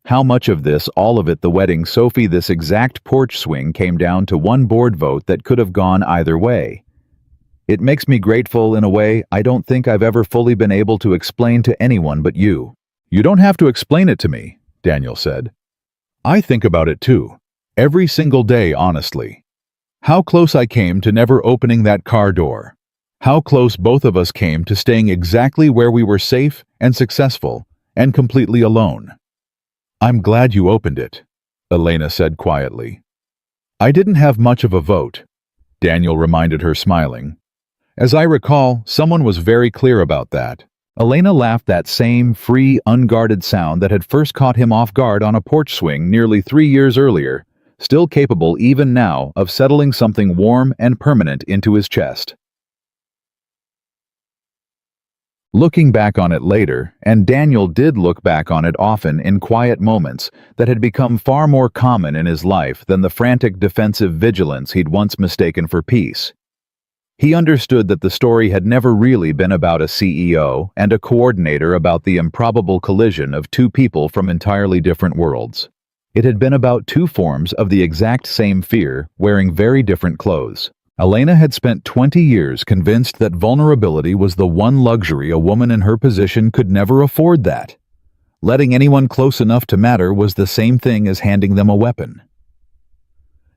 How much of this, all of it, the wedding, Sophie, this exact porch swing came down to one board vote that could have gone either way. It makes me grateful in a way I don't think I've ever fully been able to explain to anyone but you." "You don't have to explain it to me," Daniel said. "I think about it too. Every single day, honestly. How close I came to never opening that car door. How close both of us came to staying exactly where we were safe and successful and completely alone. I'm glad you opened it, Elena said quietly. I didn't have much of a vote, Daniel reminded her, smiling. As I recall, someone was very clear about that. Elena laughed, that same free, unguarded sound that had first caught him off guard on a porch swing nearly 3 years earlier, still capable even now of settling something warm and permanent into his chest. Looking back on it later, and Daniel did look back on it often in quiet moments that had become far more common in his life than the frantic defensive vigilance he'd once mistaken for peace. He understood that the story had never really been about a CEO and a coordinator about the improbable collision of two people from entirely different worlds. It had been about two forms of the exact same fear wearing very different clothes. Elena had spent 20 years convinced that vulnerability was the one luxury a woman in her position could never afford. That letting anyone close enough to matter was the same thing as handing them a weapon.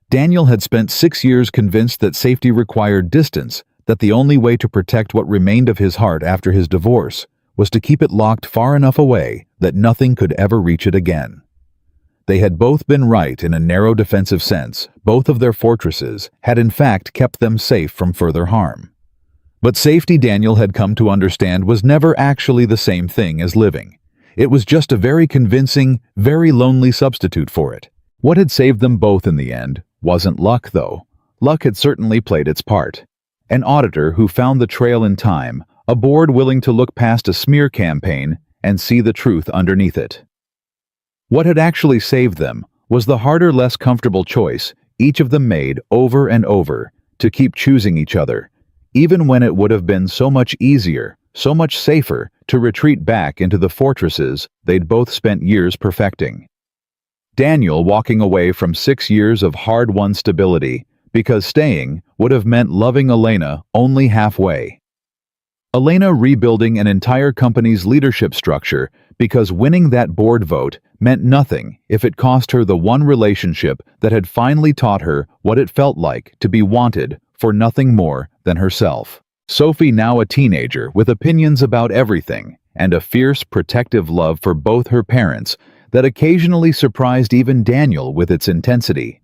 Daniel had spent 6 years convinced that safety required distance, that the only way to protect what remained of his heart after his divorce was to keep it locked far enough away that nothing could ever reach it again. They had both been right in a narrow defensive sense. Both of their fortresses had in fact kept them safe from further harm. But safety, Daniel had come to understand, was never actually the same thing as living. It was just a very convincing, very lonely substitute for it. What had saved them both in the end wasn't luck, though. Luck had certainly played its part. An auditor who found the trail in time, a board willing to look past a smear campaign and see the truth underneath it. What had actually saved them was the harder, less comfortable choice each of them made over and over to keep choosing each other, even when it would have been so much easier, so much safer to retreat back into the fortresses they'd both spent years perfecting. Daniel walking away from 6 years of hard-won stability because staying would have meant loving Elena only halfway. Elena rebuilding an entire company's leadership structure because winning that board vote meant nothing if it cost her the one relationship that had finally taught her what it felt like to be wanted for nothing more than herself. Sophie, now a teenager with opinions about everything and a fierce, protective love for both her parents that occasionally surprised even Daniel with its intensity,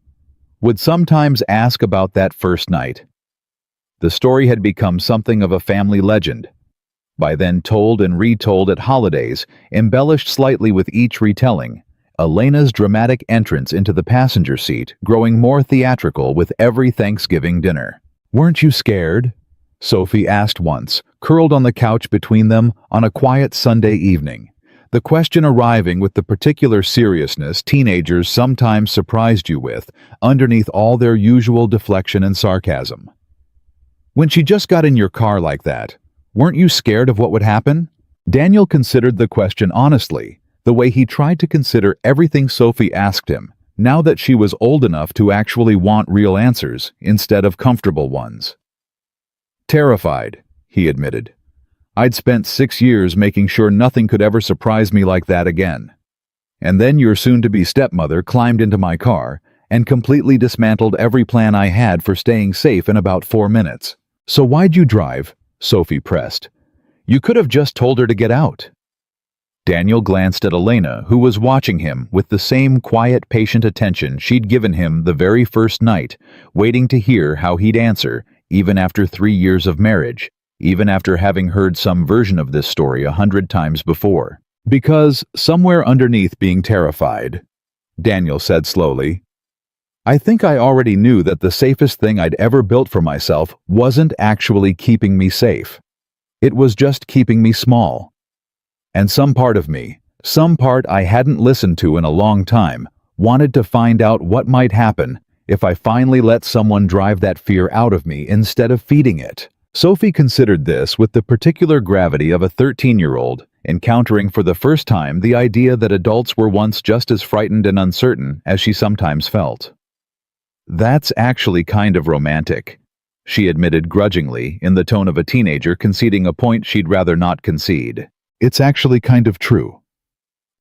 would sometimes ask about that first night. The story had become something of a family legend, by then told and retold at holidays, embellished slightly with each retelling, Elena's dramatic entrance into the passenger seat growing more theatrical with every Thanksgiving dinner. "Weren't you scared?" Sophie asked once, curled on the couch between them on a quiet Sunday evening, the question arriving with the particular seriousness teenagers sometimes surprised you with, underneath all their usual deflection and sarcasm. "When she just got in your car like that, weren't you scared of what would happen?" Daniel considered the question honestly, the way he tried to consider everything Sophie asked him, now that she was old enough to actually want real answers instead of comfortable ones. "Terrified," he admitted. "I'd spent 6 years making sure nothing could ever surprise me like that again. And then your soon-to-be stepmother climbed into my car and completely dismantled every plan I had for staying safe in about 4 minutes. So why'd you drive?" Sophie pressed. "You could have just told her to get out." Daniel glanced at Elena, who was watching him with the same quiet, patient attention she'd given him the very first night, waiting to hear how he'd answer, even after 3 years of marriage, even after having heard some version of this story 100 times before. "Because somewhere underneath being terrified," Daniel said slowly, "I think I already knew that the safest thing I'd ever built for myself wasn't actually keeping me safe. It was just keeping me small. And some part of me, some part I hadn't listened to in a long time, wanted to find out what might happen if I finally let someone drive that fear out of me instead of feeding it." Sophie considered this with the particular gravity of a 13-year-old encountering for the first time the idea that adults were once just as frightened and uncertain as she sometimes felt. "That's actually kind of romantic," she admitted grudgingly in the tone of a teenager conceding a point she'd rather not concede. "It's actually kind of true,"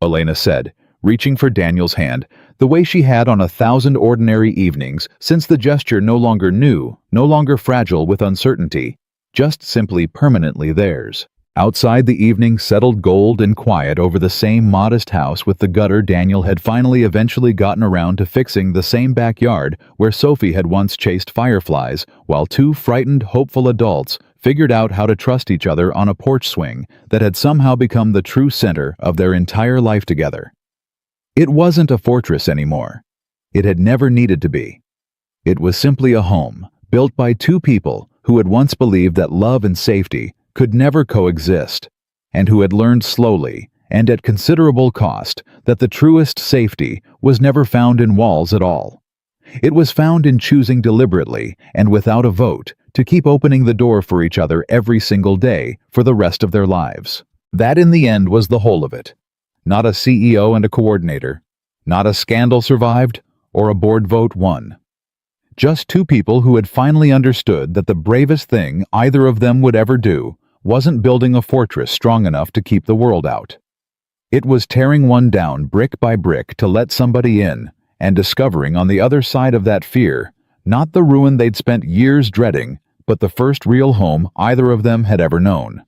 Elena said, reaching for Daniel's hand, the way she had on 1,000 ordinary evenings, since the gesture no longer new, no longer fragile with uncertainty, just simply permanently theirs. Outside, the evening settled gold and quiet over the same modest house with the gutter. Daniel had finally eventually gotten around to fixing the same backyard where Sophie had once chased fireflies, while two frightened, hopeful adults figured out how to trust each other on a porch swing that had somehow become the true center of their entire life together. It wasn't a fortress anymore. It had never needed to be. It was simply a home, built by two people who had once believed that love and safety could never coexist, and who had learned slowly, and at considerable cost, that the truest safety was never found in walls at all. It was found in choosing deliberately, and without a vote, to keep opening the door for each other every single day for the rest of their lives. That in the end was the whole of it. Not a CEO and a coordinator, not a scandal survived, or a board vote won. Just two people who had finally understood that the bravest thing either of them would ever do wasn't building a fortress strong enough to keep the world out. It was tearing one down brick by brick to let somebody in, and discovering on the other side of that fear, not the ruin they'd spent years dreading, but the first real home either of them had ever known.